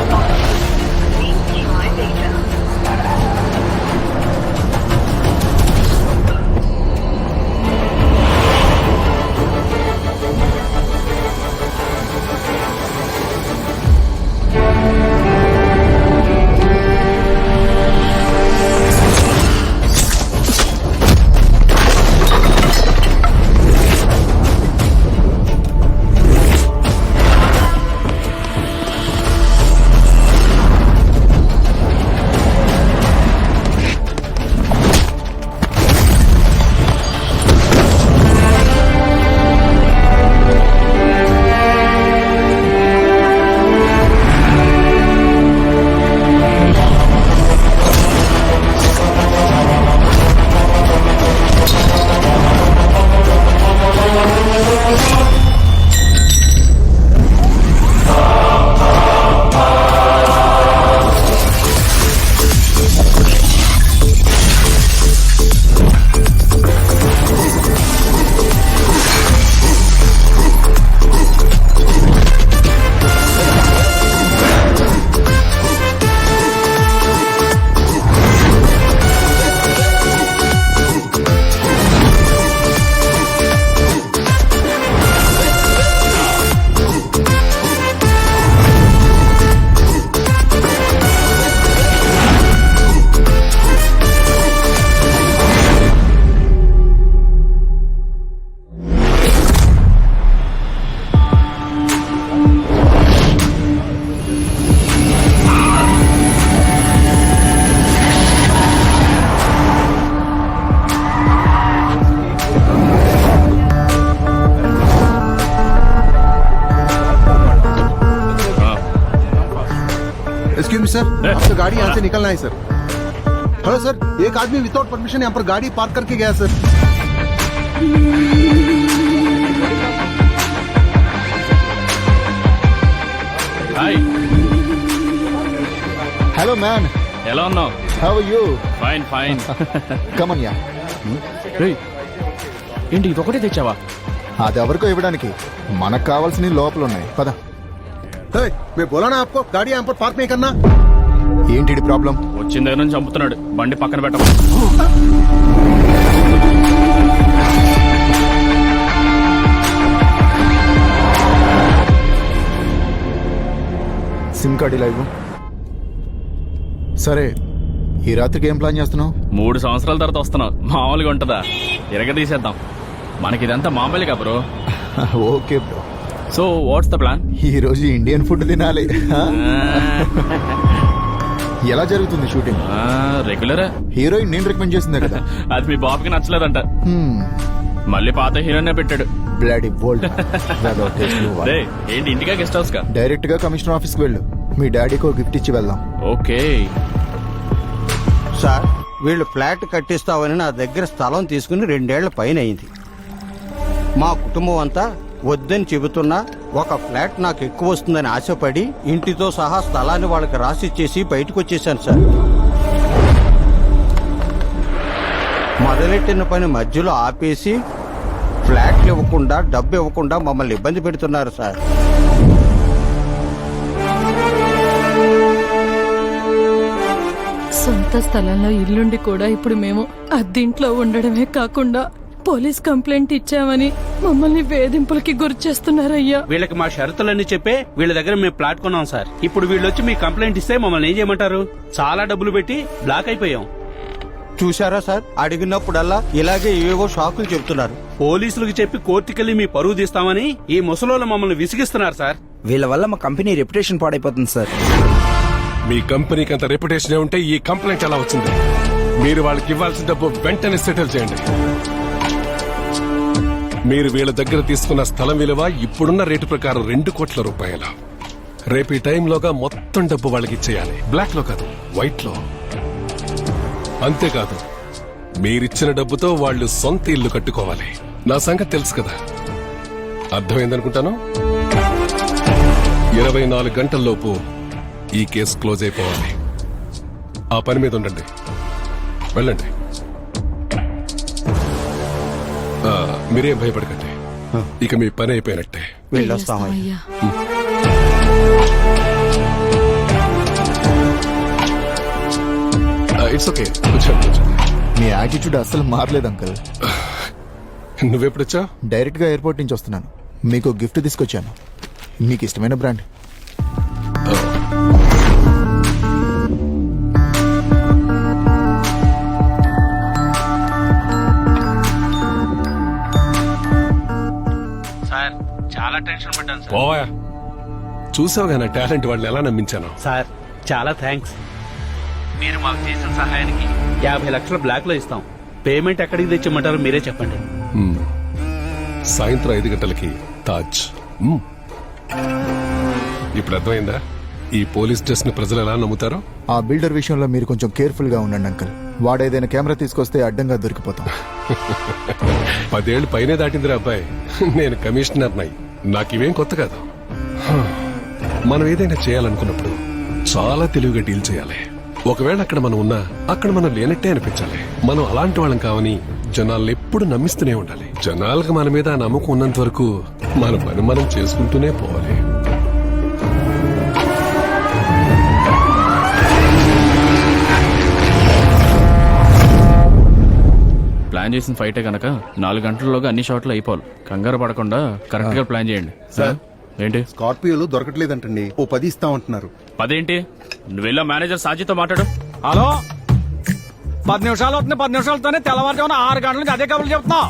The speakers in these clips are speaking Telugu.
Please try later. Excuse me sir, आपको गाड़ी यहाँ से निकलना है सर। हेलो सर, एक आदमी विदाउट परमिशन यहाँ पर गाड़ी पार्क करके गया सर। హాయ్ హలో మ్యాన్, ఎలా ఉన్నావు? How are you? Fine fine. Come on yeah. ఏంటి ఇదొకటే తెచ్చావా? అది ఎవరికో ఇవ్వడానికి, మనకు కావాల్సినవి లోపల ఉన్నాయి. పద. मैं बोला ना आपको गाड़ी यहाँ पर पार्क नहीं करना। ఏంటి ప్రాబ్లం? వచ్చిన దగ్గర నుంచి చంపుతున్నాడు. బండి పక్కన పెట్టము. సిమ్ కార్డు ఇలా ఇవ్వు. సరే, ఈ రాత్రికి ఏం ప్లాన్ చేస్తున్నావు? 3 సంవత్సరాల తర్వాత వస్తున్నావు, మామూలుగా ఉంటుందా? తీసేద్దాం. మనకి ఇదంతా మామూలుగా bro. Okay bro. So what's the plan? ఈ రోజు ఇండియన్ ఫుడ్ తినాలి. ఎలా జరుగుతుంది షూటింగ్? రెగ్యులరే. హీరోయిన్ నేను రికమెండ్ చేసిందే కదా. అది మీ బాబుకి నచ్చలేదంట. మళ్ళీ పాత హీరోయిన్ పెట్టాడు. బ్లడీ బోల్డ్. ఏంటి ఇంటికా గెస్ట్ హౌస్ కా? డైరెక్ట్ గా కమిషనర్ ఆఫీస్ కి వెళ్ళు. మీ డాడీకి గిఫ్ట్ ఇచ్చి వెళ్దాం. ఓకే సార్, వీళ్ళు ఫ్లాట్ కట్టిస్తామని నా దగ్గర స్థలం తీసుకుని 2 ఏళ్ల పైన అయింది. మా కుటుంబం అంతా వద్దని చెబుతున్నా ఒక ఫ్లాట్ నాకు ఎక్కువ వస్తుందని ఆశపడి ఇంటితో సహా స్థలాన్ని వాళ్ళకి రాసిచ్చేసి బయటకు వచ్చేసాను సార్. మొదలెట్టిన పని మధ్యలో ఆపేసి ఫ్లాట్లు ఇవ్వకుండా, డబ్బు ఇవ్వకుండా మమ్మల్ని ఇబ్బంది పెడుతున్నారు సార్. సొంత స్థలంలో ఇల్లుండి కూడా ఇప్పుడు మేము అద్దెంట్లో ఉండడమే కాకుండా పోలీస్ కంప్లైంట్ ఇచ్చామని మమ్మల్ని వేధింపులకి గురి చేస్తున్నారయ్యా. వీళ్ళకి మా షరతులన్నీ చెప్పే వీళ్ళ దగ్గర మేము ప్లాట్ కొన్నాం సార్. ఇప్పుడు వీళ్ళు వచ్చి మీ కంప్లైంట్ ఇస్తే మమ్మల్ని ఏం చేయమంటారు? చాలా డబ్బులు పెట్టి బ్లాక్ అయిపోయాం. చూసారా సార్, అడిగినప్పుడల్లా ఇలాగే ఏవో షాకులు చెబుతున్నారు. పోలీసులకు చెప్పి కోర్టుకెళ్లి మీ పరువు తీస్తామని ఈ ముసలోళ్ళు మమ్మల్ని విసిగిస్తున్నారు సార్. వీళ్ళ వల్ల మా కంపెనీ రెప్యుటేషన్ పాడైపోతుంది సార్. మీ కంపెనీకి అంత రెప్యుటేషన్ ఉంటే ఈ కంప్లైంట్ ఎలా వచ్చింది? మీరు వాళ్ళకి ఇవ్వాల్సిన డబ్బు వెంటనే సెటిల్ చేయండి. మీరు వీళ్ళ దగ్గర తీసుకున్న స్థలం విలువ ఇప్పుడున్న రేటు ప్రకారం 2 కోట్ల రూపాయలు. రేపు ఈ టైంలోగా మొత్తం డబ్బు వాళ్ళకి ఇచ్చేయాలి. బ్లాక్ లో కాదు, వైట్ లో. అంతేకాదు, మీరిచ్చిన డబ్బుతో వాళ్ళు సొంత ఇల్లు కట్టుకోవాలి. నా సంగతి తెలుసు కదా, అర్థమైందనుకుంటాను. 24 గంటల్లోపు ఈ కేసు క్లోజ్ అయిపోవాలి. ఆ పని మీద ఉండండి. వెళ్ళండి. మీరేం భయపడకండి, ఇక మీ పని అయిపోయినట్టే. వెళ్ళొస్తామయ్యా. It's okay. కూర్చోండి. మీ యాటిట్యూడ్ అస్సలు మారలేదు అంకుల్. నువ్వెప్పుడొచ్చా? డైరెక్ట్ గా ఎయిర్పోర్ట్ నుంచి వస్తున్నాను. మీకు గిఫ్ట్ తీసుకొచ్చాను. మీకు ఇష్టమైన బ్రాండ్. సార్ చాలా టెన్షన్ పడ్డాను సార్. పోవా. చూసావుగా నా టాలెంట్ వాళ్ళని ఎలా నమ్మించాను. సార్ చాలా థ్యాంక్స్. మీరు మాకు చేసిన సహాయానికి 50 లక్షలు బ్లాక్ లో ఇస్తాం. పేమెంట్ ఎక్కడికి తెచ్చిమ్మంటారో మీరే చెప్పండి. సాయంత్రం 5 గంటలకి తాజ్. ఇప్పుడు అర్థమైందా ఈ పోలీస్ డ్రెస్ ని ప్రజలు ఎలా నమ్ముతారో? ఆ బిల్డర్ విషయంలో మీరు కొంచెం కేర్ఫుల్ గా ఉండండి అంకుల్. వాడేదైనా కెమెరా తీసుకొస్తే అడ్డంగా దొరికిపోతాం. 10 ఏళ్ళు పైనే దాటిందిరా అబ్బాయి. నేను కమిషనర్ నై, నాకివేం కొత్త కాదు. మనం ఏదైనా చేయాలనుకున్నప్పుడు చాలా తెలివిగా డీల్ చేయాలి. ఒకవేళ అక్కడ మనం ఉన్నా అక్కడ మనం లేనట్టే అనిపించాలి. మనం అలాంటి వాళ్ళం కావని జనాలను ఎప్పుడు నమ్మిస్తూనే ఉండాలి. జనాలకు మన మీద ఆ నమ్మకం ఉన్నంత వరకు మన పని మనం చేసుకుంటూనే పోవాలి. ప్లాన్ చేసిన ఫైటే కనుక 4 గంటల్లోగా అన్ని షాట్లు అయిపోవాలి. కంగారు పడకుండా కరెక్ట్ గా ప్లాన్ చేయండి. సార్. ఏంటి స్కార్పియోలు దొరకట్లేదంటండి. ఓ 10 ఇస్తామంటున్నారు. 10 ఏంటి? నువ్వు వెళ్ళా మేనేజర్ సాజీతో మాట్లాడు. హలో 10 నిమిషాలు అవుతుంది. 10 నిమిషాలతోనే తెల్లవారుజామున 6 గంటల నుంచి అదే కబుర్లు చెప్తున్నావు.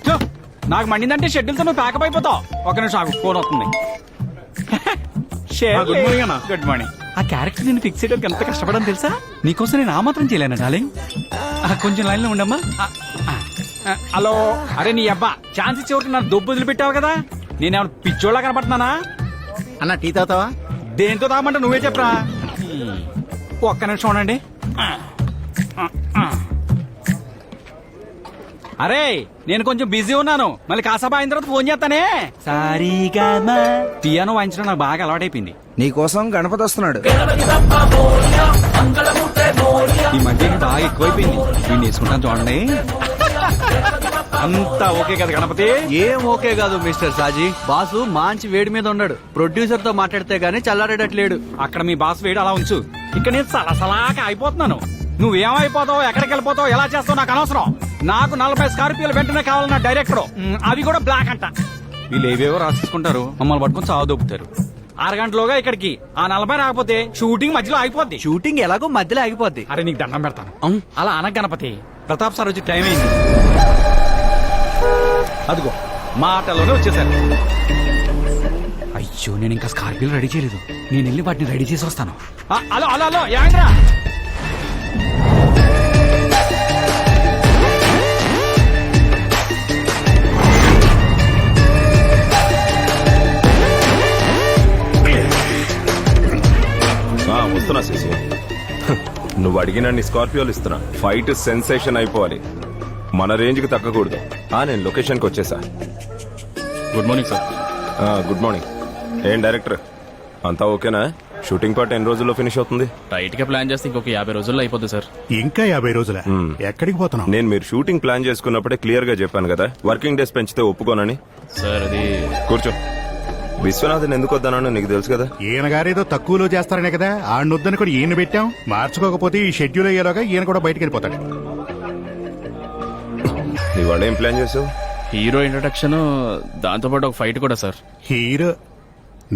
ఛు, నాకు మండిందంటే షెడ్యూల్తో నువ్వు ప్యాకప్ అయిపోతావు. ఒక నిమిషం ఆగు, ఫోన్ వస్తుంది. గుడ్ మార్నింగ్ అన్న. Good morning. ఆ క్యారెక్టర్ నేను ఫిక్స్ చేయడానికి ఎంత కష్టపడని తెలుసా? నీకోసం నేను ఆ మాత్రం చేయలేను డార్లింగ్. కొంచెం లైన్ లో ఉండమ్మా. హలో, అరే నీ అబ్బా ఛాన్స్ ఇచ్చేవరకు నన్ను దొబ్బు వదిలిపెట్టావు కదా. నేనేమన్నా పిచ్చోళ్ళ కనపడుతున్నానా? అన్న టీ తాగుతావా? దేంతో తాగమంటే నువ్వే చెప్పరా. ఒక్క నిమిషం ఉండండి. అరే నేను కొంచెం బిజీ ఉన్నాను, మళ్ళీ కాసేపు అయిన తర్వాత ఫోన్ చేస్తానే. సారీగా పియానో వాయించడం నాకు బాగా అలవాటైపోయింది. నీకోసం గణపతి వస్తున్నాడు. ఈ మధ్య ఇది బాగా ఎక్కువైపోయింది. నేను వేసుకుంటాను చూడండి. అంతా ఓకే కదా గణపతి? ఏం ఓకే కాదు మిస్టర్ సాజీ. బాసు మంచి వేడి మీద ఉన్నాడు. ప్రొడ్యూసర్ తో మాట్లాడితే గానీ చల్లారేటట్లేడు. అక్కడ మీ బాస్ వేడి అలా ఉంచు. ఇక్కడ నేను సలసలాగా అయిపోతున్నాను. నువ్వేమైపోతావు, ఎక్కడికి వెళ్ళిపోతావు, ఎలా చేస్తావు నాకు అనవసరం. నాకు 40 స్కార్పియోలు వెంటనే కావాలన్న డైరెక్టర్. అవి కూడా బ్లాక్ అంట. వీళ్ళు ఏవేవో రాసేసుకుంటారు, మమ్మల్ని పట్టుకుని చావు దొబ్బుతారు. 6 గంటలోగా ఇక్కడికి. ఆ 40 రాకపోతే షూటింగ్ మధ్యలో ఆగిపోద్ది. షూటింగ్ ఎలాగో మధ్యలో ఆగిపోద్ది. అరే నీకు దండం పెడతాను. అలా అనక గణపతి. ప్రతాప్ సార్ వచ్చి టైం అయింది. అదిగో మాటలోనే వచ్చేసారు. అయ్యో నేను ఇంకా స్కార్పియోలు రెడీ చేయలేదు. నేను వెళ్ళి వాటిని రెడీ చేసి వస్తాను. హలో హలో హలో ఏమైందిరా? వస్తున్నా శశి. నువ్వు అడిగిన నీ స్కార్పియోలు ఇస్తున్నా. ఫైట్ సెన్సేషన్ అయిపోవాలి, మన రేంజ్ కి తగ్గకూడదు. నేను లొకేషన్ కి వచ్చేసా. Good morning sir. Good morning. ఏం డైరెక్టర్ అంతా ఓకేనా? షూటింగ్ పార్ట్ ఎన్ని రోజుల్లో ఫినిష్ అవుతుంది? టైట్ గా ప్లాన్ చేస్తే ఇంకొక 50 రోజుల్లో అయిపోతుంది సార్. ఇంకా 50 రోజుల? ఎక్కడికి పోతున్నావు? నేను మీరు షూటింగ్ ప్లాన్ చేసుకున్నప్పుడే క్లియర్ గా చెప్పాను కదా, వర్కింగ్ డేస్ పెంచితే ఒప్పుకోనని. సార్ అది కూర్చో. విశ్వనాథన్ ఎందుకు వద్దనో నీకు తెలుసు కదా. ఈయన గారేదో తక్కువలో చేస్తారనే కదా ఆడనొద్దని కూడా ఈయన పెట్టాం. మార్చుకోకపోతే ఈ షెడ్యూల్ అయ్యేలాగా ఈయన కూడా బయటకు వెళ్ళిపోతాడు. ఇవాళ ఏం ప్లాన్ చేసావు? హీరో ఇంట్రడక్షన్, దాంతో పాటు ఒక ఫైట్ కూడా సార్. హీరో?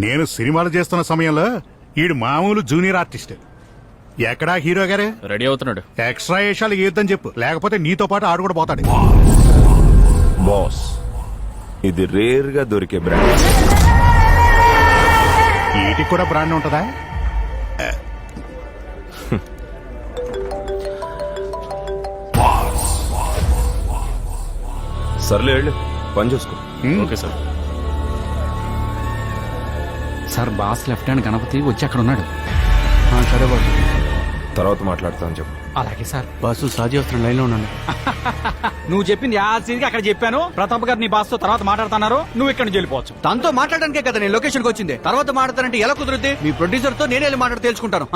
నేను సినిమాలు చేస్తున్న సమయంలో ఈడు మామూలు జూనియర్ ఆర్టిస్ట్. ఎక్కడా హీరో గారే? రెడీ అవుతున్నాడు. ఎక్స్ట్రా వేషాలు ఏద్దని చెప్పు, లేకపోతే నీతో పాటు ఆడు కూడా పోతాడు. బాస్, ఇది రేర్ గా దొరికే బ్రాండ్. వీటికి కూడా బ్రాండ్ ఉంటదా? సర్లే వెళ్ళు, పని చూసుకో. Okay sir. Sir boss left hand Ganapathi వచ్చి అక్కడ ఉన్నాడు. సరే బాసు, తర్వాత మాట్లాడతాను చెప్పు. అలాగే సార్. బాసు సాజీ వస్తున్న లైన్ లో ఉన్నాను. నువ్వు చెప్పింది యాసిడ్గా అక్కడ చెప్పాను. ప్రతాప్ గారు నీ బాస్ తో తర్వాత మాట్లాడుతున్నారు. నువ్వు ఇక్కడ నుంచి వెళ్ళిపోవచ్చు. తనతో మాట్లాడడానికే కదా నేను లొకేషన్ కి వచ్చింది. తర్వాత మాట్లాడతానంటే ఎలా కుదురుద్ది? మీ ప్రొడ్యూసర్ తో నేనే వెళ్ళి మాట్లాడి తెలుసుకుంటాను.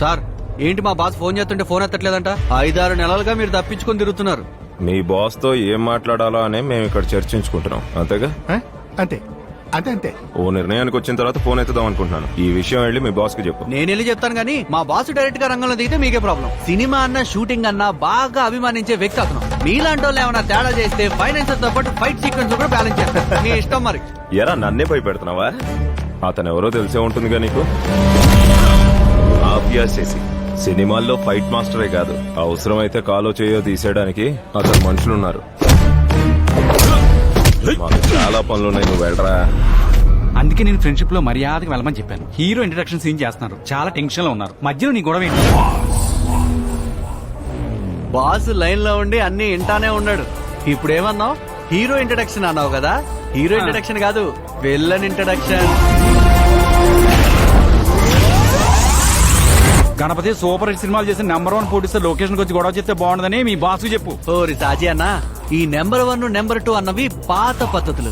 సార్ ఏంటి మా బాస్ ఫోన్ చేస్తుంటే ఫోన్ ఎత్తట్లేదంట? 5-6 నెలలుగా మీరు తప్పించుకొని తిరుగుతున్నారు. నీ బాస్ తో ఏం మాట్లాడాలో అనే మేము ఇక్కడ చర్చించుకుంటున్నాం, అంతేగా? అంతే. అంతే అంతే. ఓ నిర్ణయానికి వచ్చిన తర్వాత ఫోన్ ఎత్తుదాం అనుకుంటున్నాను. ఈ విషయం వెళ్ళి మీ బాస్ కి చెప్పు. నేను వెళ్ళి చెప్తాను కానీ మా బాస్ డైరెక్ట్ గా రంగంలో దిగితే మీకే ప్రాబ్లం. సినిమా అన్న షూటింగ్ అన్న బాగా అభిమానించే వ్యక్తి అతను. మీలాంటి వాళ్ళు ఏమైనా తేడా చేస్తే ఫైనాన్సర్ తో పాటు ఫైట్ సీక్వెన్స్ కూడా బ్యాలెన్స్ చేస్తారు. మీ ఇష్టం మరి. ఎరా నన్నే భయపెడుతున్నావా? అతను ఎవరో తెలిసే ఉంటుందిగా నీకు. ఆబ్యాసేసి సినిమాల్లో ఫైట్ మాస్టరే కాదు, అవసరమైతే కాలో చేయో తీసేయడానికి అతను మనుషులున్నారు. మాకు చాలా పనులున్నాయి, నువ్వు వెళ్ళరా. అందుకే నేను ఫ్రెండ్షిప్ లో మర్యాదగా వెళ్ళమని చెప్పాను. హీరో ఇంట్రడక్షన్ సీన్ చేస్తున్నారు, చాలా టెన్షన్ లో ఉన్నారు. మధ్యలో నీ గొడవ ఏంటి? బాస్ లైన్ లో ఉండి అన్ని ఇంటానే ఉన్నాడు. ఇప్పుడు ఏమన్నావు? హీరో ఇంట్రడక్షన్ అన్నావు కదా. హీరో ఇంట్రడక్షన్ కాదు, villain introduction. Ganapathi super hit సినిమాలు చేసిన నెంబర్ 1 ప్రొడ్యూసర్ లొకేషన్ వచ్చి గొడవ చేస్తే బాగుండదని మీ బాస్ చెప్పు. ఓరి సాజీ అన్న, ఈ నెంబర్ 1 నెంబర్ 2 అన్నవి పాత పద్ధతులు.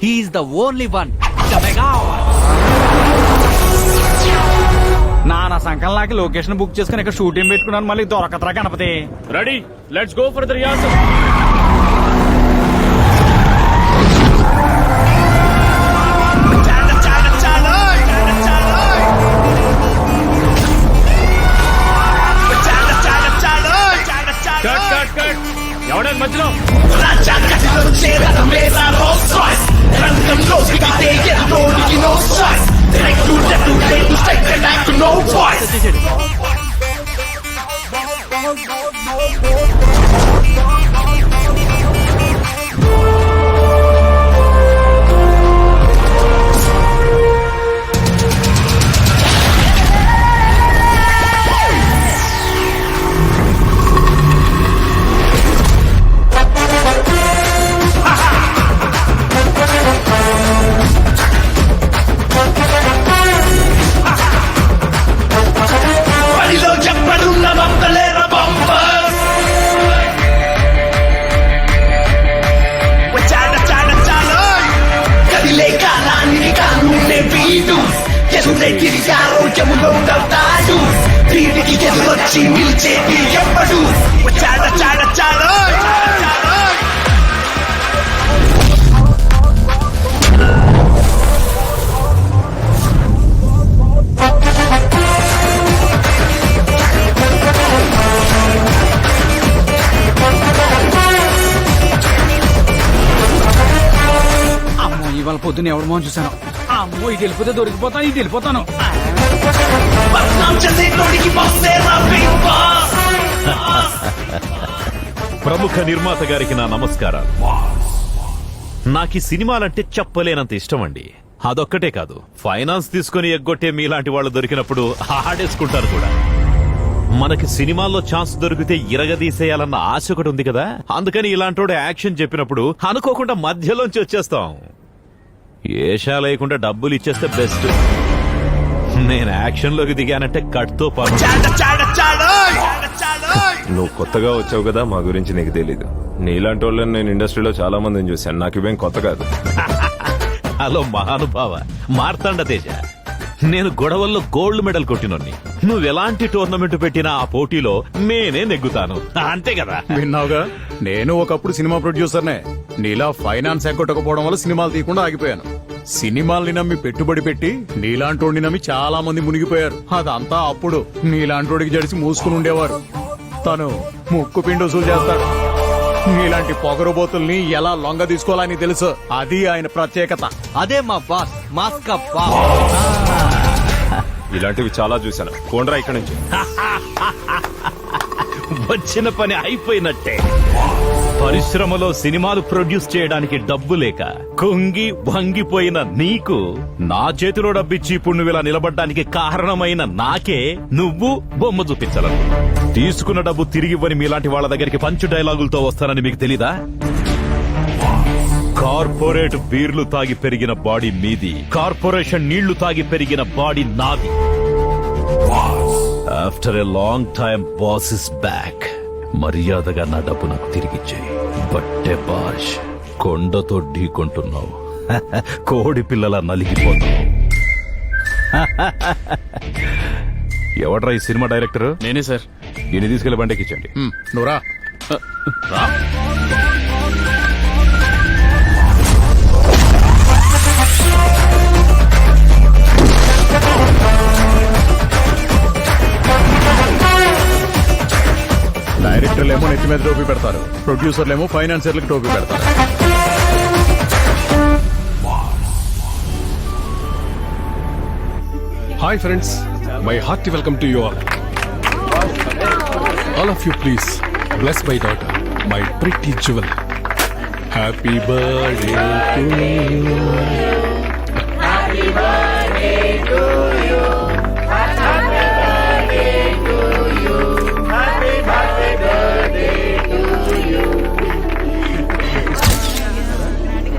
He's the only one. నా సంకల్నాకి లొకేషన్ బుక్ చేసుకుని ఇక్కడ షూటింగ్ పెట్టుకున్నాను, మళ్ళీ దొరకతరా Ganapathi? Ready, let's go for the riyaz. ఎవడని మధ్యలో ఇవాళ పొద్దున్న ఎవడు మోహన్ చూసాను. అమ్మో ఇటు వెళ్ళిపోతే దొరికిపోతాను, ఇటు వెళ్ళిపోతాను. ప్రముఖ నిర్మాత గారికి నా నమస్కారాలు. నాకు ఈ సినిమాలంటే చెప్పలేనంత ఇష్టం అండి. అదొక్కటే కాదు, ఫైనాన్స్ తీసుకుని ఎగ్గొట్టే మీలాంటి వాళ్ళు దొరికినప్పుడు ఆడేసుకుంటారు కూడా. మనకి సినిమాల్లో ఛాన్స్ దొరికితే ఇరగదీసేయాలన్న ఆశ ఒకటి ఉంది కదా, అందుకని ఇలాంటోడు యాక్షన్ చెప్పినప్పుడు అనుకోకుండా మధ్యలోంచి వచ్చేస్తాం. ఏషా లేకుండా డబ్బులు ఇచ్చేస్తే బెస్ట్. నేను యాక్షన్ లోకి దిగానంటే కట్తో పాటు. నువ్వు కొత్తగా వచ్చావు కదా, మా గురించి నీకు తెలీదు. నీలాంటి వాళ్ళని నేను ఇండస్ట్రీలో చాలా మందిని చూశాను, నాకు ఇవేం కొత్త కాదు. హలో మహానుభావ మార్తాండ తేజ, నేను గొడవల్లో గోల్డ్ మెడల్ కొట్టినోన్ని. నువ్వెలాంటి టోర్నమెంట్ పెట్టినా ఆ పోటీలో నేనే నెగ్గుతాను, అంతే కదా. విన్నావుగా, నేను ఒకప్పుడు సినిమా ప్రొడ్యూసర్నే. నీలా ఫైనాన్స్ ఎగ్గొట్టకపోవడం వల్ల సినిమాలు తీయకుండా ఆగిపోయాను. సినిమాల్ని నమ్మి పెట్టుబడి పెట్టి నీలాంటోడిని నమ్మి చాలా మంది మునిగిపోయారు. అదంతా అప్పుడు నీలాంటోడికి జడిసి మూసుకుని ఉండేవారు. తను ముక్కు పిండి వసూలు చేస్తాడు. నీలాంటి పొగరుబోతుల్ని ఎలా లొంగ తీసుకోవాలని తెలుసు. అది ఆయన ప్రత్యేకత. అదే మా బాస్ మాస్కా బాస్. ఇలాంటివి చాలా చూశాను. కోండ్రా ఇక్కడి నుంచి. వచ్చిన పని అయిపోయినట్టే. పరిశ్రమలో సినిమాలు ప్రొడ్యూస్ చేయడానికి డబ్బు లేక కుంగి వంగిపోయిన నీకు నా చేతిలో డబ్బిచ్చి ఇప్పుడు నువ్వు ఇలా నిలబడ్డానికి కారణమైన నాకే నువ్వు బొమ్మ చూపించాలను. తీసుకున్న డబ్బు తిరిగి ఇవ్వని మీలాంటి వాళ్ళ దగ్గరికి పంచు డైలాగులతో వస్తానని మీకు తెలీదా? కార్పొరేట్ బీర్లు తాగి పెరిగిన బాడీ మీది, కార్పొరేషన్ నీళ్లు తాగి పెరిగిన బాడీ నాది. After a long time boss is back. మర్యాదగా నా డబ్బు నాకు తిరిగిచ్చేయి. బట్టే బాష్, కొండతో ఢీకొంటున్నావు, కోడి పిల్లల నలిగిపోతున్నావు. ఎవడ్రా ఈ సినిమా డైరెక్టర్? నేనే సార్. ఈయన తీసుకెళ్లి బండికి ఇచ్చండి. నువ్వురా. రా. మీద టోపీ పెడతారు, ప్రొడ్యూసర్లేమో ఫైనాన్సర్లకు టోపీ పెడతారు. Hi friends, my hearty welcome to you all. All of you please bless my daughter, my pretty jewel. Happy birthday to you.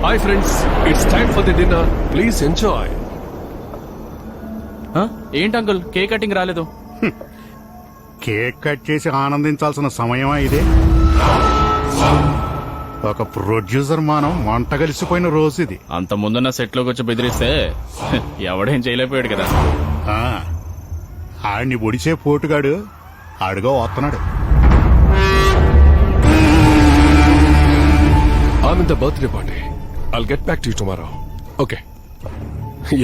Hi friends, it's time for the dinner. Please enjoy. ఏంటి అంకుల్ కేక్ కటింగ్ రాలేదు? కేక్ కట్ చేసి ఆనందించాల్సిన సమయమా ఇదే? ఒక ప్రొడ్యూసర్ మానం మంట కలిసిపోయిన రోజు ఇది. అంత ముందున్న సెట్ లోకి వచ్చి బెదిరిస్తే ఎవడేం చేయలేకపోయాడు కదా. ఆ, ఆడిని ఒడిచే పోటుగాడు ఆడుగా వస్తున్నాడు. I'm in the birthday party. I'll get back to you tomorrow. Okay.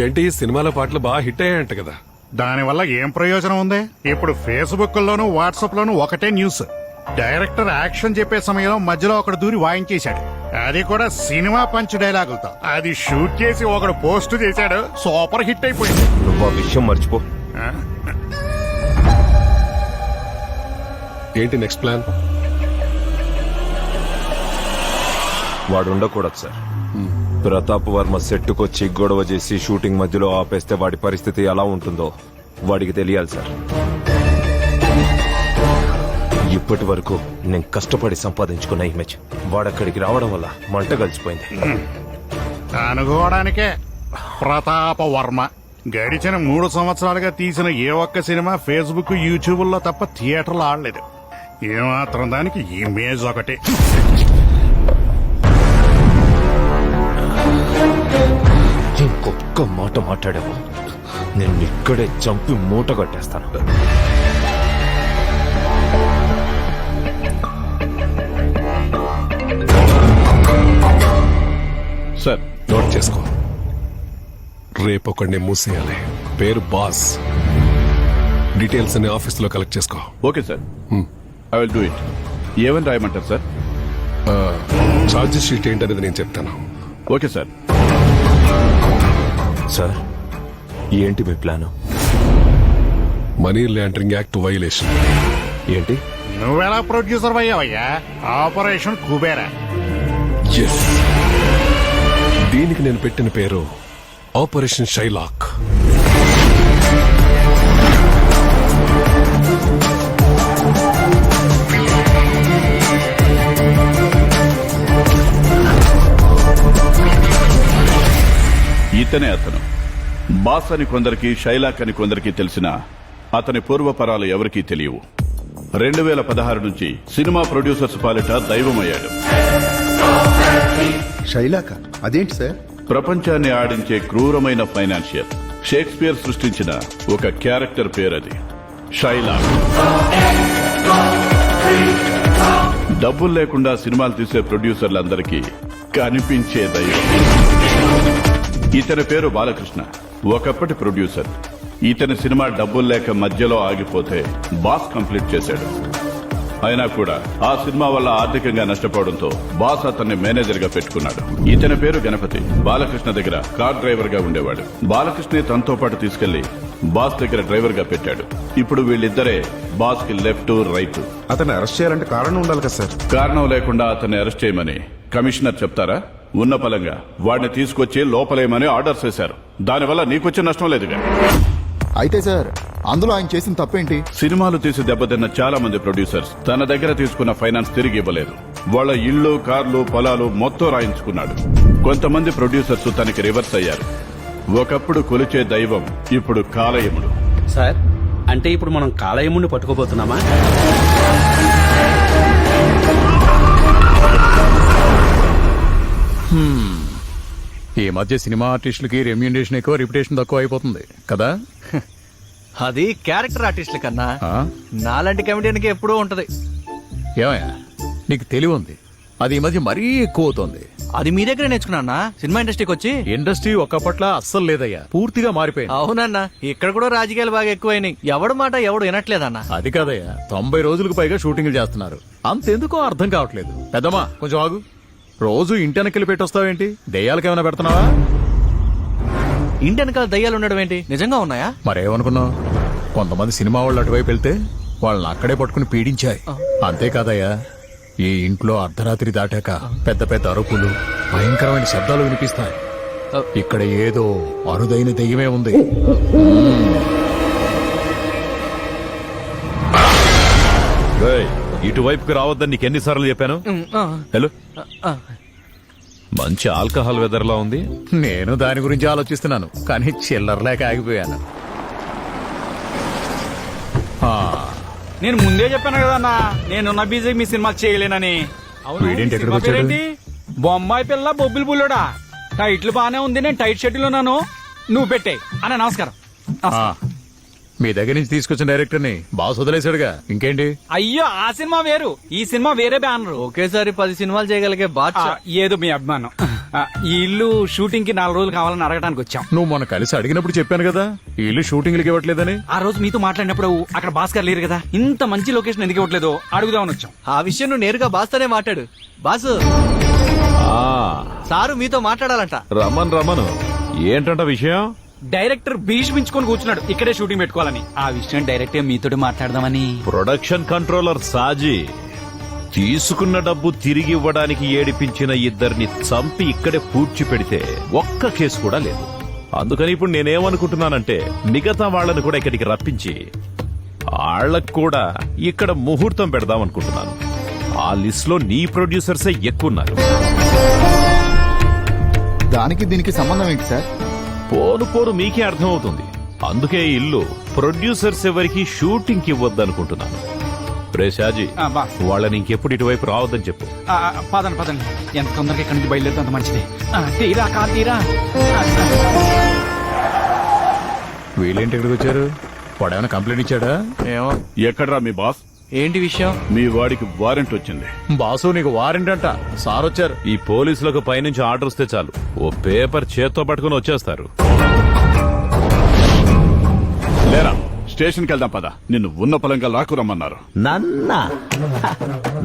ఏంటి సినిమాల పాటలు బాగా హిట్ అయ్యాయంట కదా? దానివల్ల ఏం ప్రయోజనం ఉంది? ఇప్పుడు ఫేస్బుక్ లోను వాట్సాప్ లోను ఒకటే న్యూస్. డైరెక్టర్ యాక్షన్ చెప్పే సమయంలో మధ్యలో ఒకడు దూరి వాయించేశాడు. అది కూడా సినిమా పంచ్ డైలాగులతో. అది షూట్ చేసి ఒకడు పోస్ట్ చేశాడు, సూపర్ హిట్ అయిపోయింది. నువ్వు ఆ విషయం మర్చిపో. ఏంటి నెక్స్ట్ ప్లాన్? వాడు ఉండకూడదు సార్. ప్రతాప్ వర్మ సెట్టుకొచ్చి గొడవ చేసి షూటింగ్ మధ్యలో ఆపేస్తే వాడి పరిస్థితి ఎలా ఉంటుందో వాడికి తెలియాలి సార్. ఇప్పటి వరకు నేను కష్టపడి సంపాదించుకున్న ఇమేజ్ వాడక్కడికి రావడం వల్ల మంట కలిసిపోయింది. అనుకోవడానికే ప్రతాప వర్మ గడిచిన 3 సంవత్సరాలుగా తీసిన ఏ ఒక్క సినిమా ఫేస్బుక్ యూట్యూబ్ లో తప్ప థియేటర్లో ఆడలేదు. ఏమాత్రం దానికి ఇమేజ్ ఒకటి. ఇంకొక్క మాట మాట్లాడావు నేను ఇక్కడే చంపి మూట కట్టేస్తాను. సార్ నోట్ చేసుకో. రేపు ఒకడిని మూసేయాలి. పేరు బాస్. డీటెయిల్స్ అన్ని ఆఫీస్ లో కలెక్ట్ చేసుకో. Okay sir, I will do it. ఏమని రాయమంటారు సార్? ఛార్జెస్ షీట్ ఏంటనేది నేను చెప్తాను. Okay sir. సార్ ఏంటి మీ plan? Money laundering act violation. ఏంటి? నువ్వెలా ప్రొడ్యూసర్ అయ్యావయ్యా? ఆపరేషన్ కుబేరా. ఎస్, దీనికి నేను పెట్టిన పేరు ఆపరేషన్ షైలాక్. ఇతనే అతను. బాస్ అని కొందరికి, షైలాక్ అని కొందరికి తెలిసిన అతని పూర్వపరాలు ఎవరికీ తెలియవు. 2016 నుంచి సినిమా ప్రొడ్యూసర్స్ పాలిట దైవమయ్యాడు. శైలాక అదేంటి సార్? ప్రపంచాన్ని ఆడించే క్రూరమైన ఫైనాన్షియర్. షేక్స్పియర్ సృష్టించిన ఒక క్యారెక్టర్ పేరది, షైలాక్. డబ్బులు లేకుండా సినిమాలు తీసే ప్రొడ్యూసర్లందరికీ కనిపించే దైవం. ఇతని పేరు బాలకృష్ణ, ఒకప్పటి ప్రొడ్యూసర్. ఇతని సినిమా డబ్బులు లేక మధ్యలో ఆగిపోతే బాస్ కంప్లీట్ చేశాడు. అయినా కూడా ఆ సినిమా వల్ల ఆర్థికంగా నష్టపోవడంతో బాస్ అతన్ని మేనేజర్ గా పెట్టుకున్నాడు. ఇతని పేరు గణపతి. బాలకృష్ణ దగ్గర కార్ డ్రైవర్ గా ఉండేవాడు. బాలకృష్ణ తనతో పాటు తీసుకెళ్లి బాస్ దగ్గర డ్రైవర్ గా పెట్టాడు. ఇప్పుడు వీళ్ళిద్దరే బాస్ కి లెఫ్ట్ రైట్. అతన్ని అరెస్ట్ చేయాలంటే కారణం ఉండాలి కదా సార్? కారణం లేకుండా అతన్ని అరెస్ట్ చేయమని కమిషనర్ చెప్తారా? ఉన్న పలంగా వాడిని తీసుకొచ్చి లోపలేయమని ఆర్డర్ చేశారు. దానివల్ల నీకొచ్చే నష్టం లేదుగా. అయితే సార్ అందులో ఆయన చేసిన తప్పేంటి? సినిమాలు తీసి దెబ్బతిన్న చాలా మంది ప్రొడ్యూసర్స్ తన దగ్గర తీసుకున్న ఫైనాన్స్ తిరిగి ఇవ్వలేదు. వాళ్ళ ఇళ్లు, కార్లు, పొలాలు మొత్తం రాయించుకున్నాడు. కొంతమంది ప్రొడ్యూసర్స్ తనకి రివర్స్ అయ్యారు. ఒకప్పుడు కొలిచే దైవం ఇప్పుడు కాలయముడు. సార్, అంటే ఇప్పుడు మనం కాలయముని పట్టుకోబోతున్నామా? ఈ మధ్య సినిమా ఆర్టిస్టులకి రెమ్యూనరేషన్ ఎక్కువ, రిప్యుటేషన్ తక్కువ అయిపోతుంది కదా. అది క్యారెక్టర్ ఆర్టిస్టుల కన్నా నాలాంటి కమెడియన్కి ఎప్పుడూ ఉంటది. ఏమయ్యా నీకు తెలివి ఉంది, అది ఈ మధ్య మరీ ఎక్కువ అవుతోంది. అది మీ దగ్గర నేర్చుకున్నా సినిమా ఇండస్ట్రీకి వచ్చి. ఇండస్ట్రీ ఒకప్పట్ల అస్సలు లేదయ్యా, పూర్తిగా మారిపోయింది. అవునన్నా, ఇక్కడ కూడా రాజకీయాలు బాగా ఎక్కువైనాయి. ఎవడు మాట ఎవడు వినట్లేదన్నా. అది కాదయ్యా, 90 రోజులకు పైగా షూటింగ్లు చేస్తున్నారు. అంతెందుకో అర్థం కావట్లేదు. పెద్దమ్మా కొంచెం ఆగు. రోజు ఇంటెనకెళ్ళి పెట్టొస్తావేంటి? దెయ్యాలకేమైనా పెడుతున్నావా? ఇంటి వెనకాల దయ్యాలు ఉండడం ఏంటి? నిజంగా ఉన్నాయా? మరేమనుకున్నావు? కొంతమంది సినిమా వాళ్ళు అటువైపు వెళ్తే వాళ్ళని అక్కడే పట్టుకుని పీడించాయి. అంతేకాదయ్యా, ఈ ఇంట్లో అర్ధరాత్రి దాటాక పెద్ద పెద్ద అరుపులు, భయంకరమైన శబ్దాలు వినిపిస్తాయి. ఇక్కడ ఏదో అరుదైన దెయ్యమే ఉంది. ఇటువైపుకి రావద్దని నీకు ఎన్నిసార్లు చెప్పాను? హలో, మంచి ఆల్కహాల్ వెదర్ లా ఉంది. నేను దాని గురించి ఆలోచిస్తున్నాను, కానీ చిల్లరలేక ఆగిపోయాను. నేను ముందే చెప్పాను కదా అన్న, నేనున్న బీజే మీ సినిమా చేయలేనని. వీడేంటి ఎక్కడికి వచ్చాడు? బొమ్మాయి పిల్ల బొబ్బిలి బుల్లోడా. టైట్లు బానే ఉంది, నేను టైట్ షెడ్యూల్ ఉన్నాను. నువ్వు పెట్టే అన్న. నమస్కారం. మీ దగ్గర నుంచి తీసుకొచ్చిన డైరెక్టర్ ని బాస్ వదిలేశాడుగా, ఇంకేంటి? అయ్యో, ఆ సినిమా వేరు, ఈ సినిమా వేరే బ్యానర్. ఒకేసారి 10 సినిమాలు చేయగలిగే బాద్షా. ఏదో మీ అభిమానం. ఈ ఇల్లు షూటింగ్ కి 4 రోజులు కావాలని అడగడానికి వచ్చాం. నువ్వు మొన్న కలిసి అడిగినప్పుడు చెప్పాను కదా, ఈ ఇల్లు షూటింగ్లకి ఇవ్వట్లేదని. ఆ రోజు మీతో మాట్లాడినప్పుడు అక్కడ భాస్కర్ లేరు కదా, ఇంత మంచి లొకేషన్ ఎందుకు ఇవ్వట్లేదు అడుగుదామని వచ్చాం. ఆ విషయం నువ్వు నేరుగా బాస్తోనే మాట్లాడు. బాసు, సారు మీతో మాట్లాడాలంట. రమ్మను. ఏంటంట విషయం? డైరెక్టర్ భీష్మించుకొని కూర్చున్నాడు ఇక్కడే షూటింగ్ పెట్టుకోవాలని. ఆ విషయం డైరెక్టర్ మీతో మాట్లాడదామని. ప్రొడక్షన్ కంట్రోలర్ సాజీ తీసుకున్న డబ్బు తిరిగి ఇవ్వడానికి ఏడిపించిన ఇద్దరిని చంపి ఇక్కడే పూడ్చి పెడితే ఒక్క కేసు కూడా లేదు. అందుకని ఇప్పుడు నేనేమనుకుంటున్నానంటే మిగతా వాళ్ళని కూడా ఇక్కడికి రప్పించి వాళ్ళకు కూడా ఇక్కడ ముహూర్తం పెడదాం అనుకుంటున్నాను. ఆ లిస్ట్ లో నీ ప్రొడ్యూసర్సే ఎక్కున్నారు. దానికి దీనికి సంబంధం ఏంటి సార్? పోను మీకే అర్థమవుతుంది. అందుకే ఈ ఇల్లు ప్రొడ్యూసర్స్ ఎవరికి షూటింగ్ కి ఇవ్వద్దనుకుంటున్నాను. రే షాజీ, వాళ్ళని ఇంకెప్పుడు ఇటువైపు రావద్దని చెప్పు. పదండి, ఎంత తొందరగా ఇక్కడి నుంచి బయలుదేరితే అంత మంచిది. తీరా తీరా. వీళ్ళేంటి ఇక్కడికి వచ్చారు? వాడేమైనా కంప్లైంట్ ఇచ్చాడా? ఏమో. ఎక్కడరా మీ బాస్? ఏంటి విషయం? మీ వాడికి వారెంట్ వచ్చింది. బాసు నీకు వారెంట్ అంట. సార్ వచ్చారు. ఈ పోలీసులకు పైనుంచి ఆర్డర్ వస్తే చాలు, ఓ పేపర్ చేత్తో పట్టుకుని వచ్చేస్తారు. లేరా, స్టేషన్కి వెళ్దాం పద. నిన్ను ఉన్న పొలంగా లాక్కు రమ్మన్నారు.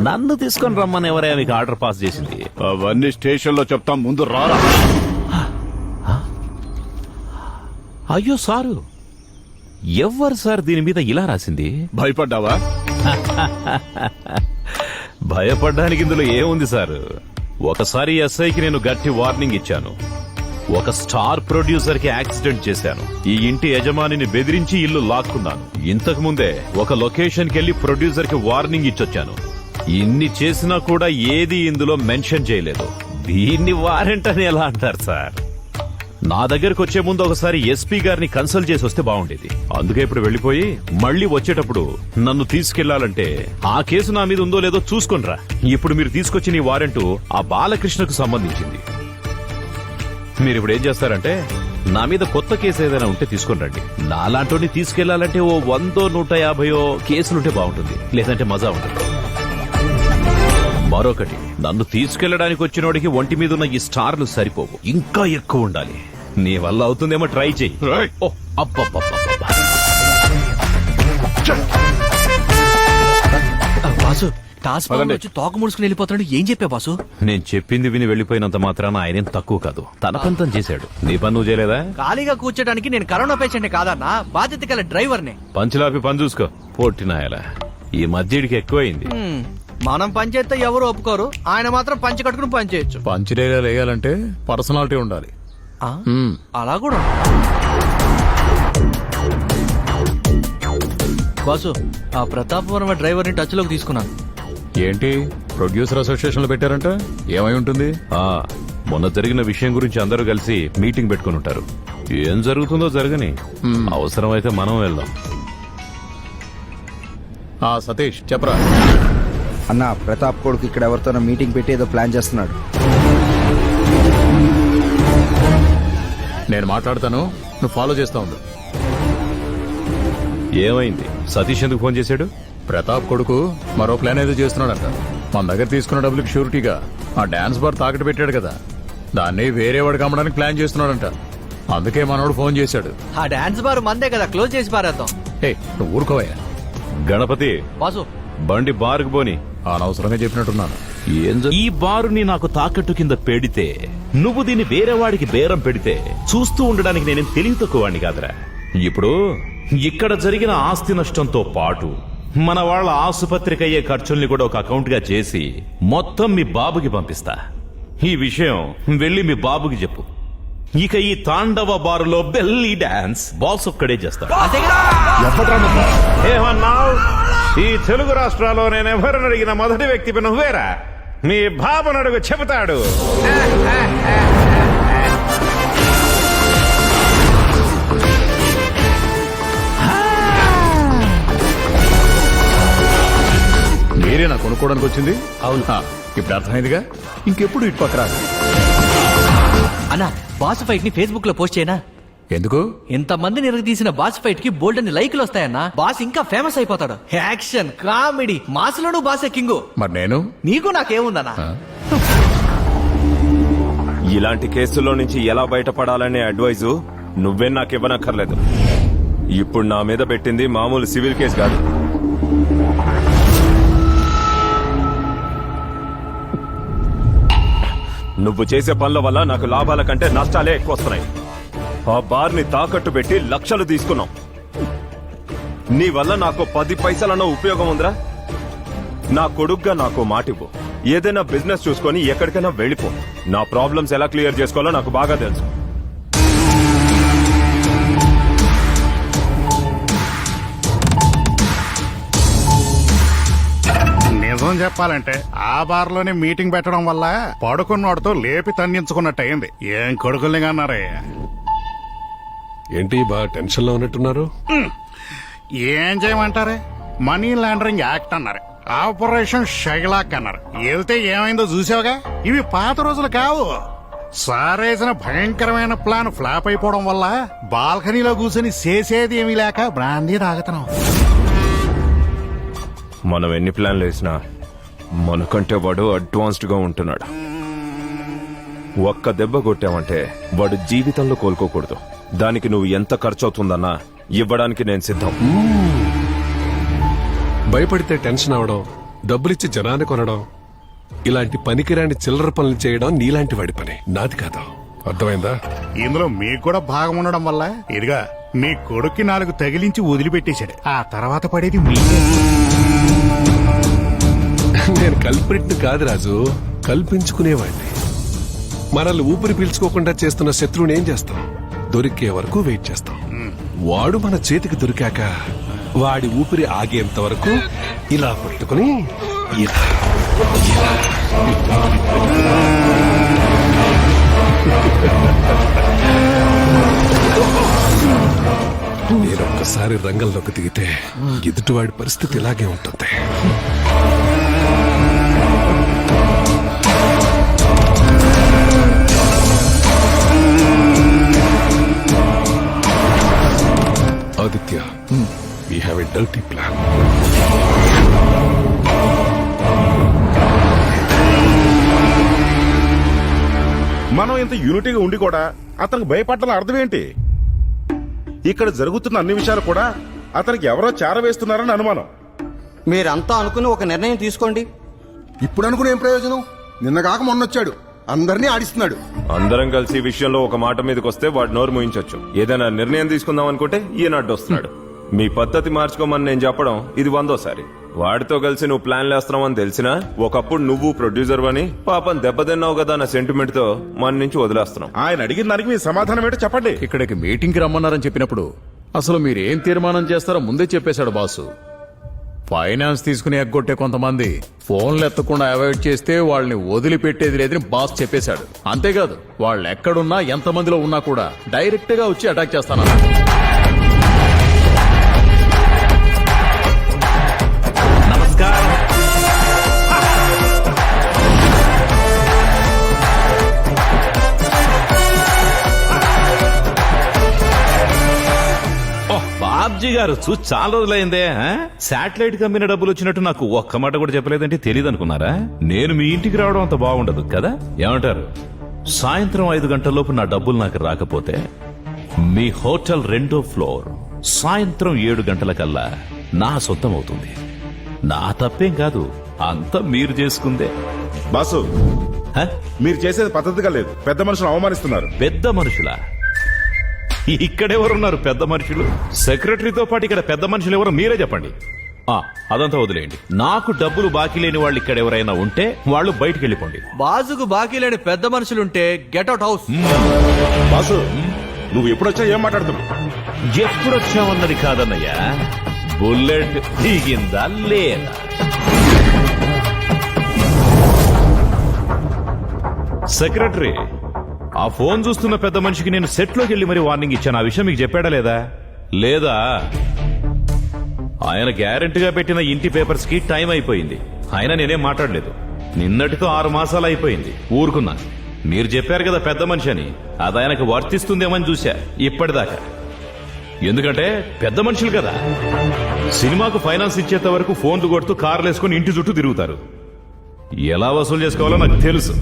నన్ను తీసుకొని రమ్మని ఎవరైనా మీకు ఆర్డర్ పాస్ చేసింది? అవన్నీ స్టేషన్ లో చెప్తాం, ముందు రారా. అయ్యో సారు, ఎవ్వరు సార్ దీని మీద ఇలా రాసింది? భయపడ్డావా? భయపడ్డానికి ఇందులో ఏముంది సార్? ఒకసారి ఎస్ఐకి నేను గట్టి వార్నింగ్ ఇచ్చాను. ఒక స్టార్ ప్రొడ్యూసర్ కి యాక్సిడెంట్ చేశాను. ఈ ఇంటి యజమానిని బెదిరించి ఇల్లు లాక్కున్నాను. ఇంతకు ముందే ఒక లొకేషన్ కెళ్లి ప్రొడ్యూసర్ కి వార్నింగ్ ఇచ్చొచ్చాను. ఇన్ని చేసినా కూడా ఏది ఇందులో మెన్షన్ చేయలేదు. దీన్ని వారెంట్ అని ఎలా అంటారు సార్? నా దగ్గరకు వచ్చే ముందు ఒకసారి ఎస్పీ గారిని కన్సల్ట్ చేసి వస్తే బాగుండేది. అందుకే ఇప్పుడు వెళ్లిపోయి మళ్లీ వచ్చేటప్పుడు నన్ను తీసుకెళ్లాలంటే ఆ కేసు నా మీద ఉందో లేదో చూసుకొనిరా. ఇప్పుడు మీరు తీసుకొచ్చిన ఈ వారెంట్ ఆ బాలకృష్ణకు సంబంధించింది. మీరు ఇప్పుడు ఏం చేస్తారంటే నా మీద కొత్త కేసు ఏదైనా ఉంటే తీసుకుని రండి. నాలాంటి తీసుకెళ్లాలంటే ఓ 100, 150 కేసులుంటే బాగుంటుంది, లేదంటే మజా ఉంటుంది. మరొకటి, నన్ను తీసుకెళ్లడానికి వచ్చినోడికి ఒంటి మీద ఉన్న ఈ స్టార్లు సరిపోవు, ఇంకా ఎక్కువ ఉండాలి. నీ వల్ల అవుతుందేమో ట్రై చెయ్యి. బాసు, టాస్ వచ్చి తోక ముడుచుకుని వెళ్ళిపోతాడు. ఏం చెప్పా బాసు? నేను చెప్పింది విని వెళ్లిపోయినంత మాత్రాన ఆయనేం తక్కువ కాదు. తన పంతం చేశాడు. నీ పని నువ్వు చేయలేదా? ఖాళీగా కూర్చోడానికి నేను కరోనా పేషెంట్ కాదన్నా, బాధ్యత గల డ్రైవర్నే. పంచులాపి పని చూసుకో. పొట్టినాయలా ఈ మధ్యడికి ఎక్కువైంది. మనం పనిచేస్తే ఎవరు ఒప్పుకోరు, ఆయన మాత్రం పంచి కట్టుకుని పనిచేయచ్చు. పంచడేలా వేయాలంటే పర్సనాలిటీ ఉండాలి. అలా కూడా బాసు, ఆ ప్రతాప్ వర్మ డ్రైవర్ ని టచ్ లోకి తీసుకున్నాను. ఏంటి ప్రొడ్యూసర్ అసోసియేషన్ లో పెట్టారంట? ఏమై ఉంటుంది? మొన్న జరిగిన విషయం గురించి అందరూ కలిసి మీటింగ్ పెట్టుకుని ఉంటారు. ఏం జరుగుతుందో జరగని, అవసరమైతే మనం వెళ్దాం. సతీష్ చెప్పరా. అన్న, ప్రతాప్ కొడుకు ఇక్కడ ఎవరితోనో మీటింగ్ పెట్టి ఏదో ప్లాన్ చేస్తున్నాడు. నేను మాట్లాడతాను, నువ్వు ఫాలో చేస్తా ఉండు. ఏమైంది? సతీష్ ఎందుకు ఫోన్ చేశాడు? ప్రతాప్ కొడుకు మరో ప్లాన్ ఏదో చేస్తున్నాడంట. మన దగ్గర తీసుకున్న డబ్బులకి షూరిటీగా ఆ డాన్స్ బార్ తాకట్టు పెట్టాడు కదా, దాన్ని వేరే వాడికి అమ్మడానికి ప్లాన్ చేస్తున్నాడంట. అందుకే మనోడు ఫోన్ చేశాడు. ఆ డాన్స్ బార్ మందే కదా, క్లోజ్ చేసి పారేద్దాం. నువ్వు ఊరుకోవయ్యా. గణపతి బాసు బండి బారుకు పోని. అనవసరంగా చెప్పినట్టున్నాను. ఈ బారుని నాకు తాకట్టు కింద పెడితే, నువ్వు దీన్ని వేరే వాడికి బేరం పెడితే చూస్తూ ఉండడానికి నేనేం తెలివి తక్కువవాణ్ణి కాదురా. ఇప్పుడు ఇక్కడ జరిగిన ఆస్తి నష్టంతో పాటు మన వాళ్ళ ఆసుపత్రికి అయ్యే ఖర్చుల్ని కూడా ఒక అకౌంట్ గా చేసి మొత్తం మీ బాబుకి పంపిస్తా. ఈ విషయం వెళ్ళి మీ బాబుకి చెప్పు. ఇక ఈ తాండవ బారులో బెల్లీ డాన్స్ బాస్ ఒక్కడే చేస్తాడు. ఏమన్నావు? ఈ తెలుగు రాష్ట్రాల్లో నేను ఎవరిని అడిగిన మొదటి వ్యక్తి నువ్వేరా. నీ బాబును అడుగు, చెబుతాడు. మీరేనా కొనుక్కోవడానికి వచ్చింది? అవునా, ఇప్పుడు అర్థమైందిగా. ఇంకెప్పుడు ఇటు పక్క రాదు. అన్నా, బాస్ ఫైట్ ని ఫేస్బుక్ లో పోస్ట్ చేయనా? ఎందుకు? ఇంతమంది నిరగదీసిన బాస్ ఫైట్ కి బోల్డ్ అని లైకులు వస్తాయన్నా. బాస్ ఇంకా ఫేమస్ అయిపోతాడు. యాక్షన్, కామెడీ, మాస్లోను బాసే కింగు. మరి నేను? నీకు నాకేముందన్నా? ఇలాంటి కేసుల్లో నుంచి ఎలా బయటపడాలనే అడ్వైజు నువ్వే నాకు ఇవ్వనక్కర్లేదు. ఇప్పుడు నా మీద పెట్టింది మామూలు సివిల్ కేసు కాదు. నువ్వు చేసే పనుల వల్ల నాకు లాభాల కంటే నష్టాలే ఎక్కువ వస్తున్నాయి. ఆ బార్ని తాకట్టు పెట్టి లక్షలు తీసుకున్నాం. నీ వల్ల నాకు 10 పైసలన్న ఉపయోగం ఉందిరా? నా కొడుగ్గా నాకు మాటివ్వు. ఏదైనా బిజినెస్ చూసుకొని ఎక్కడికైనా వెళ్ళిపో. నా ప్రాబ్లమ్స్ ఎలా క్లియర్ చేసుకోవాలో నాకు బాగా తెలుసు. నిజం చెప్పాలంటే ఆ బార్లోనే మీటింగ్ పెట్టడం వల్ల పడుకున్నోడితో లేపి తన్నించుకున్నట్టు అయింది. ఏం కొడుకుల్ని అన్నారే. ఏంటి బాగా టెన్షన్ లో ఉన్నట్టున్నారు? ఏం చేయమంటారే, మనీ లాండరింగ్ యాక్ట్ అన్నారు, ఆపరేషన్ షైలాక్ అన్నారు. వెళ్తే ఏమైందో చూసావుగా. ఇవి పాత రోజులు కావు. సారేసిన భయంకరమైన ప్లాన్ ఫ్లాప్ అయిపోవడం వల్ల బాల్కనీలో కూర్చొని చేసేది ఏమీ లేక బ్రాందీ తాగుతున్నాం. మనం ఎన్ని ప్లాన్లు వేసినా మనకంటే వాడు అడ్వాన్స్డ్ గా ఉంటున్నాడు. ఒక్క దెబ్బ కొట్టామంటే వాడు జీవితంలో కోలుకోకూడదు. దానికి నువ్వు ఎంత ఖర్చు అవుతుందన్నా ఇవ్వడానికి నేను సిద్ధం. భయపడితే టెన్షన్ అవడం, డబ్బులిచ్చి జనాన్ని కొనడం, ఇలాంటి పనికిరాని చిల్లర పనులు చేయడం నీలాంటి వాడి పని, నాది కాదు. అర్థమైందా? ఇందులో మీకు కూడా భాగం ఉండడం వల్ల ఇదిగా మీ కొడుక్కి 4 తగిలించి వదిలిపెట్టేశాడు. ఆ తర్వాత పడేది మీకే. నేను కల్ప్రిట్ కాదు రాజు, కల్పించుకునేవాడిని. మనల్ని ఊపిరి పీల్చుకోకుండా చేస్తున్న శత్రువుని ఏం చేస్తాం? దొరికే వరకు వెయిట్ చేస్తాం. వాడు మన చేతికి దొరికాక వాడి ఊపిరి ఆగేంత వరకు ఇలా పట్టుకుని ఇలా నేను ఒక్కసారి రంగంలోకి దిగితే ఎదుటివాడి పరిస్థితి ఇలాగే ఉంటుంది. Aditya, we have a dirty plan. మనం ఇంత యూనిటీగా ఉండి కూడా అతనికి భయపడాలని అర్థం ఏంటి? ఇక్కడ జరుగుతున్న అన్ని విషయాలు కూడా అతనికి ఎవరో చేరవేస్తున్నారని అనుమానం. మీరంతా అనుకుని ఒక నిర్ణయం తీసుకోండి. ఇప్పుడు అనుకుని ఏం ప్రయోజనం? నిన్న కాక మొన్న వచ్చాడు, అందరినీ ఆడిస్తున్నాడు. అందరం కలిసి ఈ విషయంలో ఒక మాట మీదకి వస్తే వాడు నోరు మూయించొచ్చు. ఏదైనా నిర్ణయం తీసుకుందాం అనుకుంటే ఈయన అడ్డొస్తున్నాడు. మీ పద్ధతి మార్చుకోమని నేను చెప్పడం ఇది 100వ. వాడితో కలిసి నువ్వు ప్లాన్ వేస్తున్నావని తెలిసినా ఒకప్పుడు నువ్వు ప్రొడ్యూసర్ అని పాపం దెబ్బతిన్నావు కదా అన్న సెంటిమెంట్ తో మన నుంచి వదిలేస్తున్నాం. ఆయన అడిగిన దానికి మీ సమాధానం ఏంటో చెప్పండి. ఇక్కడికి మీటింగ్ కి రమ్మన్నారని చెప్పినప్పుడు అసలు మీరేం తీర్మానం చేస్తారో ముందే చెప్పేశాడు బాసు. ఫైనాన్స్ తీసుకుని ఎగ్గొట్టే కొంతమంది ఫోన్లు ఎత్తకుండా అవాయిడ్ చేస్తే వాళ్ళని వదిలిపెట్టేది లేదని బాస్ చెప్పేశాడు. అంతేకాదు, వాళ్ళు ఎక్కడున్నా ఎంతమందిలో ఉన్నా కూడా డైరెక్ట్ గా వచ్చి అటాక్ చేస్తానన్నా. నమస్కారం. బాబ్జీ గారు చూసి చాలా రోజులైందే. శాటిలైట్ కంపెనీ డబ్బులు వచ్చినట్టు నాకు ఒక్క మాట కూడా చెప్పలేదంటే తెలియదు అనుకున్నారా? నేను మీ ఇంటికి రావడం అంత బాగుండదు కదా, ఏమంటారు? సాయంత్రం 5 గంటలలోపు నా డబ్బులు నాకు రాకపోతే మీ హోటల్ 2వ ఫ్లోర్ సాయంత్రం 7 గంటలకల్లా నా సొంతం అవుతుంది. నా తప్పేం కాదు, అంతా మీరు చేసుకుందే. బాసు, మీరు చేసేది పద్ధతిగా లేదు. పెద్ద మనుషులు అవమానిస్తున్నారు. పెద్ద మనుషులా? ఇక్కడెవరున్నారు పెద్ద మనుషులు? సెక్రటరీతో పాటు ఇక్కడ పెద్ద మనుషులు ఎవరో మీరే చెప్పండి. అదంతా వదిలేయండి. నాకు డబ్బులు బాకీ లేని వాళ్ళు ఇక్కడ ఎవరైనా ఉంటే వాళ్ళు బయటికి వెళ్ళిపోండి. బాజుకు బాకీ లేని పెద్ద మనుషులుంటే గెట్ అవుట్ హౌస్. బాసు, నువ్వు ఎప్పుడొచ్చా ఏం మాట్లాడుతున్నావు? ఎప్పుడొచ్చావన్నది కాదన్నయ్యా, బుల్లెట్ దిగిందా లేదా. సెక్రటరీ, ఆ ఫోన్ చూస్తున్న పెద్ద మనిషికి నేను సెట్లోకి వెళ్ళి మరి వార్నింగ్ ఇచ్చాను. ఆ విషయం మీకు చెప్పాడా లేదా? లేదా? ఆయన గ్యారెంటీగా పెట్టిన ఇంటి పేపర్స్ కి టైం అయిపోయింది. ఆయన నేనేం మాట్లాడలేదు. నిన్నటితో 6 మాసాలు అయిపోయింది. ఊరుకున్నాను. మీరు చెప్పారు కదా పెద్ద మనిషి అని, అది ఆయనకు వర్తిస్తుందేమని చూశా ఇప్పటిదాకా. ఎందుకంటే పెద్ద మనుషులు కదా, సినిమాకు ఫైనాన్స్ ఇచ్చేంత వరకు ఫోన్లు కొడుతూ కార్లు వేసుకుని ఇంటి చుట్టూ తిరుగుతారు. ఎలా వసూలు చేసుకోవాలో నాకు తెలుసు.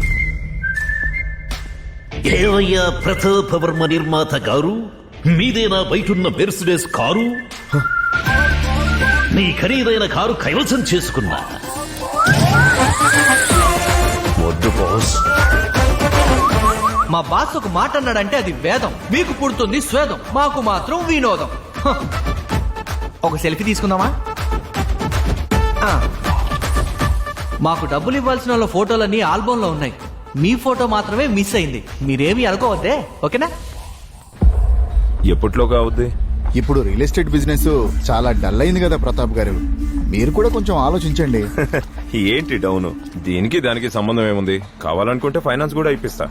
ఏవయ్యా ప్రతాప వర్మ నిర్మాత గారు, మీదేనా బయటున్న మెర్సిడెస్ కారు? నీ ఖరీదైన కారు కైవసం చేసుకున్నా. వద్దు బాస్. మా బాస్ ఒక మాట అన్నాడంటే అది వేదం. మీకు పుడుతుంది స్వేదం, మాకు మాత్రం వినోదం. ఒక సెల్ఫీ తీసుకుందామా? మాకు డబ్బులు ఇవ్వాల్సిన వాళ్ళ ఫోటోలన్నీ ఆల్బమ్ లో ఉన్నాయి. మీ ఫోటో మాత్రమే మిస్ అయింది. మీరేమీ అనుకోవద్దే, ఓకేనా? ఎప్పట్లోగా అవుద్ది? ఇప్పుడు రియల్ ఎస్టేట్ బిజినెస్ చాలా డల్ అయింది కదా ప్రతాప్ గారు, మీరు కూడా కొంచెం ఆలోచించండి. ఏంటి డౌన్? దీనికి దానికి సంబంధం ఏముంది? కావాలనుకుంటే ఫైనాన్స్ కూడా ఇప్పిస్తా.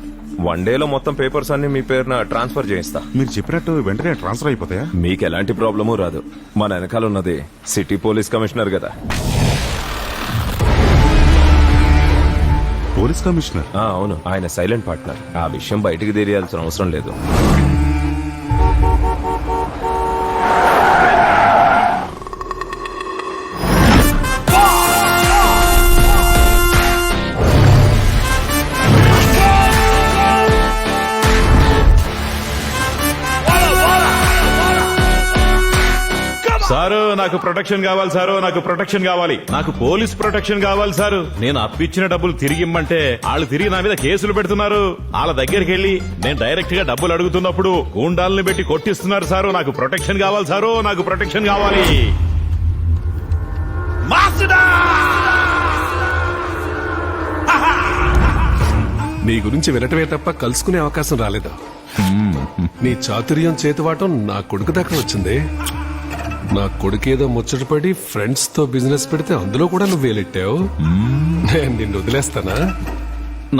1 డేలో మొత్తం పేపర్స్ అన్ని మీ పేరున ట్రాన్స్ఫర్ చేయిస్తా. మీరు చెప్పినట్టు వెంటనే ట్రాన్స్ఫర్ అయిపోతాయా? మీకు ఎలాంటి ప్రాబ్లము రాదు. మన వెనకాల ఉన్నది సిటీ పోలీస్ కమిషనర్ కదా. Police commissioner? అవును, ఆయన సైలెంట్ పార్ట్నర్. ఆ విషయం బయటికి తెలియాల్సిన అవసరం లేదు. సారు, నాకు ప్రొటెక్షన్ కావాలి సారు, నాకు ప్రొటెక్షన్ కావాలి. నాకు పోలీస్ ప్రొటెక్షన్ కావాలి సారు. నేను అప్పిచ్చిన డబ్బులు తిరిగి ఇమ్మంటే వాళ్ళు తిరిగి నా మీద కేసులు పెడుతున్నారు. వాళ్ళ దగ్గరికి వెళ్ళి నేను డైరెక్ట్ గా డబ్బులు అడుగుతున్నప్పుడు గూండాలని పెట్టి కొట్టిస్తున్నారు సారు. నాకు ప్రొటెక్షన్ కావాలి సారు, నాకు ప్రొటెక్షన్ కావాలి. నీ గురించి వినటమే తప్ప కలుసుకునే అవకాశం రాలేదు. నీ చాతుర్యం చేతివాటం నా కొడుకు దాకా వచ్చింది. నా కొడుకేదో ముచ్చటపడి ఫ్రెండ్స్ తో బిజినెస్ పెడితే అందులో కూడా నువ్వు వేలెట్టావు. నేను నిన్ను వదిలేస్తానా?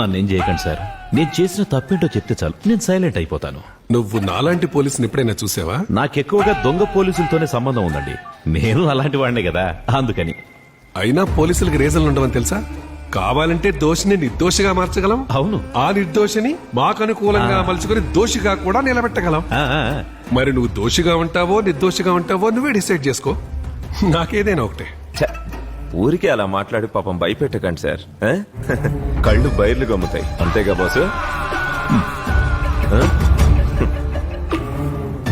నన్నేం చేయకండి సార్. నేను చేసిన తప్పేంటో చెప్తే చాలు, నేను సైలెంట్ అయిపోతాను. నువ్వు నాలాంటి పోలీసుని ఎప్పుడైనా చూసావా? నాకెక్కువగా దొంగ పోలీసులతోనే సంబంధం ఉందండి. నేను అలాంటి వాడినే కదా, అందుకని. అయినా పోలీసులకి రీజన్లు ఉండవని తెలుసా? కావాలంటే దోషిని నిర్దోషిగా మార్చగలం. అవును, ఆ నిర్దోషిని మాకు అనుకూలంగా మలుచుకుని దోషిగా కూడా నిలబెట్టగలం. మరి నువ్వు దోషిగా ఉంటావో నిర్దోషిగా ఉంటావో నువ్వే డిసైడ్ చేసుకో. నాకేదైనా ఒకటే. ఊరికే అలా మాట్లాడి పాపం భయపెట్టకండి సార్. కళ్ళు బయర్లు గమ్ముతాయి, అంతేగా బాసు?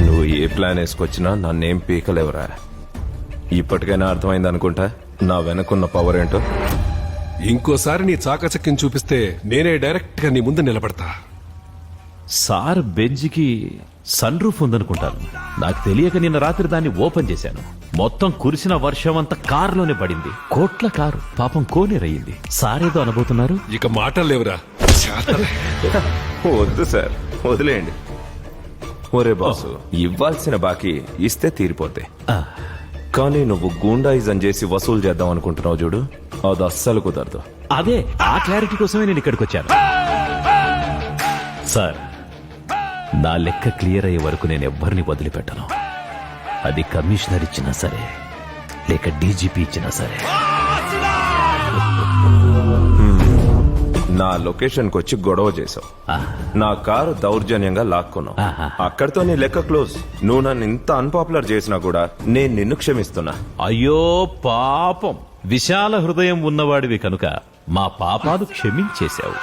నువ్వు ఏ ప్లాన్ వేసుకొచ్చినా నన్నేం పీకలేవరా. ఇప్పటికైనా అర్థమైంది అనుకుంటా నా వెనకున్న పవర్ ఏంటో. ఇంకోసారి నీ చాకచక్యం చూపిస్తే నేనే డైరెక్ట్ గా నీ ముందు నిలబడతా. సార్ బెంజికి సన్ రూఫ్ ఉందనుకుంటాను. నాకు తెలియక నిన్న రాత్రి దాన్ని ఓపెన్ చేశాను. మొత్తం కురిసిన వర్షం అంతా కారులోనే పడింది. కోట్ల కారు పాపం కోనేరయ్యింది. సార్ ఏదో అనబోతున్నారు. ఇక మాటలు లేవురా. వద్దు సార్, వదిలేయండి. ఒరే బాసు, ఇవ్వాల్సిన బాకీ ఇస్తే తీరిపోతే. కానీ నువ్వు గూండాయిజం చేసి వసూలు చేద్దాం అనుకుంటున్నావు చూడు, అది అస్సలు కుదరదు. అదే ఆ క్లారిటీ కోసమే నేను ఇక్కడికి వచ్చాను. సార్, నా లెక్క క్లియర్ అయ్యే వరకు నేను ఎవ్వరిని వదిలిపెట్టను. అది కమిషనర్ ఇచ్చినా సరే, లేక డీజీపీ ఇచ్చినా సరే. నా లొకేషన్ కి వచ్చి గొడవ చేసావు. నా కారు దౌర్జన్యంగా లాక్కున్నావు. అక్కడితో నీ లెక్క క్లోజ్. నువ్వు నన్ను ఇంత అన్పాపులర్ చేసినా కూడా నేను నిన్ను క్షమిస్తున్నా. అయ్యో పాపం, విశాల హృదయం ఉన్నవాడివి కనుక మా పాపాలు క్షమించేశావు.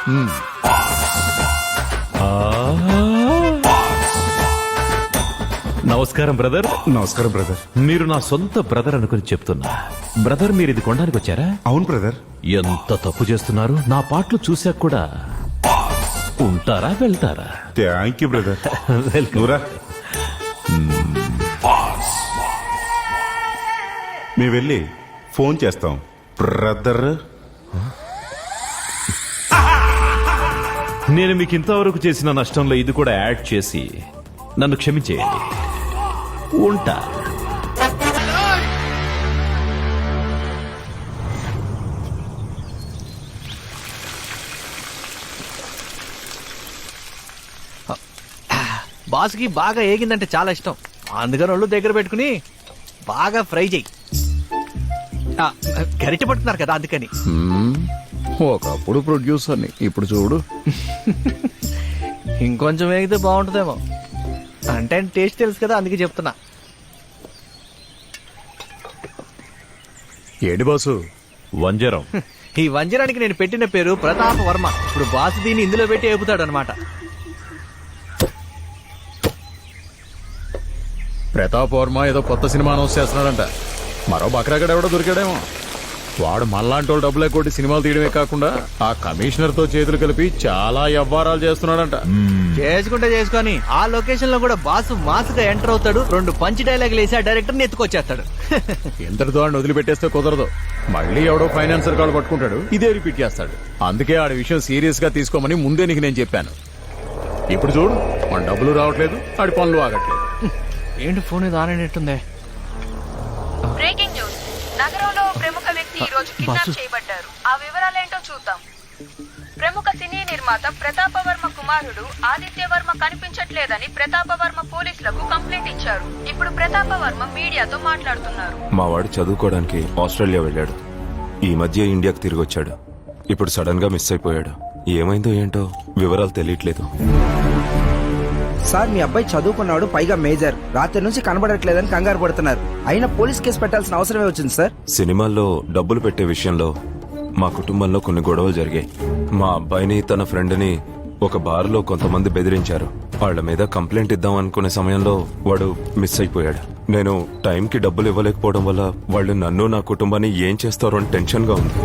నమస్కారం బ్రదర్. నమస్కారం బ్రదర్. మీరు నా సొంత బ్రదర్ అనుకుని చెప్తున్నా. బ్రదర్, మీరు ఇది కొనడానికి వచ్చారా? అవును బ్రదర్. ఎంత తప్పు చేస్తున్నారు. నా పాటలు చూశాక కూడా ఉంటారా, వెళ్తారా? Thank you brother. వెల్కమ్. మేము వెళ్ళి ఫోన్ చేస్తాం బ్రదర్. నేను మీకు ఇంతవరకు చేసిన నష్టంలో ఇది కూడా యాడ్ చేసి నన్ను క్షమించేయండి. ఉంటా. బాస్కి బాగా ఏగిందంటే చాలా ఇష్టం. అందుకని ఒళ్ళు దగ్గర పెట్టుకుని బాగా ఫ్రై చేయి. గరిటె పట్టుకున్నారు కదా అందుకని. ఒకప్పుడు ప్రొడ్యూసర్ని, ఇప్పుడు చూడు. ఇంకొంచెం వేగితే బాగుంటుందేమో. అంటే టేస్ట్ తెలుసు కదా, అందుకే చెప్తున్నా. ఏడి బాసు? వంజరం. ఈ వంజరానికి నేను పెట్టిన పేరు ప్రతాప వర్మ. ఇప్పుడు బాసు దీన్ని ఇందులో పెట్టి ఏపుతాడు అనమాట. ప్రతాప్ వర్మ ఏదో కొత్త సినిమా అనౌన్స్ చేస్తున్నాడంట. మరో బక్రాగడ ఎవడో దొరికాడేమో. వాడు మనలాంటి వాళ్ళు డబ్బులే కొట్టి సినిమాలు తీయడమే కాకుండా ఆ కమిషనర్ తో చేతులు కలిపి చాలా వ్యవహారాలు చేస్తున్నాడంట. చేసుకుంటే చేసుకొని ఆ లొకేషన్ లో కూడా బాసు మాసుగా ఎంటర్ అవుతాడు. 2 పంచి డైలాగులు వేసి ఆ డైరెక్టర్ ని ఎత్తుకొచ్చేస్తాడు. ఎంతటితో ఆడిని వదిలిపెట్టేస్తే కుదరదు. మళ్ళీ ఎవడో ఫైనాన్సర్ కాళ్ళు పట్టుకుంటాడు, ఇదే రిపీట్ చేస్తాడు. అందుకే ఆడి విషయం సీరియస్ గా తీసుకోమని ముందే నీకు నేను చెప్పాను. ఇప్పుడు చూడు, మన డబ్బులు రావట్లేదు, ఆడి పనులు ఆగట్లేదు. ఏంటి ఫోన్ ఇది ఆనేటుందే? Breaking news. నగరంలో ప్రముఖ వ్యక్తి ఈ రోజు కిడ్నాప్ చేయబడ్డారు. ఆ వివరాలేంటో చూద్దాం. ప్రముఖ సినీ నిర్మాత ప్రతాపవర్మ కుమారుడు ఆదిత్యవర్మ కనిపించట్లేదని ప్రతాపవర్మ పోలీసులకు కంప్లైంట్ ఇచ్చారు. ఇప్పుడు ప్రతాపవర్మ మీడియాతో మాట్లాడుతున్నారు. మా వాడు చదువుకోవడానికి ఆస్ట్రేలియా వెళ్ళాడు. ఈ మధ్య ఇండియాకి తిరిగి వచ్చాడు. ఇప్పుడు సడన్ గా మిస్ అయిపోయాడు. ఏమైందో ఏంటో వివరాలు తెలియట్లేదు. సార్, మీ అబ్బాయి చదువుకున్నాడు, పైగా మేజర్. రాత్రి నుంచి కనబడట్లేదని కంగారు పడుతున్నారు. అయినా పోలీస్ కేసు పెట్టాల్సిన అవసరమే వచ్చింది సార్. సినిమాల్లో డబ్బులు పెట్టే విషయంలో మా కుటుంబంలో కొన్ని గొడవలు జరిగాయి. మా అబ్బాయిని తన ఫ్రెండ్ని ఒక బార్లో కొంతమంది బెదిరించారు. వాళ్ళ మీద కంప్లైంట్ ఇద్దాం అనుకునే సమయంలో వాడు మిస్ అయిపోయాడు. నేను టైంకి డబ్బులు ఇవ్వలేకపోవడం వల్ల వాళ్ళు నన్ను నా కుటుంబాన్ని ఏం చేస్తారో అని టెన్షన్ గా ఉంది.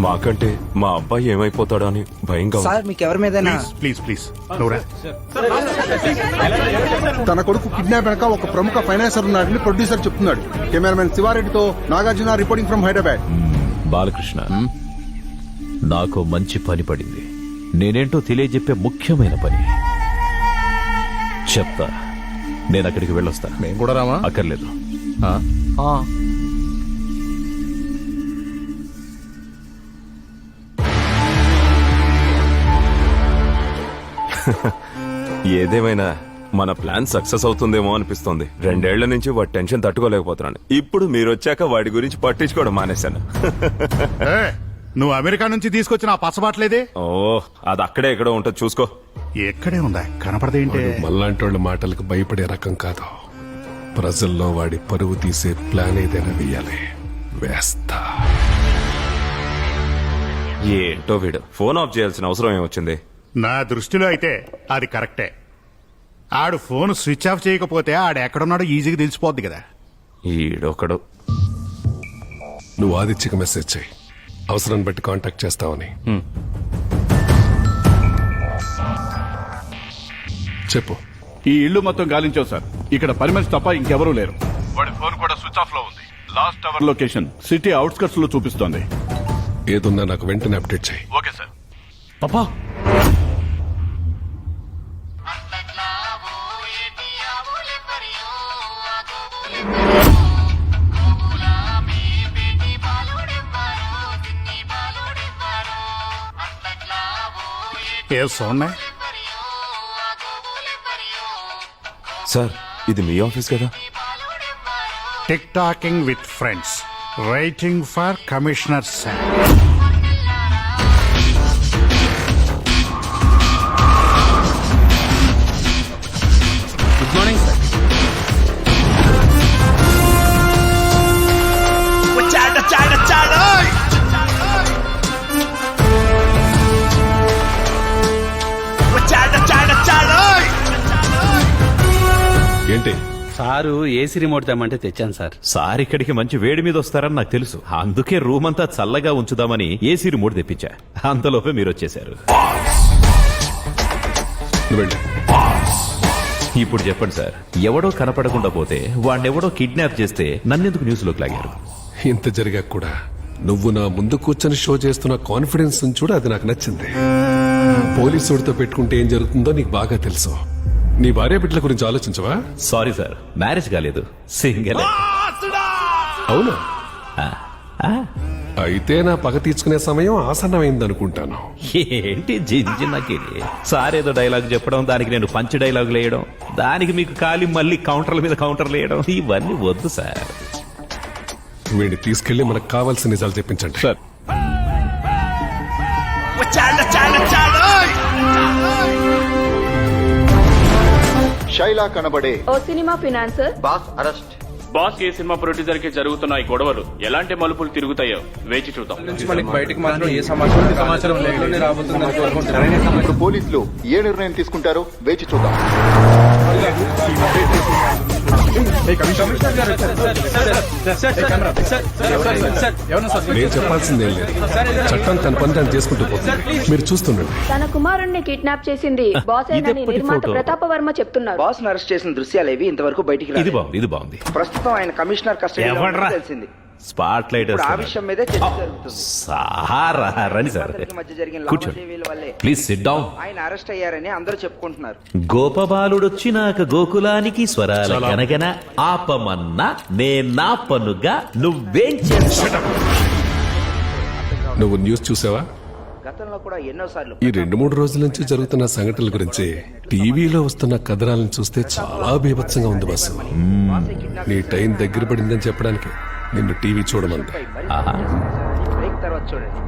మాకంటే మా అబ్బాయి ఏమైపోతాడో అని భయంగా ఉంది. సార్, మీకు ఎవరి మీద ప్లీజ్ తన కొడుకు కిడ్నాప్ వెనక ఒక ప్రముఖ ఫైనాన్సర్ ఉన్నాడని ప్రొడ్యూసర్ చెప్తున్నాడు. కెమెరామెన్ శివారెడ్డితో నాగార్జున రిపోర్టింగ్ ఫ్రమ్ హైదరాబాద్. బాలకృష్ణ, నాకు మంచి పని పడింది. నేనేంటో తెలియజెప్పే ముఖ్యమైన పని చెప్తా. నేను అక్కడికి వెళ్ళొస్తా. మేము కూడా రామా? అక్కర్లేదు. ఏదేమైనా మన ప్లాన్ సక్సెస్ అవుతుందేమో అనిపిస్తోంది. 2 ఏళ్ల నుంచి వాడి టెన్షన్ తట్టుకోలేకపోతున్నాను. ఇప్పుడు మీరు వచ్చాక వాడి గురించి పట్టించుకోవడం మానేశాను. నువ్వు అమెరికా నుంచి తీసుకొచ్చిన ఆ పచ్చబాట్లేదే? ఓ, అది అక్కడే ఎక్కడో ఉంటుంది, చూసుకో. ఎక్కడే ఉందా? కనపడదేంటి? మళ్ళాంటి వాళ్ళ మాటలకు భయపడే రకం కాదు. ప్రజల్లో వాడి పరువు తీసే ప్లాన్ ఏదైనా వేయాలి. వేస్తా. ఏంటో వీడు ఫోన్ ఆఫ్ చేయాల్సిన అవసరం ఏమొచ్చింది? నా దృష్టిలో అయితే అది కరెక్టే. ఆడు ఫోన్ స్విచ్ ఆఫ్ చేయకపోతే ఆడు ఎక్కడున్నాడో ఈజీగా తెలిసిపోద్ది కదా. ఈడొకడు. నువ్వు ఆదిత్యకి మెసేజ్ చేయి, అవసరాన్ని బట్టి కాంటాక్ట్ చేస్తావని చెప్పు. ఈ ఇల్లు మొత్తం గాలించావు సార్. ఇక్కడ పరిమళ్ తప్ప ఇంకెవరూ లేరు. వాడి ఫోన్ కూడా స్విచ్ ఆఫ్ లో ఉంది. Last hour location city outskirts లో చూపిస్తోంది. ఏదున్నా నాకు వెంటనే అప్డేట్ చేయి. Okay sir. పాపా, సార్, ఇది మీ ఆఫీస్ కదా? Tick talking with friends, writing for commissioner sir. Sir AC remote తెమ్మంటే తెచ్చాను సార్. సార్ ఇక్కడికి మంచి వేడి మీద వస్తారని నాకు తెలుసు. అందుకే రూమ్ అంతా చల్లగా ఉంచుదామని ఏసీ రిమోట్ తెప్పించా. అంతలోపే మీరు వచ్చేశారు. ఇప్పుడు చెప్పండి సార్, ఎవడో కనపడకుండా పోతే వాడినెవడో కిడ్నాప్ చేస్తే నన్నెందుకు న్యూస్ లోకి లాగారు? ఇంత జరిగా కూడా నువ్వు నా ముందు కూర్చొని షో చేస్తున్న కాన్ఫిడెన్స్ చూడ అది నాకు నచ్చింది. పోలీసుడితో పెట్టుకుంటే ఏం జరుగుతుందో నీకు బాగా తెలుసు. నీ భార్య బిడ్డల గురించి ఆలోచించవా? సారీ సార్, మ్యారేజ్ కాలేదు, సింగిల్. అవునా? అయితే నా పగ తీర్చుకునే సమయం ఆసన్నమైంది అనుకుంటాను. ఏంటి జింజిన్నకి సార్ ఏదో డైలాగ్ చెప్పడం, దానికి నేను పంచ్ డైలాగులు వేయడం, దానికి మీకు ఖాళీ మళ్ళీ కౌంటర్ల మీద కౌంటర్లు వేయడం, ఇవన్నీ వద్దు సార్. వీడిని తీసుకెళ్లి మనకు కావాల్సిన నిజాలు చెప్పించండి సార్. శైలా కనబడే ఓ cinema financier boss arrest. Boss ఏ సినిమా ప్రొడ్యూసర్ కి జరుగుతున్న ఈ గొడవలు ఎలాంటి మలుపులు తిరుగుతాయో వేచి చూద్దాం. ఇప్పుడు పోలీసులు ఏ నిర్ణయం తీసుకుంటారో వేచి చూద్దాం. నేను చెప్పాల్సిందేం లేదు. చట్టం తన పని తను చేసుకుంటూ పోతుంది. మీరు చూస్తుండండి. తన కుమారుణ్ణి కిడ్నాప్ చేసింది బాస్ అయినని నిర్మాత ప్రతాప వర్మ చెప్తున్నారు. బాస్ అరెస్ట్ చేసిన దృశ్యాలేవి ఇంతవరకు బయటికి ఇది బాగుంది, ఇది బాగుంది. ప్రస్తుతం ఆయన కమిషనర్ కస్టడీలో ఉన్నట్టు తెలిసింది. స్పాట్ లైట్ ఇప్పుడు ఆ విషయం మీదే చర్చ జరుగుతుంది. రండి సార్, మధ్య జరిగిన కూర్చోండి. లావాదేవీల వల్లే ప్లీజ్ సిట్ డౌన్. ఆయన అరెస్ట్ అయ్యారని అందరూ చెప్పుకుంటున్నారు. గోపబాలుడొచ్చినాక గోకులానికి స్వరాల గనగన ఆపమన్నా నేనా పనుగా నువ్వేం చేస్తా? నువ్వు న్యూస్ చూసావా? గతంలో కూడా ఎన్నోసార్లు ఈ 2-3 రోజుల నుంచి జరుగుతున్న సంఘటనల గురించి టీవీలో వస్తున్న కథనాలను చూస్తే చాలా బీభత్సంగా ఉంది బాసు. నీ టైం దగ్గర పడిందని చెప్పడానికి నిన్ను టీవీ చూడమంది. బ్రేక్ తర్వాత చూడండి.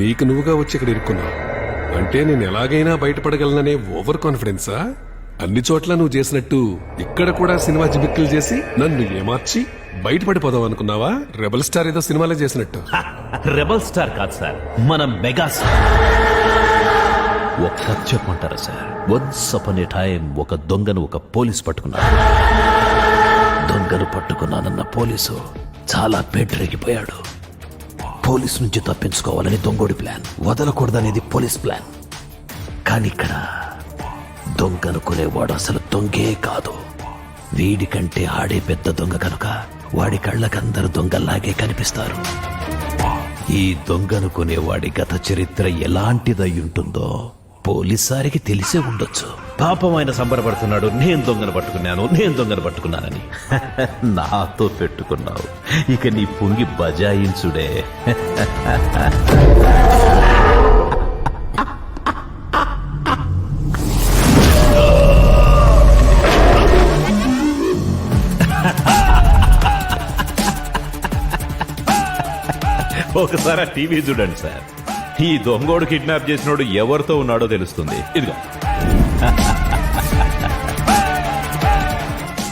నీకు నువ్వుగా వచ్చి ఇక్కడ ఇరుక్కున్నావు అంటే నేను ఎలాగైనా బయటపడగలననే ఓవర్ కాన్ఫిడెన్సా? అన్ని చోట్ల నువ్వు చేసినట్టు ఇక్కడ కూడా సినిమా జిబిక్కులు చేసి నన్ను ఏమార్చి బయటపడిపోదాం అనుకున్నావా? రెబల్ స్టార్ ఏదో సినిమాలో చేసినట్టు. రెబల్ స్టార్ కాదు సార్, మన మెగా స్టార్. ఒక్క చెప్పమంటారా సార్? వన్స్ అపాన్ ఏ టైం ఒక దొంగను ఒక పోలీసు పట్టుకున్నాడు. దొంగను పట్టుకున్నానన్న పోలీసు చాలా బెడ్రెగిపోయాడు. పోలీసు నుంచి తప్పించుకోవాలని దొంగోడి ప్లాన్, వదలకూడదనేది పోలీస్ ప్లాన్. కానీ ఇక్కడ దొంగనుకునేవాడు అసలు దొంగే కాదు. వీడికంటే ఆడే పెద్ద దొంగ కనుక వాడి కళ్ళకందరూ దొంగల్లాగే కనిపిస్తారు. ఈ దొంగనుకునేవాడి గత చరిత్ర ఎలాంటిదై ఉంటుందో పోలీసారికి తెలిసే ఉండొచ్చు. పాపం ఆయన సంబరపడుతున్నాడు, నేను దొంగను పట్టుకున్నాను, నేను దొంగను పట్టుకున్నానని. నాతో పెట్టుకున్నావు, ఇక నీ పొంగి బజాయించుడే. ఒకసారి టీవీ చూడండి సార్, ఈ దొంగోడు కిడ్నాప్ చేసినోడు ఎవరితో ఉన్నాడో తెలుస్తుంది. ఇదిగో.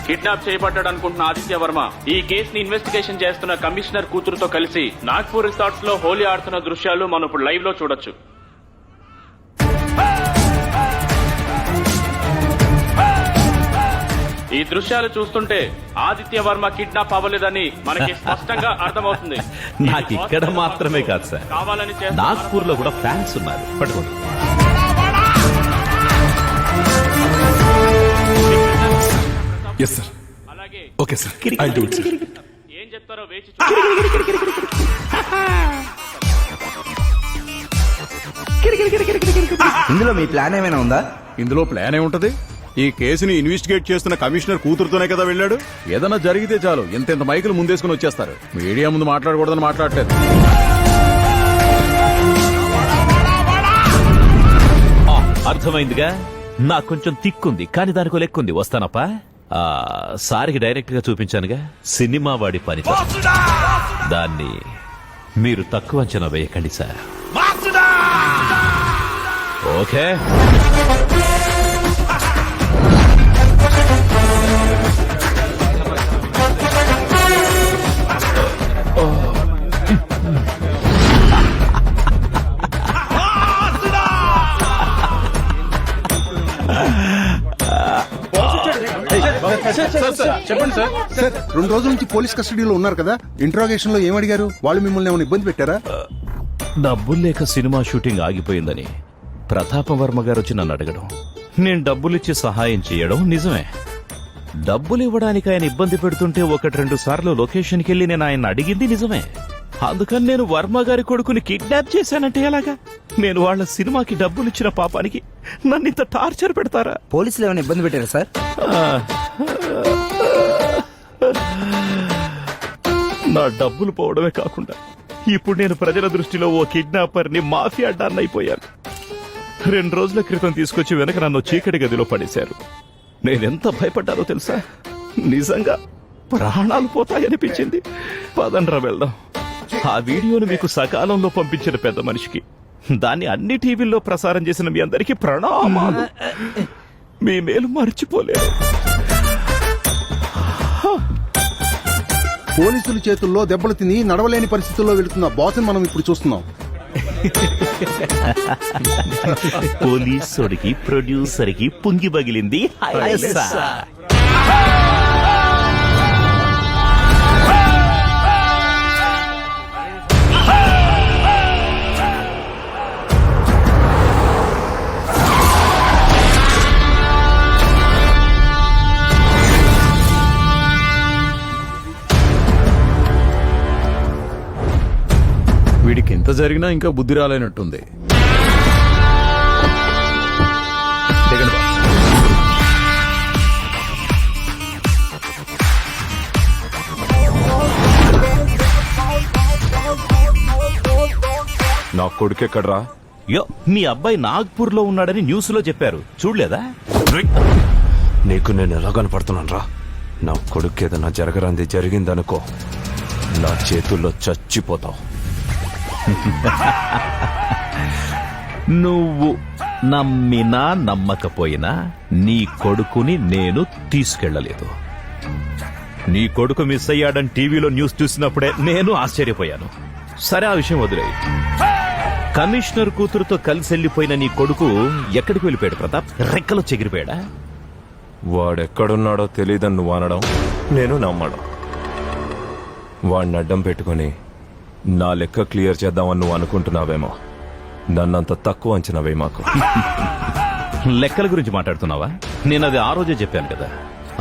కిడ్నాప్ చేయబడ్డాడు అనుకుంటున్న ఆదిత్య వర్మ ఈ కేసుని ఇన్వెస్టిగేషన్ చేస్తున్న కమిషనర్ కూతురుతో కలిసి నాగ్పూర్ రిసార్ట్స్ లో హోలీ ఆడుతున్న దృశ్యాలు మనం ఇప్పుడు లైవ్ లో చూడొచ్చు. ఈ దృశ్యాలు చూస్తుంటే ఆదిత్య వర్మ కిడ్నాప్ అవ్వలేదని మనకి స్పష్టంగా అర్థమవుతుంది. నాకు ఇక్కడ మాత్రమే కాదు సార్, కావాలని నాగ్పూర్ లో కూడా ఫ్యాన్స్ ఉన్నారు. పట్టుకోండి. Yes sir. Okay sir, I do it sir. ఏం చెప్తారో వేచి ఇందులో మీ ప్లాన్ ఏమైనా ఉందా? ఇందులో ప్లాన్ ఏముంటది? ఈ కేసుని ఇన్వెస్టిగేట్ చేస్తున్న కమిషనర్ కూతురుతోనే కదా వెళ్ళాడు. ఏదైనా జరిగితే చాలు ఇంత మైకులు ముందేసుకుని వచ్చేస్తారు. మీడియా ముందు మాట్లాడకూడదని మాట్లాడలేదు. అర్థమైందిగా. నాకు కొంచెం తిక్కుంది, కానీ దానికో లెక్కుంది. వస్తానప్పా. సారికి డైరెక్ట్ గా చూపించానుగా సినిమా వాడి పని. దాన్ని మీరు తక్కువ అంచనా వేయకండి సార్. ఓకే. చెప్పండి సార్. సార్ 2 రోజుల నుంచి పోలీస్ కస్టడీలో ఉన్నారు కదా, ఇంట్రాగేషన్ లో ఏమడిగారు? వాళ్ళు మిమ్మల్ని ఏమైనా ఇబ్బంది పెట్టారా? డబ్బులు లేక సినిమా షూటింగ్ ఆగిపోయిందని ప్రతాపవర్మ గారు వచ్చి నన్ను అడగడం, నేను డబ్బులిచ్చి సహాయం చేయడం నిజమే. డబ్బులు ఇవ్వడానికి ఆయన ఇబ్బంది పెడుతుంటే 1-2 సార్లు లొకేషన్కి వెళ్ళి నేను ఆయన అడిగింది నిజమే. అందుకని నేను వర్మ గారి కొడుకుని కిడ్నాప్ చేశానంటే ఎలాగా? నేను వాళ్ళ సినిమాకి డబ్బులు ఇచ్చిన పాపానికి నన్ను ఇంత టార్చర్ పెడతారా? పోలీసులు ఏమైనా ఇబ్బంది పెట్టారా సార్? నా డబ్బులు పోవడమే కాకుండా ఇప్పుడు నేను ప్రజల దృష్టిలో ఓ కిడ్నాపర్ని, మాఫియా డాన్ అయిపోయాను. 2 రోజుల క్రితం తీసుకొచ్చి వెనక నన్ను చీకటి గదిలో పడేశారు. నేనెంత భయపడ్డానో తెలుసా? నిజంగా ప్రాణాలు పోతాయనిపించింది. పదండ్రా వెళ్దాం. ఆ వీడియోను మీకు సకాలంలో పంపించిన పెద్ద మనిషికి, దాన్ని అన్ని టీవీల్లో ప్రసారం చేసిన మీ అందరికీ ప్రణామాలు. మీ మేలు మర్చిపోలేదు. పోలీసుల చేతుల్లో దెబ్బలు తిని నడవలేని పరిస్థితుల్లో వెళుతున్న బాస్ని మనం ఇప్పుడు చూస్తున్నాం. పోలీసుడికి ప్రొడ్యూసర్ కి పుంగి పగిలింది. వీడికి ఎంత జరిగినా ఇంకా బుద్ధి రాలేనట్టుంది. దిగండి బాస్. నా కొడుకెక్కడ్రా? యో, మీ అబ్బాయి నాగ్పూర్ లో ఉన్నాడని న్యూస్ లో చెప్పారు, చూడలేదా? నీకు నేను ఎలా కనపడుతున్నాను రా? నా కొడుకు ఏదన్నా జరగరంది జరిగిందనుకో, నా చేతుల్లో చచ్చిపోతావు. నువ్వు నమ్మినా నమ్మకపోయినా నీ కొడుకుని నేను తీసుకెళ్లలేదు. నీ కొడుకు మిస్ అయ్యాడని టీవీలో న్యూస్ చూసినప్పుడే నేను ఆశ్చర్యపోయాను. సరే, ఆ విషయం వదిలేయి. కమిషనర్ కూతురుతో కలిసి వెళ్లిపోయిన నీ కొడుకు ఎక్కడికి వెళ్ళిపోయాడు ప్రతాప్? రెక్కలో చెగిరిపోయాడా? వాడెక్కడున్నాడో తెలియదని నువ్వు అనడం, నేను నమ్మడం. వాడిని అడ్డం పెట్టుకుని నా లెక్క క్లియర్ చేద్దామని నువ్వు అనుకుంటున్నావేమో. నన్నంత తక్కువ అంచనావే మాకు. లెక్కల గురించి మాట్లాడుతున్నావా? నేను అది ఆ రోజే చెప్పాను కదా,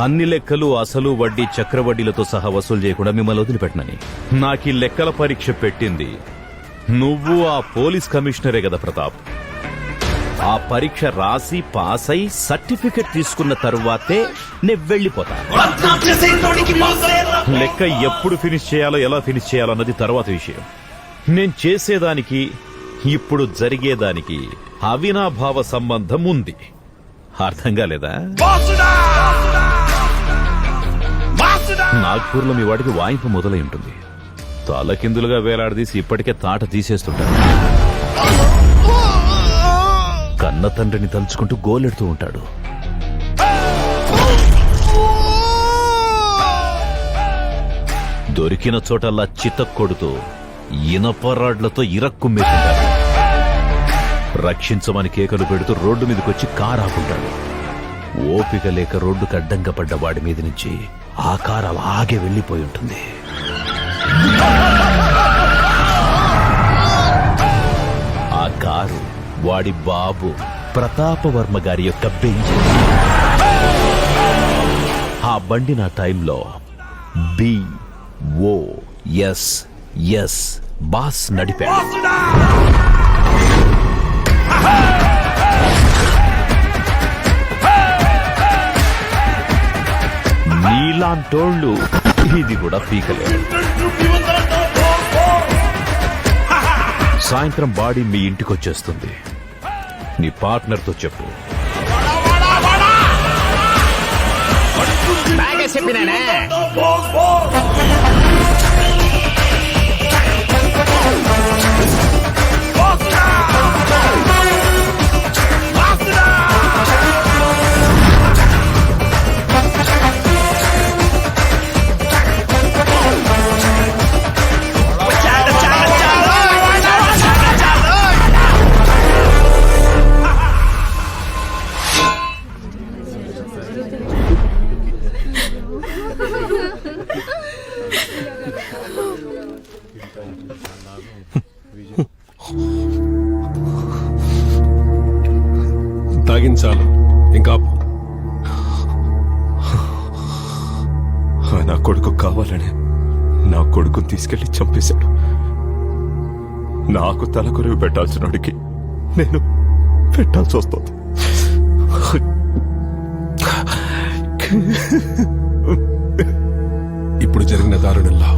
అన్ని లెక్కలు, అసలు, వడ్డీ, చక్రవడ్డీలతో సహా వసూలు చేయకుండా మిమ్మల్ని వదిలిపెట్టనని. నాకు ఈ లెక్కల పరీక్ష పెట్టింది నువ్వు, ఆ పోలీస్ కమిషనరే కదా ప్రతాప్. ఆ పరీక్ష రాసి పాస్ అయి సర్టిఫికెట్ తీసుకున్న తరువాతే నేను వెళ్ళిపోతా. లెక్క ఎప్పుడు ఫినిష్ చేయాలో, ఎలా ఫినిష్ చేయాలో అన్నది తర్వాత విషయం. నేను చేసేదానికి ఇప్పుడు జరిగేదానికి అవినాభావ సంబంధం ఉంది. అర్థం కాలేదా? నాగ్పూర్లో మీ వాడికి వాయింపు మొదలై ఉంటుంది. తలకిందులుగా వేలాడదీసి ఇప్పటికే తాట తీసేస్తుంటాడు. కన్న తండ్రిని తలుచుకుంటూ గోలెడుతూ ఉంటాడు. దొరికిన చోటల్లా చితక్కొడుతూ ఇనపరాడ్లతో ఇరక్కుమ్మేస్తుంటాడు. రక్షించమని కేకలు పెడుతూ రోడ్డు మీదకొచ్చి కారు ఆపుంటాడు. ఓపిక లేక రోడ్డుకు అడ్డంగా పడ్డ వాడి మీద నుంచి ఆ కారు అలాగే వెళ్లిపోయి ఉంటుంది. ఆ కారు వాడి బాబు ప్రతాపవర్మ గారి యొక్క బెంచ్. ఆ బండి నా టైంలో BOSS బాస్ నడిపాడు. నీలాంటోళ్ళు ఇది కూడా పీకలేదు. సాయంత్రం బాడీ మీ ఇంటికొచ్చేస్తుంది. నీ పార్ట్నర్తో చెప్పు. చెప్పినానే కొడుకు కావాలని నా కొడుకుని తీసుకెళ్లి చంపేశాడు. నాకు తలకొరివి పెట్టాల్సిన వాడికి నేను పెట్టాల్సి వస్తుంది. ఇప్పుడు జరిగిన దారుణంలో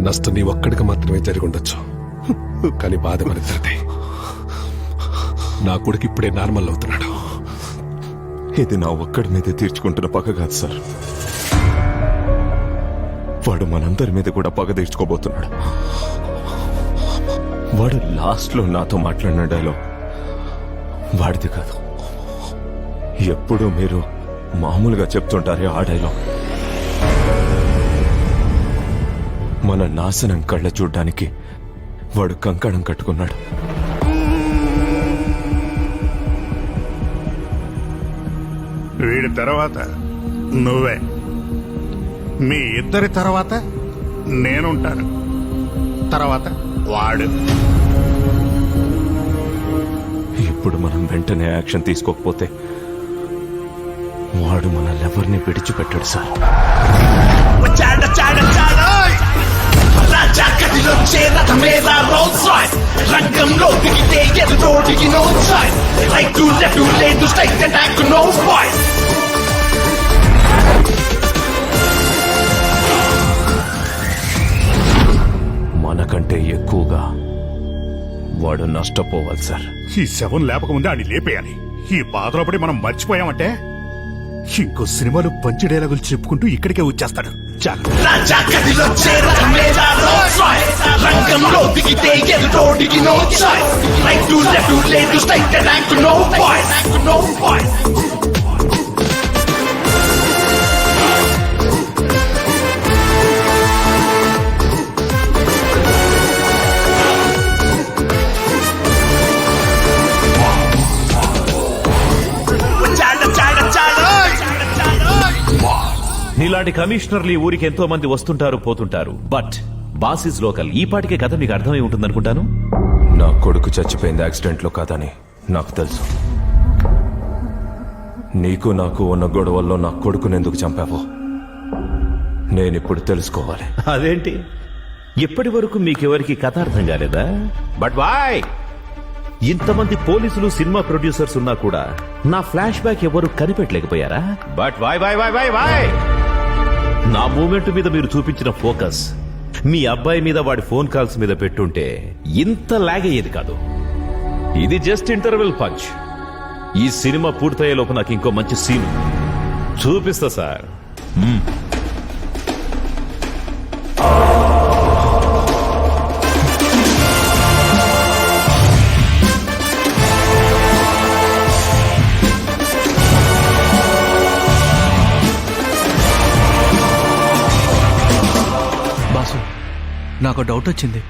నష్టం నీ ఒక్కడికి మాత్రమే జరిగి ఉండొచ్చు, కానీ బాధ మనిద్దరిది. నా కొడుకు ఇప్పుడే నార్మల్ అవుతున్నాడు. ఇది నా ఒక్కడి మీదే తీర్చుకుంటున్న పగ కాదు సార్, వాడు మనందరి మీద కూడా పగ తీర్చుకోబోతున్నాడు. వాడు లాస్ట్ లో నాతో మాట్లాడిన డైలాగ్ వాడిది కాదు, ఎప్పుడూ మీరు మామూలుగా చెప్తుంటారే ఆ డైలాగ్. మన నాశనం కళ్ళ చూడ్డానికి వాడు కంకణం కట్టుకున్నాడు. వీడి తర్వాత నువ్వే, మీ ఇద్దరి తర్వాత నేనుంటాను, తర్వాత వాడు. ఇప్పుడు మనం వెంటనే యాక్షన్ తీసుకోకపోతే వాడు మనల్ని విడిచిపెట్టాడు సార్. రంగంలో దిగితే ఎదురోడికి no choice, right to left to lay to strike attack no voice. మనకంటే ఎక్కువగా వాడు నష్టపోవాలి సార్. ఈ శవం లేపకముందే అని లేపేయాలి. ఈ బాధలో పడి మనం మర్చిపోయామంటే ఇంకో సినిమాలు పంచి డైలాగులు చెప్పుకుంటూ ఇక్కడికే వచ్చేస్తాడు. రంగంలో దిగితే ఎదురోడికి no choice, right to left to lay to strike attack no voice, no voice. నీలాంటి కమిషనర్లు ఈ ఊరికి ఎంతో మంది వస్తుంటారు పోతుంటారు, బట్ బాస్ ఇస్ లోకల్. ఈ పాటికే కథ మీకు అర్థమై ఉంటుందనుకుంటాను. నా కొడుకు చచ్చిపోయింది యాక్సిడెంట్ లో కాదని నాకు తెలుసు. నీకు నాకు ఉన్న గొడవల్లో నా కొడుకుని ఎందుకు చంపావో నేనిప్పుడు తెలుసుకోవాలి. అదేంటి ఇప్పటి వరకు మీకెవరికి కథ అర్థం కాలేదా? బట్ వాయ్, ఇంతమంది పోలీసులు సినిమా ప్రొడ్యూసర్స్ ఉన్నా కూడా నా ఫ్లాష్ బ్యాక్ ఎవరు కనిపెట్టలేకపోయారా? బట్ వాయ్ వాయ్ వాయ్ వాయ్ వాయ్ నా మూమెంట్ మీద మీరు చూపించిన ఫోకస్ మీ అబ్బాయి మీద వాడి ఫోన్ కాల్స్ మీద పెట్టుంటే ఇంత లాగ్ అయ్యేది కాదు. ఇది జస్ట్ ఇంటర్వెల్ పంచ్. ఈ సినిమా పూర్తయ్యే లోపు నాకు ఇంకో మంచి సీన్ చూపిస్తా సార్. బాసు, నాకు డౌట్ వచ్చింది.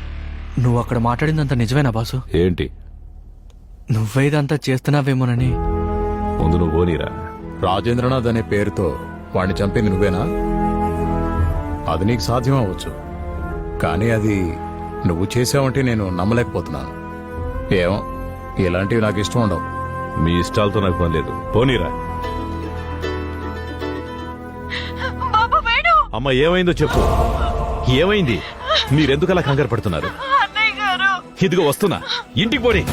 నువ్వు అక్కడ మాట్లాడిందంత నిజమేనా బాసు? ఏంటి? నువ్వే ఇదంతా చేస్తున్నావేమోనని. ముందు నువ్వు పోనీరా. రాజేంద్రనాథ్ అనే పేరుతో వాడిని చంపింది నువ్వేనా? అది నీకు సాధ్యం అవ్వచ్చు, కానీ అది నువ్వు చేసావంటే నేను నమ్మలేకపోతున్నాను. ఏమో, ఇలాంటివి నాకు ఇష్టం ఉండవు. మీ ఇష్టాలతో నాకు పని లేదు, పోనీరా. అమ్మ, ఏమైందో చెప్పు. ఏమైంది? మీరెందుకు అలా కంగారు పడుతున్నారు? ఇదిగో వస్తున్నా, ఇంటికి పోనీ.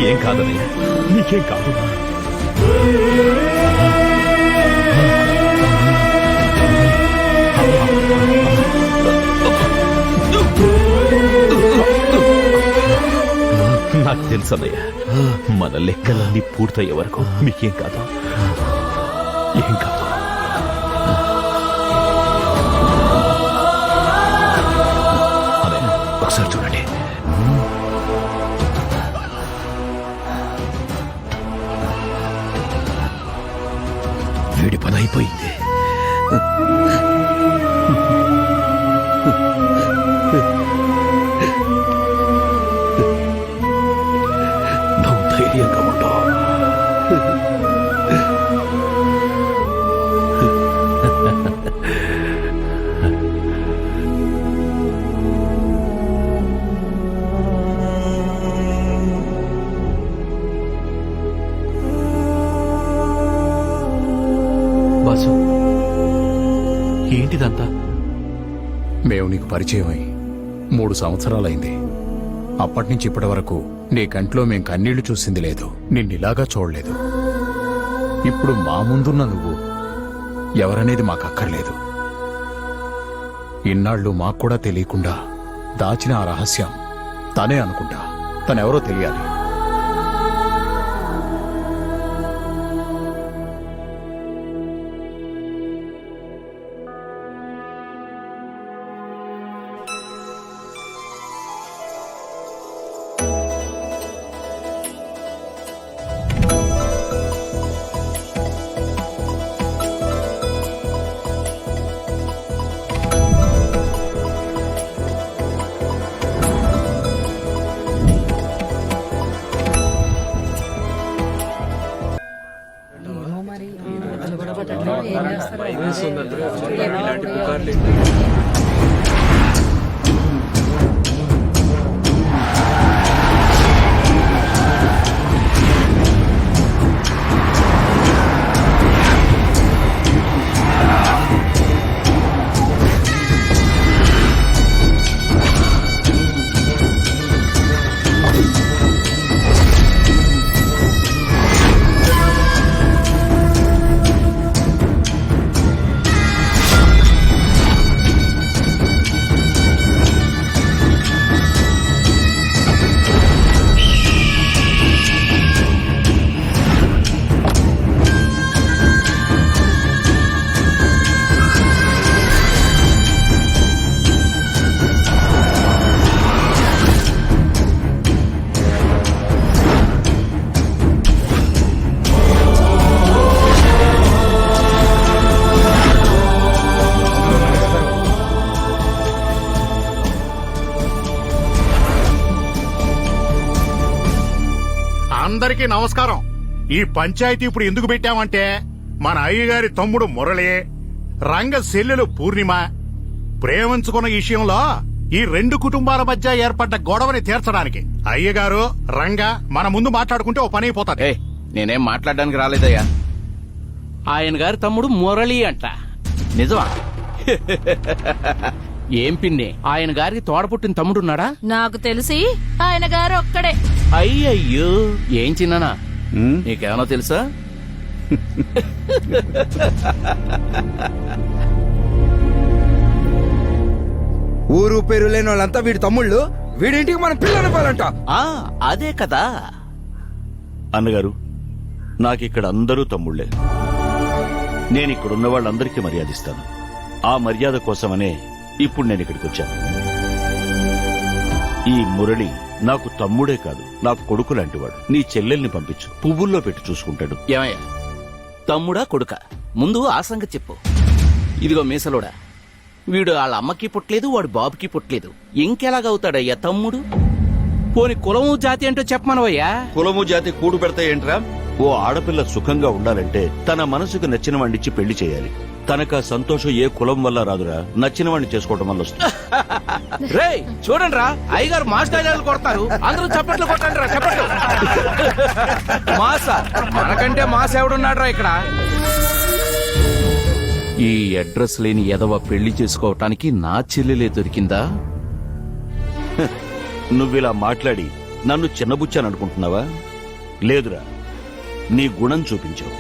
ఏం కాదని, నీకేం కాదు. నాకు తెలుసన్నయ్య, మన లెక్కలన్నీ పూర్తయ్యే వరకు మీకేం కాదు, ఏం కాదు. అన్నయ్య, ఒకసారి చూడండి. వీడి పని అయిపోయింది. బాసు ఏంటిదంతా? మేము నీకు పరిచయమై 3 సంవత్సరాలైంది. అప్పటి నుంచి ఇప్పటి వరకు నీ కంట్లో మేం కన్నీళ్లు చూసింది లేదు, నిన్నిలాగా చూడలేదు. ఇప్పుడు మా ముందున్న నువ్వు ఎవరనేది మాకు అక్కర్లేదు. ఇన్నాళ్ళు మాకు కూడా తెలియకుండా దాచిన ఆ రహస్యం తనే అనుకుంటా. తనెవరో తెలియాలి. అందరికీ నమస్కారం. ఈ పంచాయతీ ఇప్పుడు ఎందుకు పెట్టామంటే మన అయ్యగారి తమ్ముడు మురళి, రంగ చెల్లెలు పూర్ణిమ ప్రేమించుకున్న విషయంలో ఈ 2 కుటుంబాల మధ్య ఏర్పడ్డ గొడవని తీర్చడానికి. అయ్యగారు రంగ మన ముందు మాట్లాడుకుంటే ఓ పని అయిపోతుంది. నేనేం మాట్లాడడానికి రాలేదయ్యా. ఆయన గారి తమ్ముడు మురళి అంట. నిజమా? ఏం పిన్ని, ఆయన గారికి తోడపుట్టిన తమ్ముడున్నాడా? నాకు తెలిసి ఆయన గారు ఒక్కడే. అయ్యయ్యో, ఏం చిన్ననా, నీకేమన్నా తెలుసా? ఊరు పేరు లేని వాళ్ళంతా వీడి తమ్ముళ్ళు, వీడింటికి మన పిల్లలు పాలంట. అదే కదా అన్నగారు. నాకిక్కడ అందరూ తమ్ముళ్లే. నేనిక్కడున్న వాళ్ళందరికీ మర్యాదిస్తాను. ఆ మర్యాద కోసమనే ఇప్పుడు నేను ఇక్కడికి వచ్చాను. ఈ మురళి నాకు తమ్ముడే కాదు, నాకు కొడుకు లాంటివాడు. నీ చెల్లెల్ని పంపించు, పువ్వుల్లో పెట్టి చూసుకుంటాడు. ఏమయ్యా, తమ్ముడా కొడుక? ముందు ఆ సంగతి చెప్పు. ఇదిగో మీసలోడా, వీడు వాళ్ళ అమ్మకి పుట్టలేదు, వాడు బాబుకి పుట్టలేదు. ఇంకెలాగవుతాడయ్యా తమ్ముడు? పోని కులము జాతి అంటూ చెప్పమనవయ్యా. కులము జాతి కూడు పెడతాయేంట్రా? ఓ ఆడపిల్ల సుఖంగా ఉండాలంటే తన మనసుకు నచ్చిన వాడిచ్చి పెళ్లి చేయాలి. తనక సంతోషం ఏ కులం వల్ల రాదురా, నచ్చిన వాడిని చేసుకోవటం వల్ల వస్తుంది. రే చూడండి రా, అయ్యగారు మాస్ డైలాగులు కొడతారు, అందరూ చప్పట్లు కొట్టండి రా, చప్పట్లు. మాసా? మనకంటే మాస్ ఎవడున్నాడు రా ఇక్కడ? ఈ అడ్రస్ లేని ఎదవ పెళ్లి చేసుకోవటానికి నా చెల్లెలే దొరికిందా? నువ్విలా మాట్లాడి నన్ను చిన్నబుచ్చాననుకుంటున్నావా? లేదురా, నీ గుణం చూపించావు.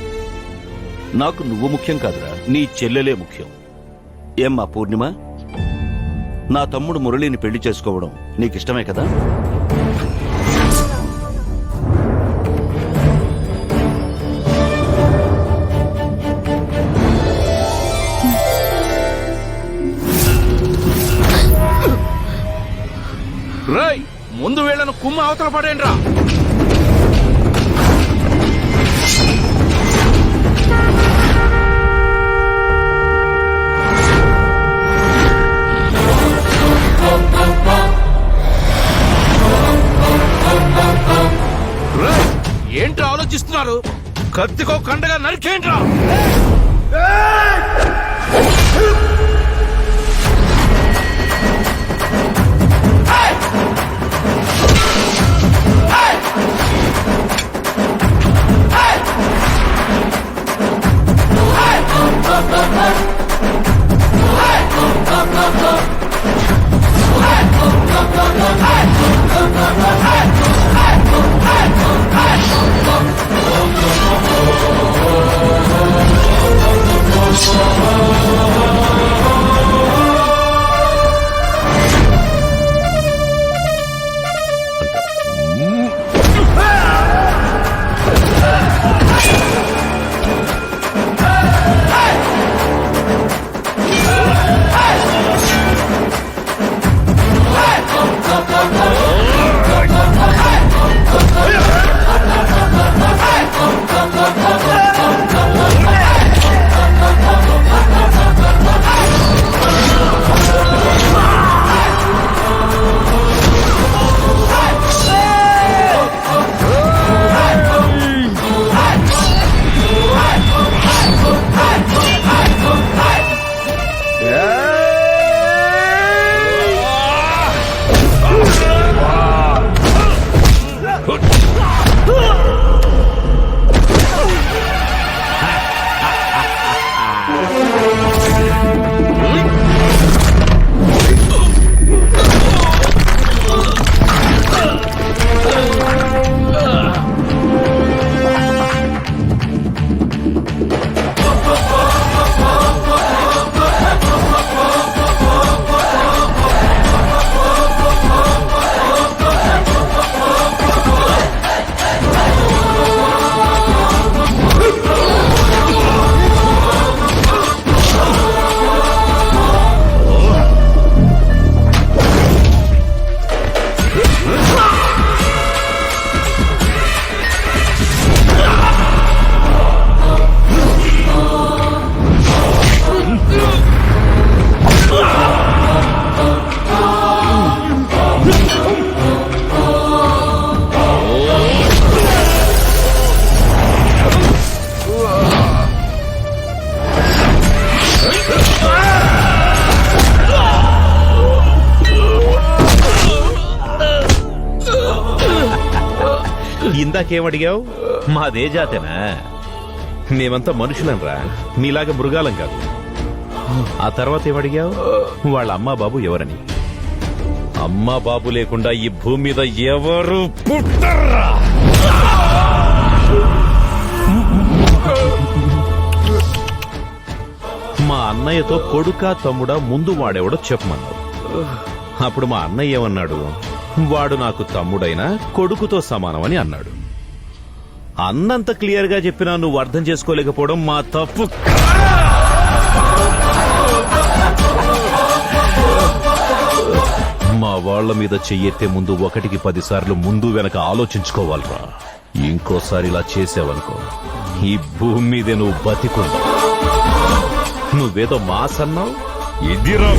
నాకు నువ్వు ముఖ్యం కాదురా, నీ చెల్లెలే ముఖ్యం. ఏమ్మా పూర్ణిమ, నా తమ్ముడు మురళిని పెళ్లి చేసుకోవడం నీకిష్టమే కదా? రేయ్, ముందు వీళ్ళను కుమ్మ అవతల పడేండ్రా. ఏంట్రా ఆలోచిస్తున్నారు? కత్తికో కండగా నరికేంట్రా. ఇందాకేమడిగావు? మాదే జాతేనా? మేమంతా మనుషులనరా, మీలాగా మృగాలం కాదు. ఆ తర్వాత ఏమడిగావు? వాళ్ళ అమ్మా బాబు ఎవరని. అమ్మా బాబు లేకుండా ఈ భూమి మీద ఎవరు పుట్టర్రా? మా అన్నయ్యతో కొడుకా తమ్ముడా ముందు వాడెవడో చెప్పమన్నాడు. అప్పుడు మా అన్నయ్య ఏమన్నాడు? వాడు నాకు తమ్ముడైనా కొడుకుతో సమానమని అన్నాడు. అన్నంత క్లియర్ గా చెప్పినా నువ్వు అర్థం చేసుకోలేకపోవడం మా తప్పు. మా వాళ్ల మీద చెయ్యెత్తే ముందు 1కి 10 సార్లు ముందు వెనక ఆలోచించుకోవాలరా. ఇంకోసారి ఇలా చేసావనుకో, ఈ భూమి మీదే నువ్వు బతికుందా. నువ్వేదో మాస్ అన్నావు, ఇదిరా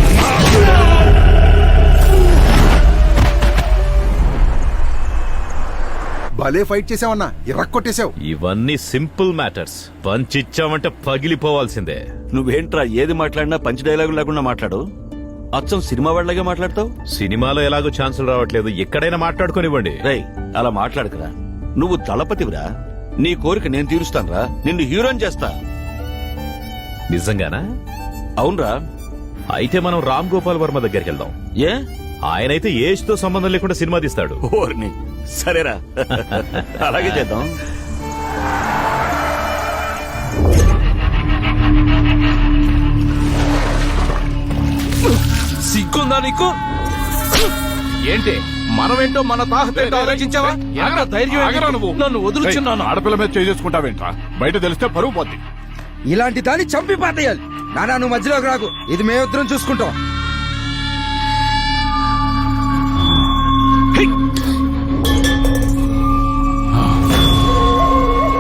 భలే ఫైట్ చేసావన్నా, ఇరక్కొట్టేశావు. ఇవన్నీ సింపుల్ మ్యాటర్స్. పంచిచ్చామంటే పగిలిపోవాల్సిందే. నువ్వేంట్రా ఏది మాట్లాడినా పంచ్ డైలాగు లేకుండా మాట్లాడు. అచ్చం సినిమా వాళ్ళగా మాట్లాడతావు. సినిమాలో ఎలాగో ఛాన్సులు రావట్లేదు, ఎక్కడైనా మాట్లాడుకోనివ్వండి. రై అలా మాట్లాడకరా. నువ్వు దళపతివిరా. నీ కోరిక నేను తీరుస్తానురా. నిన్ను హీరోని చేస్తా. నిజంగానా? అవునరా. అయితే మనం రామ్ గోపాల్ వర్మ దగ్గరికి వెళ్దాం. ఏ? ఆయనైతే ఏజ్ తో సంబంధం లేకుండా సినిమా తీస్తాడు. ఓర్ని సరేరా, అలాగే చేద్దాం. సిగ్గుందా నీకు? ఏంటి మనమేంటో మన తాహతేంటో ఆలోచించావా? ధైర్యం నువ్వు నన్ను వదులుచున్నాను. ఆడపిల్ల మీద చేసుకుంటావేంట్రా? బయట తెలిస్తే పరువు పోద్ది. ఇలాంటి దాన్ని చంపి పాతేయాలి. నానా నువ్వు మధ్యలోకి రాకు, ఇది మేమిద్దరం చూసుకుంటాం.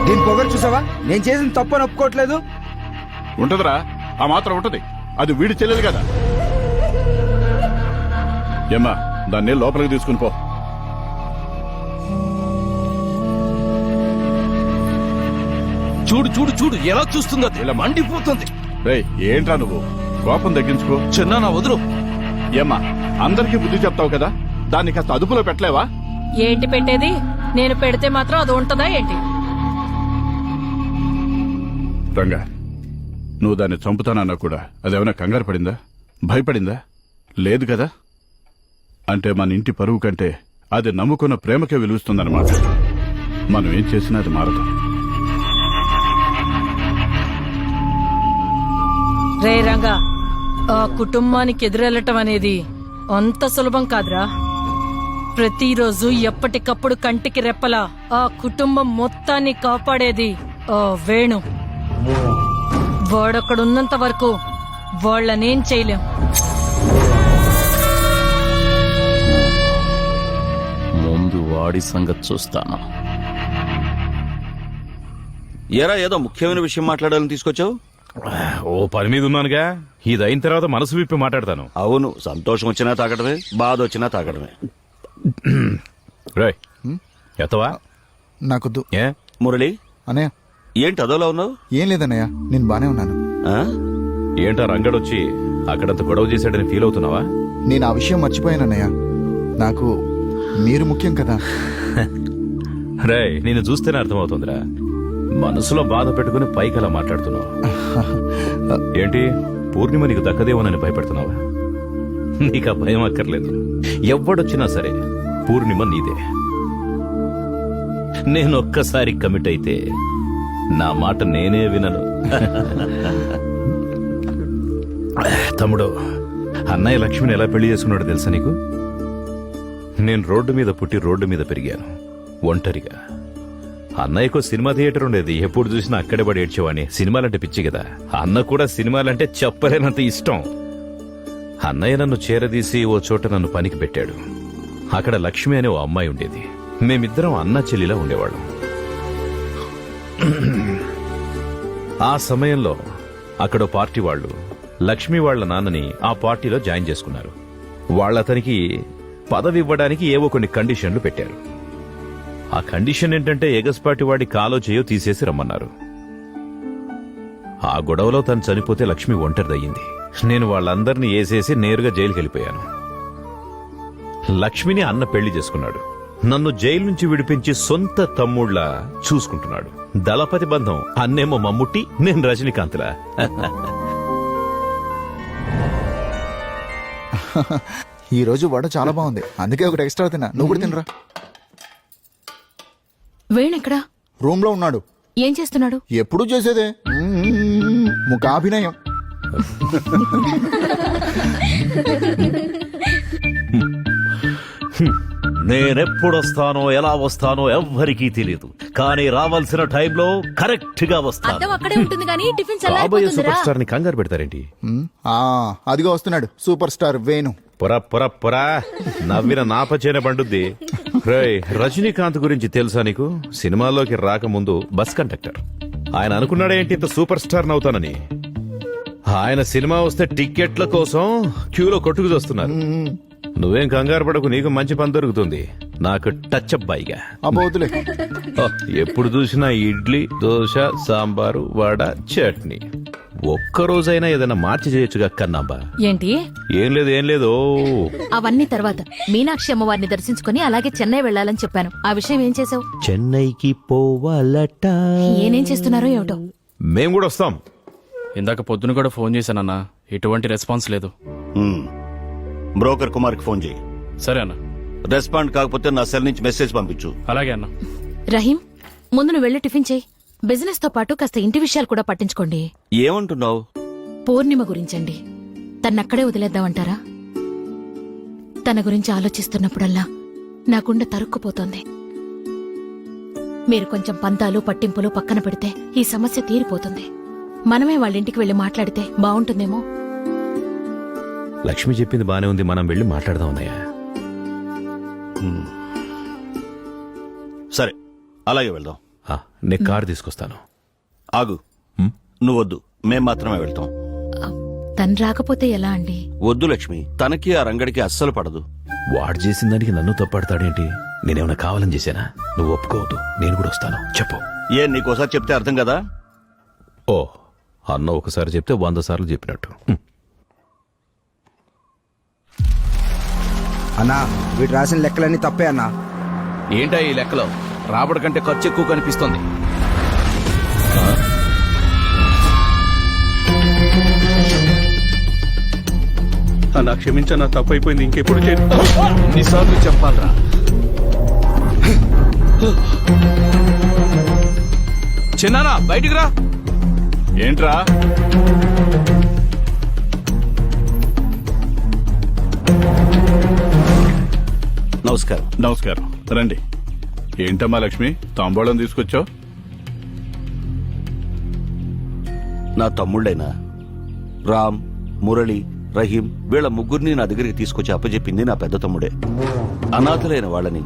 దీని పొగరు చూసావా? నేను చేసిన తప్పని ఒప్పుకోవట్లేదు. ఉంటదిరా, ఆ మాత్రం ఉంటది. అది వీడి చెల్లెలు కదా. ఏమ్మా, దాన్ని లోపలికి తీసుకుని పో. చూడు చూడు చూడు ఎలా చూస్తుందో, ఇలా మండిపోతుంది. రేయ్, ఏంట్రా నువ్వు? కోపం తగ్గించుకో. చిన్న నా వదులు. ఏమ్మా, అందరికీ బుద్ధి చెప్తావు కదా, దాన్ని కాస్త అదుపులో పెట్టలేవా? ఏంటి పెట్టేది? నేను పెడితే మాత్రం అది ఉంటదా ఏంటి? రంగా, నువ్వు దాన్ని చంపుతానన్నా కూడా అదేమైనా కంగారు పడిందా? భయపడిందా? లేదు కదా. అంటే మన ఇంటి పరువు కంటే అది నమ్ముకున్న ప్రేమకే విలువస్తుందన్నమాట. మనం ఏం చేసినా అది మారదు. రే రంగా, ఆ కుటుంబానికి ఎదురెళ్ళటం అనేది అంత సులభం కాదురా. ప్రతిరోజు ఎప్పటికప్పుడు కంటికి రెప్పలా ఆ కుటుంబం మొత్తాన్ని కాపాడేది ఆ వేణు. వాడక్కడున్నంత వరకు వాళ్ళనేం చేయలేం. ముందు వాడి సంగతి చూస్తాను. ఏరా, ఏదో ముఖ్యమైన విషయం మాట్లాడాలని తీసుకొచ్చావు? ఓ పని మీద ఉన్నానుగా, ఇది అయిన తర్వాత మనసు విప్పి మాట్లాడతాను. అవును, సంతోషం వచ్చినా తాగడమే, బాధ వచ్చినా తాగడమే. రాయ్ ఎత్తవా? నాకొద్దు. ఏ మురళి, అన్నయ్య ఏంటి అదోలా ఉన్నావు? ఏం లేదన్నయ్య, నేను బానే ఉన్నాను. ఏంటా రంగడొచ్చి అక్కడంత గొడవ చేశాడని ఫీల్ అవుతున్నావా? నేను ఆ విషయం మర్చిపోయానన్నయ్య. నాకు మీరు ముఖ్యం కదా. రాయ్, నిన్ను చూస్తేనే అర్థమవుతుందిరా, మనసులో బాధ పెట్టుకుని పైకి అలా మాట్లాడుతున్నావు. ఏంటి పూర్ణిమ నీకు దక్కదేమోనని భయపడుతున్నావా? నీకు ఆ భయం అక్కర్లేదు. ఎవ్వడొచ్చినా సరే పూర్ణిమ నీదే. నేనొక్కసారి కమిట్ అయితే నా మాట నేనే వినను. తమ్ముడు, అన్నయ్య లక్ష్మిని ఎలా పెళ్లి చేసుకున్నాడో తెలుసా నీకు? నేను రోడ్డు మీద పుట్టి రోడ్డు మీద పెరిగాను, ఒంటరిగా. అన్నయ్యకు సినిమా థియేటర్ ఉండేది, ఎప్పుడు చూసినా అక్కడే పడి ఏడ్చేవాడిని. సినిమాలంటే పిచ్చి కదా. అన్న కూడా సినిమాలంటే చెప్పలేనంత ఇష్టం. అన్నయ్య నన్ను చేరదీసి ఓ చోట నన్ను పనికి పెట్టాడు. అక్కడ లక్ష్మి అనే ఓ అమ్మాయి ఉండేది. మేమిద్దరం అన్నా చెల్లిలా ఉండేవాళ్ళం. ఆ సమయంలో అక్కడో పార్టీ వాళ్ళు లక్ష్మి వాళ్ల నాన్నని ఆ పార్టీలో జాయిన్ చేసుకున్నారు. వాళ్ళతనికి పదవి ఇవ్వడానికి ఏవో కొన్ని కండిషన్లు పెట్టారు. ఆ కండిషన్ ఏంటంటే ఎగస్పాటి వాడి కాలో చేయో తీసేసి రమ్మన్నారు. ఆ గొడవలో తను చనిపోతే లక్ష్మి ఒంటరిదయ్యింది. నేను వాళ్ళందరినీ వేసేసి నేరుగా జైలుకి వెళ్ళిపోయాను. లక్ష్మిని అన్న పెళ్లి చేసుకున్నాడు. నన్ను జైలు నుంచి విడిపించి సొంత తమ్ముళ్ళ చూసుకుంటున్నాడు. దళపతి బంధం అన్నేమో మమ్ముట్టి, నేను రజనీకాంత్లా. ఈ రోజు వడ చాలా బాగుంది, అందుకే ఒకటి ఎక్స్ట్రా తిన్నా. నువ్వు కూడా తినరా. వేణెక్కడా? రూమ్ లో ఉన్నాడు. ఏం చేస్తున్నాడు? ఎప్పుడు చేసేదే ముఖాభినయం. నేనెప్పుడొస్తానో ఎలా వస్తానో ఎవ్వరికీ తెలియదు, కానీ రావాల్సిన టైంలో కరెక్ట్ గా వస్తాను. అద్దం అక్కడే ఉంటుంది కానీ టిఫిన్ కాబోయే సూపర్ స్టార్ ని కంగారు పెడతారేంటి? అదిగో వస్తున్నాడు సూపర్ స్టార్ వేణు. పొర నవ్విన నాపచేన పండుద్ది. రేయ్, రజనీకాంత్ గురించి తెలుసా నీకు? సినిమాల్లోకి రాకముందు బస్ కండక్టర్. ఆయన అనుకున్నాడేంటి ఇంత సూపర్ స్టార్ నవుతానని? ఆయన సినిమా వస్తే టిక్కెట్ల కోసం క్యూలో కొట్టుకు చూస్తున్నారు. నువ్వేం కంగారు పడకు, నీకు మంచి పని దొరుకుతుంది. నాకు టచ్ అబ్బాయిగా. ఎప్పుడు చూసినా ఇడ్లీ, దోశ, సాంబారు, వడ, చట్నీ. ఒక్కరోజైనా ఏదైనా మార్చి చేయొచ్చుగా కన్నాంబా. ఏంటి? ఏం లేదు. అవన్నీ తర్వాత. మీనాక్షి అమ్మవారిని దర్శించుకుని అలాగే చెన్నై వెళ్లాలని చెప్పాను. ఆ విషయం ఏం చేసావు? చెన్నైకి పోవాలట. ఏనేం చేస్తున్నారో ఏమిటో. మేం కూడా వస్తాం. ఇందాక పొద్దున కూడా ఫోన్ చేశానన్నా, ఎటువంటి రెస్పాన్స్ లేదు. బ్రోకర్ కుమార్కి ఫోన్ చేయి. సరే అన్న. రెస్పాండ్ కాకపోతే నా సెల్ నుంచి మెసేజ్ పంపించు. అలాగే అన్న. రహీం, ముందు నువ్వు వెళ్ళి టిఫిన్ చేయి. బిజినెస్ తో పాటు కాస్త ఇంటి విషయాలు కూడా పట్టించుకోండి. ఏమంటున్నావు? పూర్ణిమ గురించండి. తన్నక్కడే వదిలేద్దామంటారా? తన గురించి ఆలోచిస్తున్నప్పుడల్లా నా గుండె తరుక్కుపోతోంది. మీరు కొంచెం పంతాలు పట్టింపులు పక్కన పెడితే ఈ సమస్య తీరిపోతుంది. మనమే వాళ్ళ ఇంటికి వెళ్లి మాట్లాడితే బాగుంటుందేమో. లక్ష్మి చెప్పింది బానే ఉంది, మనం వెళ్ళి మాట్లాడదాం అన్నయ్య. సరే, అలాగే వెళ్దాం. నే కారు తీసుకొస్తాను. ఆగు, నువ్వొద్దు, మేం మాత్రమే వెళ్తాం. తను రాకపోతే ఎలా అండి? వద్దు లక్ష్మి, తనకి ఆ రంగడికి అస్సలు పడదు. వాడు చేసిన దానికి నన్ను తప్పడతాడేంటి? నేనేమన్నా కావాలని చేశానా? నువ్వు ఒప్పుకోవద్దు, నేను కూడా వస్తాను. చెప్పు. నీకోసారి చెప్తే అర్థం కదా? ఓ, అన్న ఒకసారి చెప్తే 100 సార్లు చెప్పినట్టు. అన్నా, వీడు రాసిన లెక్కలన్నీ తప్పే అన్నా. ఏంటా ఈ లెక్కలో? రాబడి కంటే ఖర్చు ఎక్కువ కనిపిస్తుంది. అన్నా క్షమించన్నా, తప్పైపోయింది, ఇంకెప్పుడు ఎన్నిసార్లు చెప్పాలరా? చిన్నానా బయటికి రా. ఏంట్రా? నమస్కారం. రండి. ఏంటమ్మా లక్ష్మి, తాంబూలం తీసుకొచ్చావు? నా తమ్ముళ్ళైనా రామ్, మురళి, రహీం వీళ్ళ ముగ్గురిని నా దగ్గరికి తీసుకొచ్చి అప్పచెప్పింది నా పెద్ద తమ్ముడే. అనాథలైన వాళ్ళని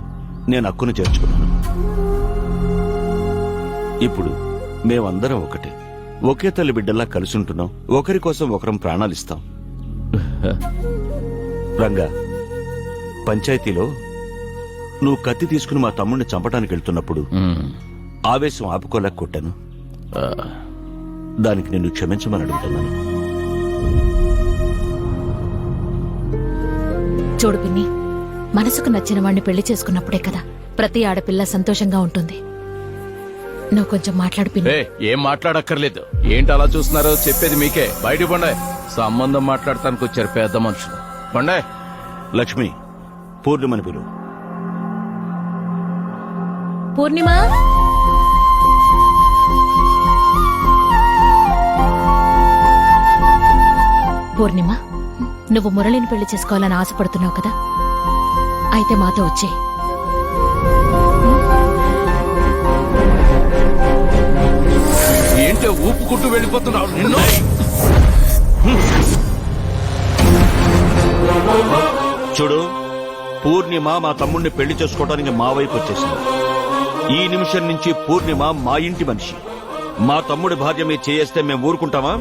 నేను హక్కును చేర్చుకున్నాను. ఇప్పుడు మేమందరం ఒకటే, ఒకే తల్లి బిడ్డల్లా కలిసి ఉంటున్నాం. ఒకరి కోసం ఒకరం ప్రాణాలిస్తాం. రంగా, పంచాయతీలో నువ్వు కత్తి తీసుకుని మా తమ్ముడిని చంపడానికి వెళ్తున్నప్పుడు ఆవేశం ఆపుకోలేక కొట్టాను. దానికి నిన్ను క్షమించమని అడుగుతున్నాను. చూడు పిన్ని, మనసుకు నచ్చిన వాడిని పెళ్లి చేసుకున్నప్పుడే కదా ప్రతి ఆడపిల్ల సంతోషంగా ఉంటుంది. నువ్వు కొంచెం మాట్లాడు పిన్ని. ఏం మాట్లాడక్కర్లేదు. ఏంటి అలా చూస్తున్నారో? చెప్పేది మీకే. బయట పండే సంబంధం మాట్లాడటానికి వచ్చారు పెద్ద మనుషులు. పండే. లక్ష్మి, పూర్ణిమని పిలువు. పూర్ణిమ, పూర్ణిమ, నువ్వు మురళిని పెళ్లి చేసుకోవాలని ఆశపడుతున్నావు కదా, అయితే మాతో వచ్చే. ఏంటో ఊపుకుంటూ వెళ్ళిపోతున్నావు? నిన్ను చూడు, పూర్ణిమ మా తమ్ముడిని పెళ్లి చేసుకోవడానికి మా వైపు వచ్చేసింది. ఈ నిమిషం నుంచి పూర్ణిమ మా ఇంటి మనిషి. మా తమ్ముడి భార్య మీద చేయేస్తే మేము ఊరుకుంటామా?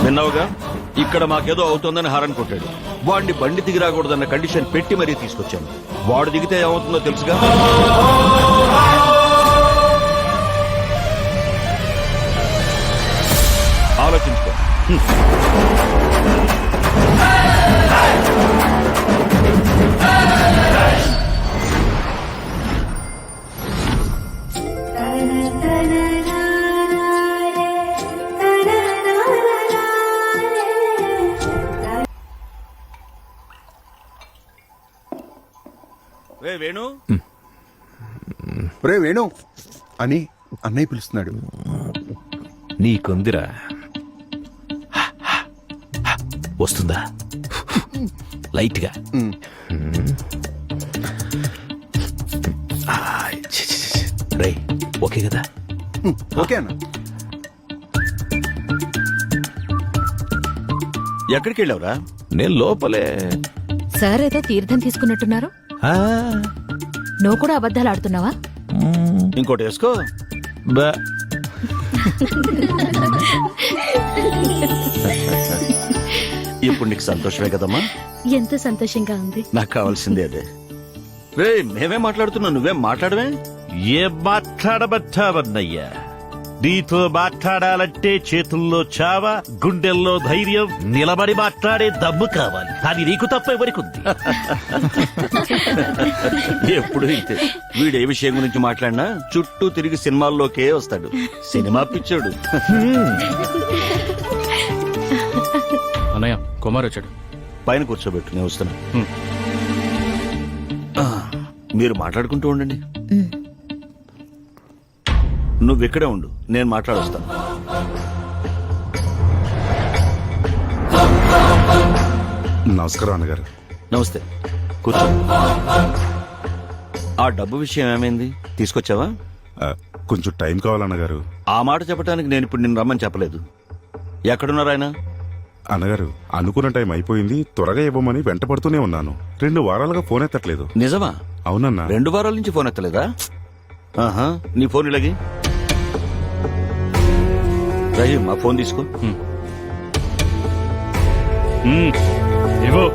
విన్నావుగా, ఇక్కడ మాకేదో అవుతోందని హారన్ కొట్టాడు. వాడిని బండి దిగి రాకూడదన్న కండిషన్ పెట్టి మరీ తీసుకొచ్చాను. వాడు దిగితే ఏమవుతుందో తెలుసుగా. ఆలోచించుకో. వేణు రే వేణు అని అన్నయ్య పిలుస్తున్నాడు. నీకుందిరా, వస్తుందా లైట్ గా? రే ఓకే కదా? ఓకే అన్న. ఎక్కడికి వెళ్ళావురా? నేను లోపలే. సార్ ఏదో తీర్థం తీసుకున్నట్టున్నారు. నువ్వు కూడా అబద్ధాలు ఆడుతున్నావా? ఇంకోటి వేసుకో. ఇప్పుడు నీకు సంతోషమే కదమ్మా? ఎంత సంతోషంగా ఉంది. నాకు కావాల్సిందే అదే. రే మేమే మాట్లాడుతున్నావు, నువ్వేం మాట్లాడవే? ఏం మాట్లాడబట్టావన్నయ్యా? నీతో మాట్లాడాలంటే చేతుల్లో చావ, గుండెల్లో ధైర్యం, నిలబడి మాట్లాడే దమ్ము కావాలి. అది నీకు తప్ప ఎవరికుంది? ఎప్పుడు ఇంతే. వీడు ఏ విషయం గురించి మాట్లాడినా చుట్టూ తిరిగి సినిమాల్లోకే వస్తాడు. సినిమా పిచ్చోడు. అన్నయ్య కుమార్ వచ్చాడు. పైన కూర్చోబెట్టు, నేను వస్తున్నా. మీరు మాట్లాడుకుంటూ ఉండండి. నువ్వు ఇక్కడే ఉండు, నేను మాట్లాడొస్తాను. నమస్కారం అన్నగారు. నమస్తే, కూర్చో. ఆ డబ్బు విషయం ఏమైంది? తీసుకొచ్చావా? కొంచెం టైం కావాలన్నగారు. ఆ మాట చెప్పడానికి నేను ఇప్పుడు నిన్ను రమ్మని చెప్పలేదు. ఎక్కడున్నారు ఆయన? అన్నగారు అనుకున్న టైం అయిపోయింది, త్వరగా ఇవ్వమని వెంట పడుతూనే ఉన్నాను. 2 వారాలుగా ఫోన్ ఎత్తట్లేదు. నిజమా? అవునన్నా. 2 వారాల నుంచి ఫోన్ ఎత్తలేదా? ఆహా, నీ ఫోన్ ఇలాగి. రహీం, మా ఫోన్ తీసుకో. ఇవ్వు.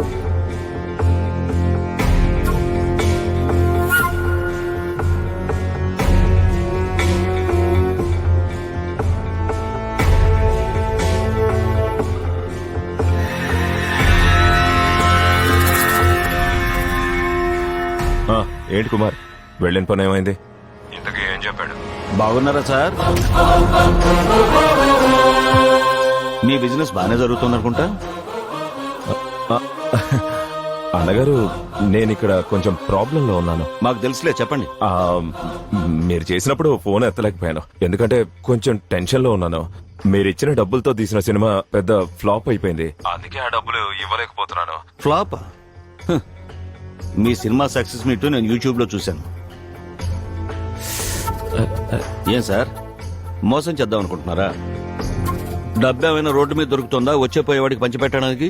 ఏంటి కుమార్, వెళ్ళిన పని ఏమైంది? ఇంతకీ ఏం చెప్పాడు? బాగున్నారా సార్? మీ బిజినెస్ బాగానే జరుగుతుంది అనుకుంటా. అన్నగారు నేను ఇక్కడ కొంచెం ప్రాబ్లంలో ఉన్నాను. మాకు తెలుసులే, చెప్పండి. మీరు చేసినప్పుడు ఫోన్ ఎత్తలేకపోయాను, ఎందుకంటే కొంచెం టెన్షన్ లో ఉన్నాను. మీరు ఇచ్చిన డబ్బులతో తీసిన సినిమా పెద్ద ఫ్లాప్ అయిపోయింది, అందుకే ఆ డబ్బులు ఇవ్వలేకపోతున్నాను. ఫ్లాప్? మీ సినిమా సక్సెస్ మీట్ నేను యూట్యూబ్ లో చూశాను. ఏం సార్, మోసం చేద్దాం అనుకుంటున్నారా? డబ్బు ఏమైనా రోడ్డు మీద దొరుకుతుందా వచ్చేపోయేవాడికి పంచిపెట్టడానికి?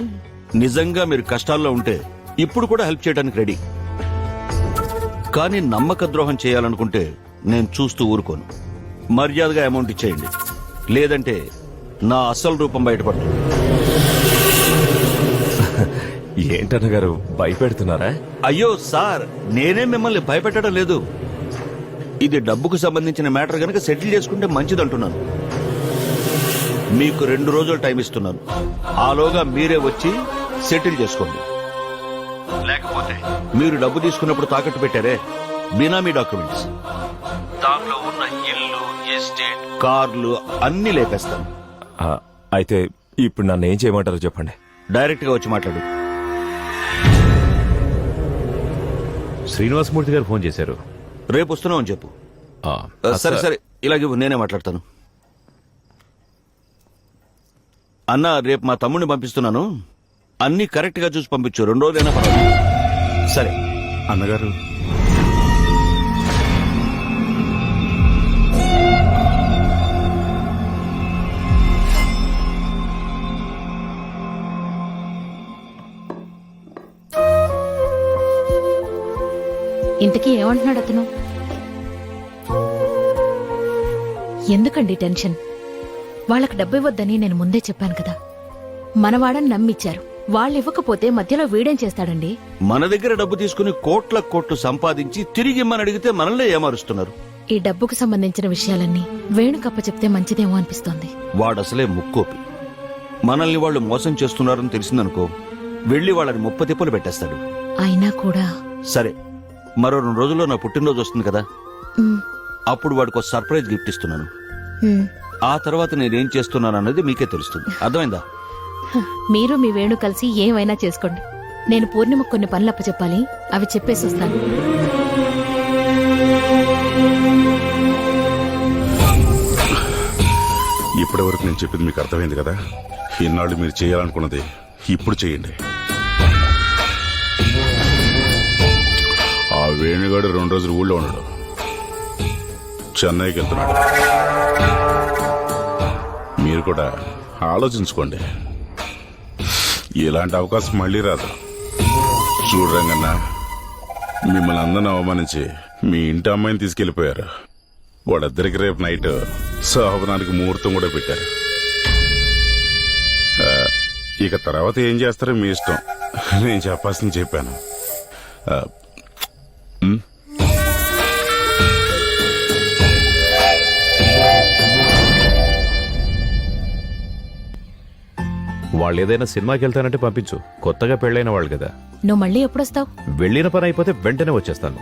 నిజంగా మీరు కష్టాల్లో ఉంటే ఇప్పుడు కూడా హెల్ప్ చేయడానికి రెడీ. కానీ నమ్మక ద్రోహం చేయాలనుకుంటే నేను చూస్తూ ఊరుకోను. మర్యాదగా అమౌంట్ ఇచ్చేయండి, లేదంటే నా అసలు రూపం బయటపడుతుంది. ఏంటన్నగారు భయపెడుతున్నారా? అయ్యో సార్, నేనే మిమ్మల్ని భయపెట్టడం లేదు. ఇది డబ్బుకు సంబంధించిన మ్యాటర్ గనక సెటిల్ చేసుకుంటే మంచిదంటున్నాను. మీకు 2 రోజులు టైం ఇస్తున్నాను. ఆలోగా మీరే వచ్చి సెటిల్ చేసుకోండి. లేకపోతే మీరు డబ్బు తీసుకున్నప్పుడు తాకట్టు పెట్టారే బినామీ డాక్యుమెంట్స్, దాంట్లో ఉన్న ఇల్లు, ఎస్టేట్, కార్లు అన్ని లేపేస్తాను. అయితే ఇప్పుడు నన్ను ఏం చేయమంటారో చెప్పండి. డైరెక్ట్ గా వచ్చి మాట్లాడు. శ్రీనివాసమూర్తి గారు ఫోన్ చేశారు. రేపు వస్తున్నావు అని చెప్పు. సరే సరే, ఇలాగే నేనే మాట్లాడతాను. అన్న, రేపు మా తమ్ముడిని పంపిస్తున్నాను. అన్ని కరెక్ట్ గా చూసి పంపించు. 2 రోజులైనా పర్వాలేదు. సరే అన్నగారు. ఇంతకీ ఏమంటున్నాడు అతను? ఎందుకండి టెన్షన్? వాళ్ళకి డబ్బు ఇవ్వద్దని నేను ముందే చెప్పాను కదా. మనవాడని నమ్మిచ్చారు, వాళ్ళు ఇవ్వకపోతే మధ్యలో వీడేం చేస్తాడండి? మన దగ్గర డబ్బు తీసుకుని కోట్ల కోట్లు సంపాదించి తిరిగి ఇమ్మని అడిగితే మనల్ని ఏమారుస్తున్నారు. ఈ డబ్బుకు సంబంధించిన విషయాలన్నీ వేణుకప్ప చెప్తే మంచిదేమో అనిపిస్తోంది. వాడసలే ముక్కోపి. మనల్ని వాళ్ళు మోసం చేస్తున్నారని తెలిసిందనుకో, వెళ్లి వాళ్ళని ముప్పతిప్పలు పెట్టేస్తాడు. అయినా కూడా సరే, మరో 2 రోజుల్లో నా పుట్టినరోజు వస్తుంది కదా, మ్, అప్పుడు వాడికి ఒక సర్ప్రైజ్ గిఫ్ట్ ఇస్తున్నాను. మ్. ఆ తర్వాత నేనేం చేస్తున్నాను అన్నది మీకే తెలుస్తుంది. అర్థమైందా? మీరు మీ వేణు కలిసి ఏమైనా చేసుకోండి. నేను పూర్ణిమకు కొన్ని పనులు అప్పచెప్పాలి, అవి చెప్పేసి వస్తాను. ఇప్పటి వరకు నేను చెప్పింది మీకు అర్థమైంది కదా. ఇన్నాళ్ళు మీరు చేయాలనుకున్నది ఇప్పుడు చేయండి. ఆ వేణుగాడు 2 రోజులు ఊళ్ళో ఉండడు, చెన్నైకి వెళ్తున్నాడు. మీరు కూడా ఆలోచించుకోండి. ఇలాంటి అవకాశం మళ్ళీ రాదు. చూడరంగన్న, మిమ్మల్ని అందరిని అవమానించి మీ ఇంటి అమ్మాయిని తీసుకెళ్లిపోయారు. వాళ్ళిద్దరికి రేపు నైట్ శోభనానికి ముహూర్తం కూడా పెట్టారు. ఇక తర్వాత ఏం చేస్తారో మీ ఇష్టం. నేను చెప్పాల్సింది చెప్పాను. వాళ్ళు ఏదైనా సినిమాకి వెళ్తానంటే పంపించు. కొత్తగా పెళ్ళైన వాళ్ళు కదా. నువ్వు మళ్ళీ ఎప్పుడొస్తావు? వెళ్ళిన పని అయిపోతే వెంటనే వచ్చేస్తాను.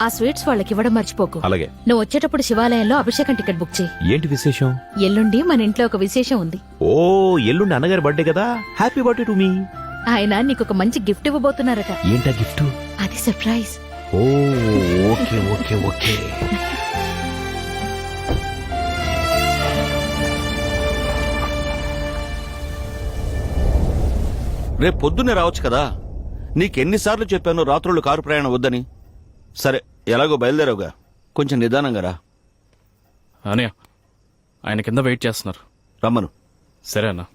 ఆ స్వీట్స్ వాళ్ళకి ఇవ్వడం మర్చిపోకు. అలాగే. నువ్వు వచ్చేటప్పుడు శివాలయంలో అభిషేకం టికెట్ బుక్ చేయి. ఏంటి విశేషం? ఎల్లుండి మన ఇంట్లో ఒక విశేషం ఉంది. ఓ, ఎల్లుండి అన్నగారి బర్త్డే కదా. Happy birthday to me. ఆయన నీకు ఒక మంచి గిఫ్ట్ ఇవ్వబోతున్నారట. ఏంటా గిఫ్ట్? అది సర్ప్రైజ్. ఓ, ఓకే ఓకే ఓకే. రేపు పొద్దున్నే రావచ్చు కదా. నీకెన్నిసార్లు చెప్పాను రాత్రులు కారు ప్రయాణం వద్దని. సరే, ఎలాగో బయలుదేరావుగా, కొంచెం నిదానంగా రా. అనయ్య, ఆయన కింద వెయిట్ చేస్తున్నారు. రమ్మను. సరే అన్నా.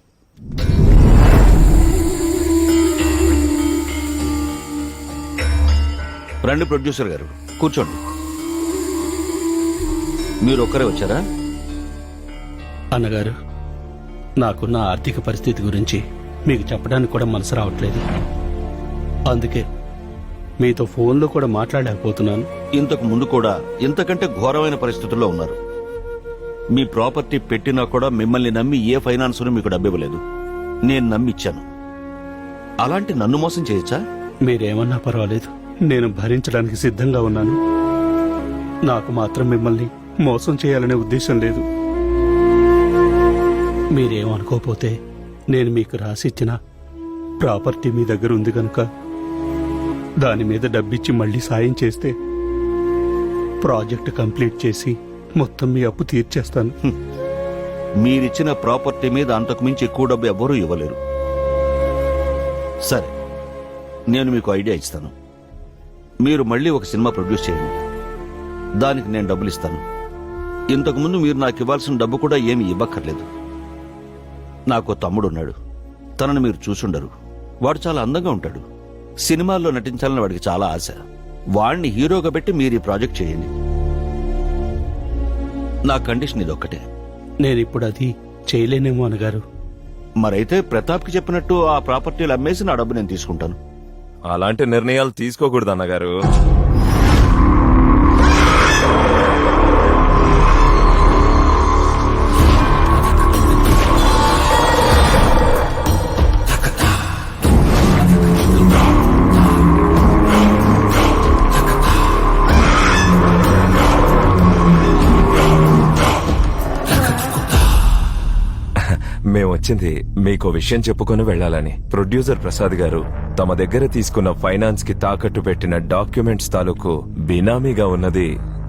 రండి ప్రొడ్యూసర్ గారు, కూర్చోండి. మీరు ఒక్కరే వచ్చారా? అన్నగారు, నాకున్న ఆర్థిక పరిస్థితి గురించి మీకు చెప్పడానికి కూడా మనసు రావట్లేదు. అందుకే మీతో ఫోన్లో కూడా మాట్లాడలేకపోతున్నాను. ఇంతకు ముందు కూడా ఇంతకంటే ఘోరమైన పరిస్థితుల్లో ఉన్నారు. మీ ప్రాపర్టీ పెట్టినా కూడా మిమ్మల్ని నమ్మి ఏ ఫైనాన్సర్ మీకు డబ్బు ఇవ్వలేదు. నేను నమ్మిచ్చాను. అలాంటి నన్ను మోసం చేయొచ్చా? మీరేమన్నా పర్వాలేదు, నేను భరించడానికి సిద్ధంగా ఉన్నాను. నాకు మాత్రం మిమ్మల్ని మోసం చేయాలనే ఉద్దేశం లేదు. మీరేమనుకోపోతే నేను మీకు రాసిచ్చిన ప్రాపర్టీ మీ దగ్గర ఉంది కనుక దాని మీద డబ్బిచ్చి మళ్ళీ సాయం చేస్తే ప్రాజెక్ట్ కంప్లీట్ చేసి మొత్తం మీ అప్పు తీర్చేస్తాను. మీరిచ్చిన ప్రాపర్టీ మీద అంతకు మించి ఎక్కువ డబ్బు ఎవ్వరూ ఇవ్వలేరు. సరే, నేను మీకు ఐడియా ఇస్తాను. మీరు మళ్ళీ ఒక సినిమా ప్రొడ్యూస్ చేయండి. దానికి నేను డబ్బులు ఇస్తాను. ఇంతకుముందు మీరు నాకు ఇవ్వాల్సిన డబ్బు కూడా ఏమీ ఇవ్వక్కర్లేదు. నాకు తమ్ముడున్నాడు. తనను మీరు చూసుండరు. వాడు చాలా అందంగా ఉంటాడు. సినిమాల్లో నటించాలని వాడికి చాలా ఆశ. వాణ్ణి హీరోగా పెట్టి మీరు ఈ ప్రాజెక్ట్ చేయండి. నా కండిషన్ ఇదొక్కటే. నేనిప్పుడు అది చేయలేనేమో అన్నగారు. మరైతే ప్రతాప్కి చెప్పినట్టు ఆ ప్రాపర్టీలు అమ్మేసి నా డబ్బు నేను తీసుకుంటాను. అలాంటి నిర్ణయాలు తీసుకోకూడదు అన్నగారు. మేమొచ్చింది మీకో విషయం చెప్పుకొని వెళ్లాలని. ప్రొడ్యూసర్ ప్రసాద్ గారు తమ దగ్గర తీసుకున్న ఫైనాన్స్ కి తాకట్టు పెట్టిన డాక్యుమెంట్స్ తాలూకు బినామీగా ఉన్నది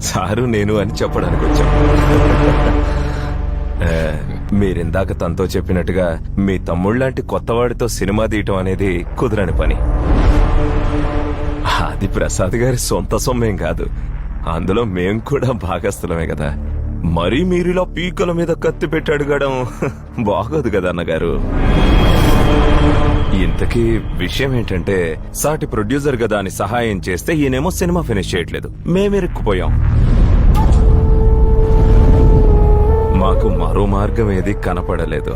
సారు నేను అని చెప్పడానికి వచ్చాం. మీరిందాక తనతో చెప్పినట్టుగా మీ తమ్ముళ్లాంటి కొత్తవాడితో సినిమా తీయటం అనేది కుదరని పని. అది ప్రసాద్ గారి సొంత సొమ్మేం కాదు. అందులో మేం కూడా భాగస్థులమే కదా. మరీ మీరిలా పీకల మీద కత్తి పెట్టి అడగడం బాగోదు కదా అన్నగారు. ఇంతకీ విషయం ఏంటంటే, సాటి ప్రొడ్యూసర్ గా దాని సహాయం చేస్తే ఈయనేమో సినిమా ఫినిష్ చేయట్లేదు. మేమెరుక్కుపోయాం. మాకు మరో మార్గం ఏది కనపడలేదు.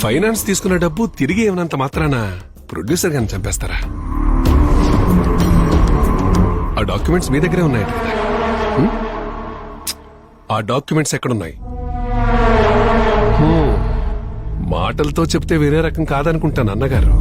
ఫైనాన్స్ తీసుకున్న డబ్బు తిరిగి ఏమన్నంత మాత్రాన ప్రొడ్యూసర్ గారిని చంపేస్తారా? ఆ డాక్యుమెంట్స్ మీ దగ్గరే ఉన్నాయి కదా. ఆ డాక్యుమెంట్స్ ఎక్కడున్నాయి? మాటలతో చెప్తే వేరే రకం కాదనుకుంటాను అన్నగారు.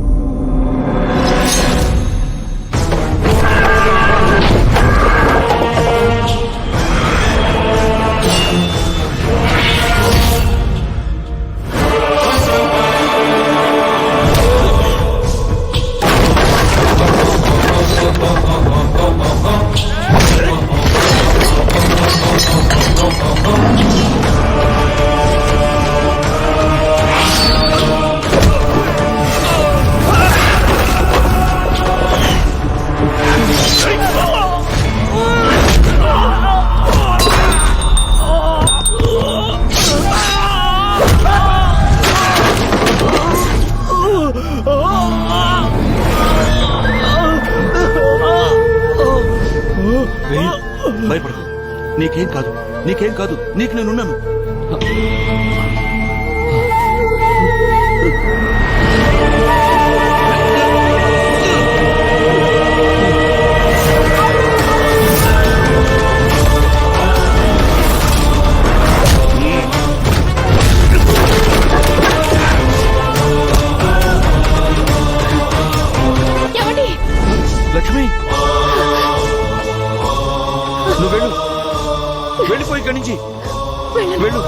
భయపడదు, నీకేం కాదు, నీకేం కాదు, నీకు నేనున్నాను. లక్ష్మి, నువ్వు వెళ్ళు, వెళ్ళిపోయి ఇక్కడి నుంచి వెళ్ళు.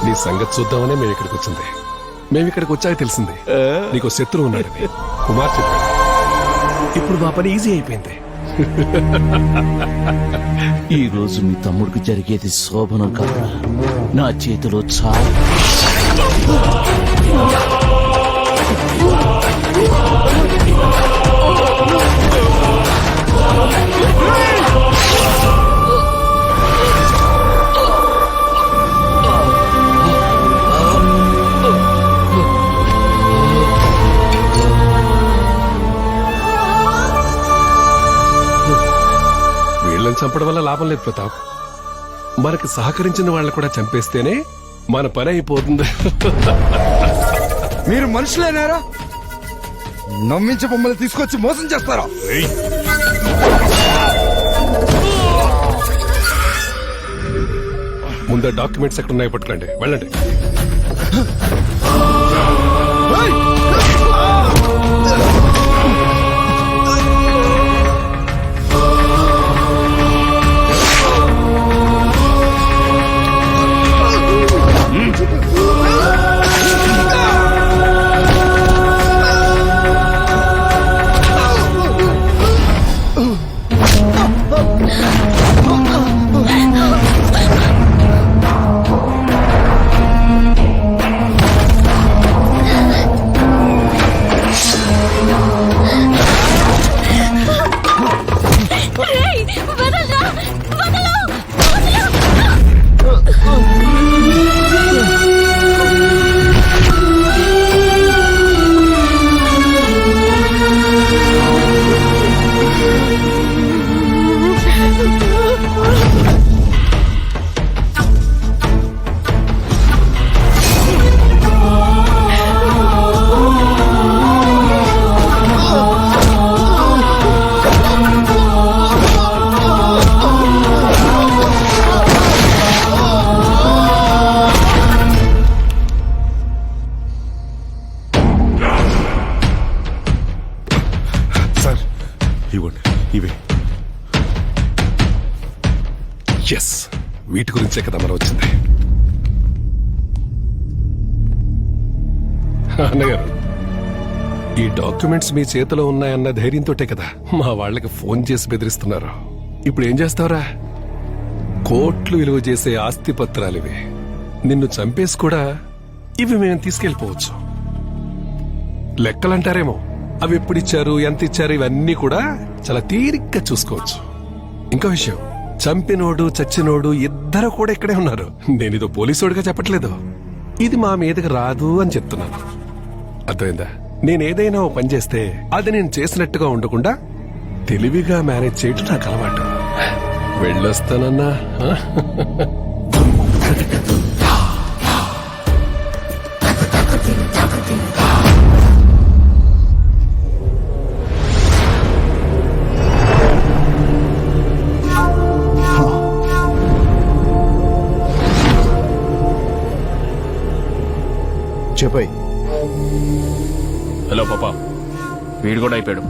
నీ సంగతి చూద్దామనే మేము ఇక్కడికి వచ్చింది. మేము ఇక్కడికి వచ్చాక తెలిసింది నీకు శత్రువు ఉన్నాడని. కుమార్ చెప్పాడు. ఇప్పుడు మా పని ఈజీ అయిపోయింది. ఈ రోజు మీ తమ్ముడికి జరిగేది శోభనం కాదు, నా చేతిలో చాలా. వీళ్ళని చంపడం వల్ల లాభం లేదు ప్రతాప్. మనకి సహకరించిన వాళ్ళని కూడా చంపేస్తేనే మన పని అయిపోతుంది. మీరు మనుషులేనారా? నమ్మించి బొమ్మలు తీసుకొచ్చి మోసం చేస్తారా? ముందు డాక్యుమెంట్స్ ఎక్కడ ఉన్నాయి పట్టుకోండి, వెళ్ళండి. ఎస్, వీటి గురించే కదా మనం వచ్చింది. అన్నగారు, ఈ డాక్యుమెంట్స్ మీ చేతిలో ఉన్నాయన్న ధైర్యంతోటే కదా మా వాళ్ళకి ఫోన్ చేసి బెదిరిస్తున్నారు. ఇప్పుడు ఏం చేస్తావురా? కోట్లు విలువ చేసే ఆస్తి పత్రాలు ఇవి. నిన్ను చంపేసి కూడా ఇవి మేము తీసుకెళ్లిపోవచ్చు. లెక్కలంటారేమో, అవి ఎప్పుడిచ్చారు, ఎంత ఇచ్చారు, ఇవన్నీ కూడా చాలా తీరిగ్గా చూసుకోవచ్చు. ఇంకో విషయం, చంపినోడు చచ్చినోడు ఇద్దరు కూడా ఇక్కడే ఉన్నారు. నేనిదో పోలీసోడుగా చెప్పట్లేదు, ఇది మా మీదకి రాదు అని చెప్తున్నాను. అర్థమైందా? నేనేదైనా ఓ పని చేస్తే అది నేను చేసినట్టుగా ఉండకుండా తెలివిగా మేనేజ్ చేయడం నాకు అలవాటు. వెళ్ళొస్తానన్నా. చెప్పాయి. హలో పాపా, వీడు కూడా అయిపోయాడు.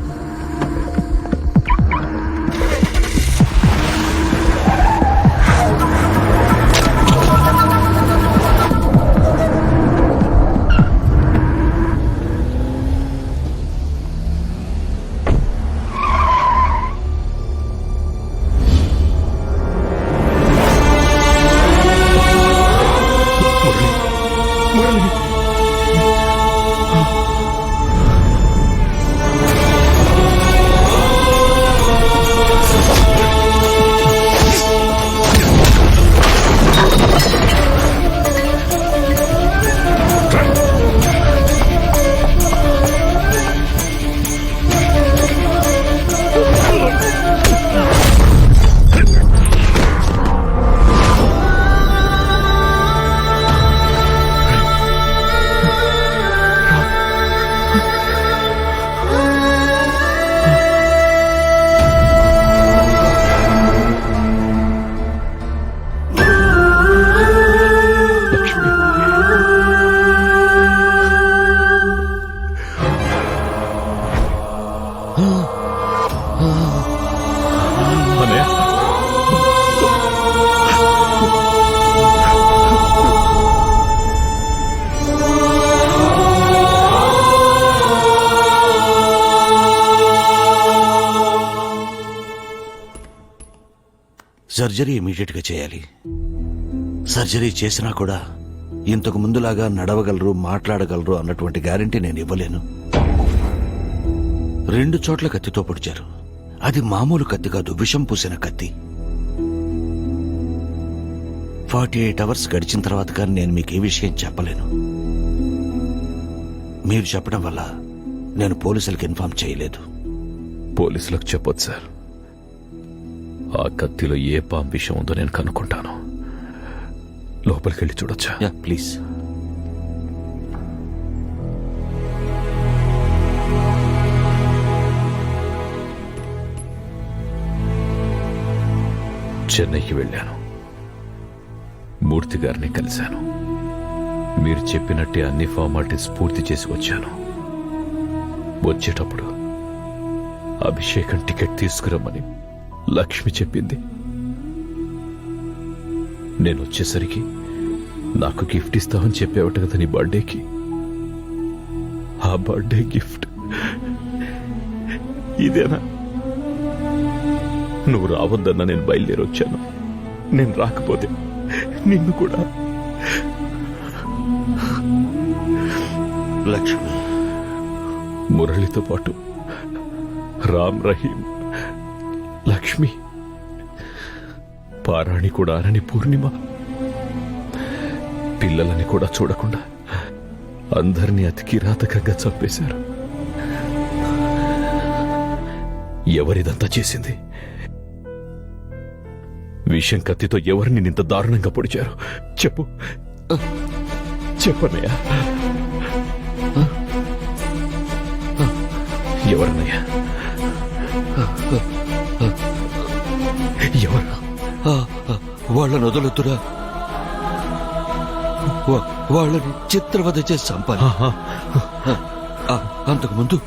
సర్జరీ ఇమీడియట్ గా చేయాలి. సర్జరీ చేసినా కూడా ఇంతకు ముందులాగా నడవగలరు, మాట్లాడగలరు అన్నటువంటి గ్యారంటీ నేను ఇవ్వలేను. 2 చోట్ల కత్తితో పొడిచారు. అది మామూలు కత్తి కాదు, విషం పూసిన కత్తి. 48 అవర్స్ గడిచిన తర్వాత కానీ నేను మీకు ఏ విషయం చెప్పలేను. మీరు చెప్పడం వల్ల నేను పోలీసులకు ఇన్ఫార్మ్ చేయలేదు. పోలీసులకు చెప్పొచ్చు సార్. ఆ కత్తిలో ఏ పాము విషయం ఉందో నేను కనుక్కుంటాను. లోపలికి వెళ్ళి చూడొచ్చా? ప్లీజ్. చెన్నైకి వెళ్ళాను. మూర్తి గారిని కలిశాను. మీరు చెప్పినట్టే అన్ని ఫార్మాలిటీస్ పూర్తి చేసి వచ్చాను. వచ్చేటప్పుడు అభిషేకం టికెట్ తీసుకురమ్మని లక్ష్మి చెప్పింది. నేను వచ్చేసరికి నాకు గిఫ్ట్ ఇస్తామని చెప్పేవట కదా నీ బర్త్డేకి. ఆ బర్త్డే గిఫ్ట్ ఇదేనా? నువ్వు రావద్దన్నా నేను బయలుదేరి వచ్చాను. నేను రాకపోతే నిన్ను కూడా. లక్ష్మి, మురళితో పాటు రామ్, రహీం, లక్ష్మి, పారాణి కూడా అనని పూర్ణిమ, పిల్లలని కూడా చూడకుండా అందరినీ అతి కిరాతకంగా చంపేశారు. ఎవరిదంతా చేసింది? విషం కత్తితో ఎవరిని ఇంత దారుణంగా పొడిచారు? చెప్పు, చెప్పన్నయ్యా. ఎవరన్నయ్యా? ఎవరు? వాళ్ళని వదలొద్దురా. వాళ్ళని చిత్రవద చేసి చంపాలి. అంతకుముందు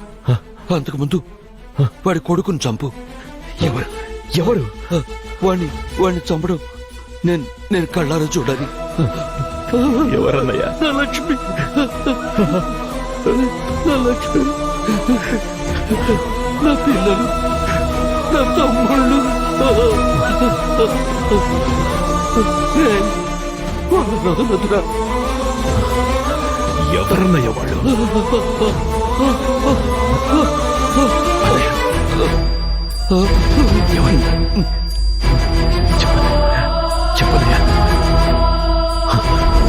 వాడి కొడుకుని చంపు. ఎవరు? ఎవరు? వాణ్ణి చంపడం నేను కళ్ళారా చూడాలి. ఎవరన్నయ్యా? నా లక్ష్మి, నా లక్ష్మి, నా పిల్లలు, నా తమ్ముళ్ళు. వదలొద్దురా. ఎవరన్నయ్య వాళ్ళు?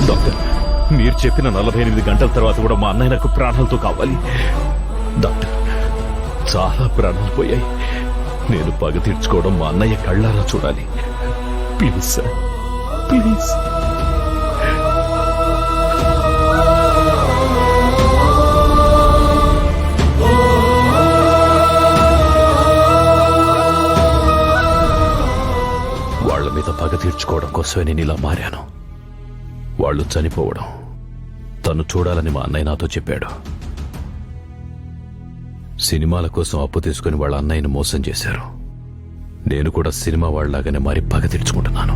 డాక్టర్, మీరు చెప్పిన 48 గంటల తర్వాత కూడా మా అన్నయ్య నాకు ప్రాణాలతో కావాలి. డాక్టర్, చాలా ప్రాణాలు పోయాయి. నేను పగ తీర్చుకోవడం మా అన్నయ్య కళ్ళారా చూడాలి. Please sir, please. వాళ్ల మీద పగ తీర్చుకోవడం కోసమే నేను ఇలా మారాను. వాళ్ళు చనిపోవడం తను చూడాలని మా అన్నయ్య నాతో చెప్పాడు. సినిమాల కోసం అప్పు తీసుకుని వాళ్ళ అన్నయ్యను మోసం చేశారు. నేను కూడా సినిమా వాళ్ళలాగానే మారి పగ తీర్చుకుంటున్నాను.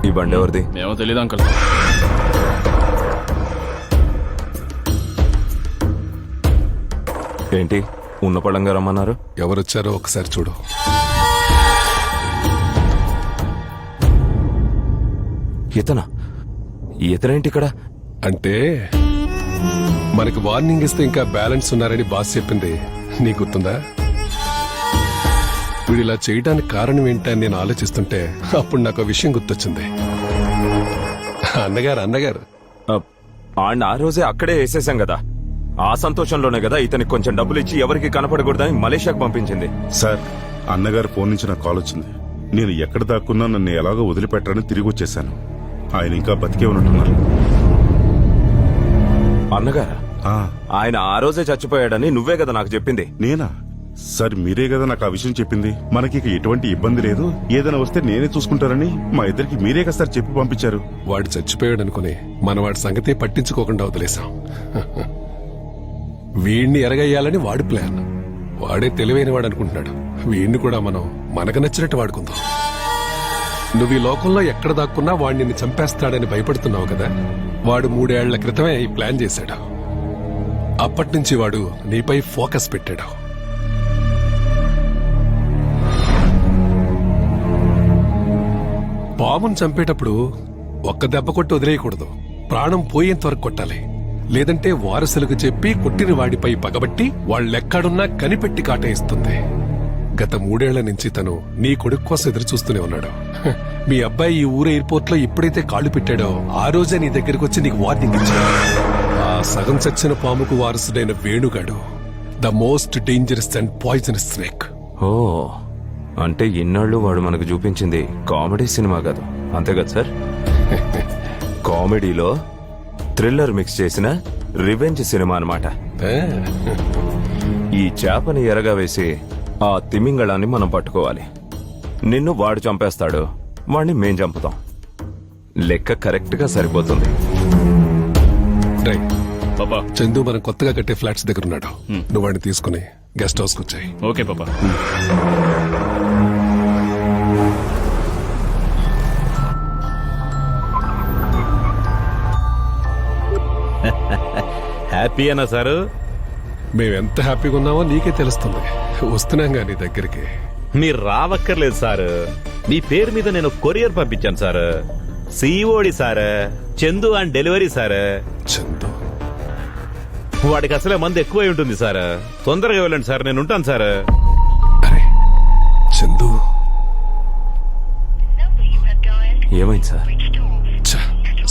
ఈ బండి ఎవరిది? ఏమో తెలియదు అంకుల్. ఏంటి ఉన్న పడంగా రమ్మన్నారు? ఎవరొచ్చారో ఒకసారి చూడు. ఇతనేంటి ఇక్కడ? అంటే మనకి వార్నింగ్ ఇస్తే ఇంకా బ్యాలెన్స్ ఉన్నారని బాస్ చెప్పింది నీకు గుర్తుందా? వీడు ఇలా చేయడానికి కారణం ఏంటని నేను ఆలోచిస్తుంటే అప్పుడు నాకు ఆ విషయం గుర్తొచ్చింది. అన్నగారు ఆయన ఆ రోజే అక్కడే వేసేసాం కదా. ఆ సంతోషంలోనే కదా ఇతనికి కొంచెం డబ్బులు ఇచ్చి ఎవరికి కనపడకూడదని మలేషియాకు పంపించింది. సార్, అన్నగారు ఫోన్ నుంచి నాకు కాల్ వచ్చింది. నేను ఎక్కడ దాక్కున్నా నన్ను ఎలాగో వదిలిపెట్టారని తిరిగి వచ్చేసాను. ఆయన ఇంకా బతికే ఉన్నట్టున్నారు. అన్నగారా? ఆయన ఆ రోజే చచ్చిపోయాడని నువ్వే కదా నాకు చెప్పింది. నేనా? సార్, మీరే కదా నాకు ఆ విషయం చెప్పింది. మనకి ఇక ఎటువంటి ఇబ్బంది లేదు, ఏదైనా వస్తే నేనే చూసుకుంటారని మా ఇద్దరికి మీరే కదా సార్ చెప్పి పంపించారు. వాడు చచ్చిపోయాడు అనుకుని మన వాడి సంగతి పట్టించుకోకుండా వదిలేశాం. వీడిని ఎరగయ్యాలని వాడి ప్లాన్. వాడే తెలివైన వాడు అనుకుంటున్నాడు. వీడిని కూడా మనం మనకు నచ్చినట్టు వాడుకుందాం. నువ్వు ఈ లోకంలో ఎక్కడ దాక్కున్నా వాడు నిన్ను చంపేస్తాడని భయపడుతున్నావు కదా. వాడు 3 ఏళ్ల క్రితమే ఈ ప్లాన్ చేశాడు. అప్పటినుంచి వాడు నీపై ఫోకస్ పెట్టాడు. పామును చంపేటప్పుడు ఒక్క దెబ్బ కొట్టి వదిలేయకూడదు. ప్రాణం పోయేంత వరకు కొట్టాలి. లేదంటే వారసులకు చెప్పి కొట్టిన వాడిపై పగబట్టి వాళ్ళెక్కడున్నా కనిపెట్టి కాటేస్తుంది. గత 3 ఏళ్ల నుంచి తను నీ కొడుకు కోసం ఎదురు చూస్తూనే ఉన్నాడు. మీ అబ్బాయి ఈ ఊరు ఎయిర్పోర్ట్ లో ఎప్పుడైతే కాళ్ళు పెట్టాడో ఆ రోజే నీ దగ్గరకు వచ్చి నీకు వార్నింగ్ ఇచ్చాడు. ఆ సగం చచ్చిన పాముకు వారసుడైన వేణుగాడు the most dangerous and poisonous snake. ఓ, అంటే ఇన్నాళ్ళు వాడు మనకు చూపించింది కామెడీ సినిమా కాదు, అంతే కదా సార్? కామెడీలో థ్రిల్లర్ మిక్స్ చేసిన రివెంజ్ సినిమా అన్నమాట. ఈ చేపని ఎరగా వేసి ఆ తిమింగళాన్ని మనం పట్టుకోవాలి. నిన్ను వాడు చంపేస్తాడు, వాడిని మేం చంపుతాం. లెక్క కరెక్ట్ గా సరిపోతుంది. బాబా, చందు మనం కొత్తగా కట్టే ఫ్లాట్స్ దగ్గర ఉన్నాడు. నువ్వు వాడిని తీసుకుని గెస్ట్ హౌస్ కు వచ్చాయి. ఓకే బాబా. హ్యాపీ అన్నా సారు? మేమెంత హ్యాపీగా ఉన్నామో నీకే తెలుస్తుంది. వస్తున్నాగా నీ దగ్గరికి. మీరు రావక్కర్లేదు సార్. మీ పేరు మీద నేను కొరియర్ పంపించాను sir. COD sir, Chandu and delivery sir. Chandu వాడికి అసలే మంది ఎక్కువై ఉంటుంది సార్. తొందరగా వెళ్ళండి సార్, నేను ఉంటాను సార్. చందు ఏమైంది సార్?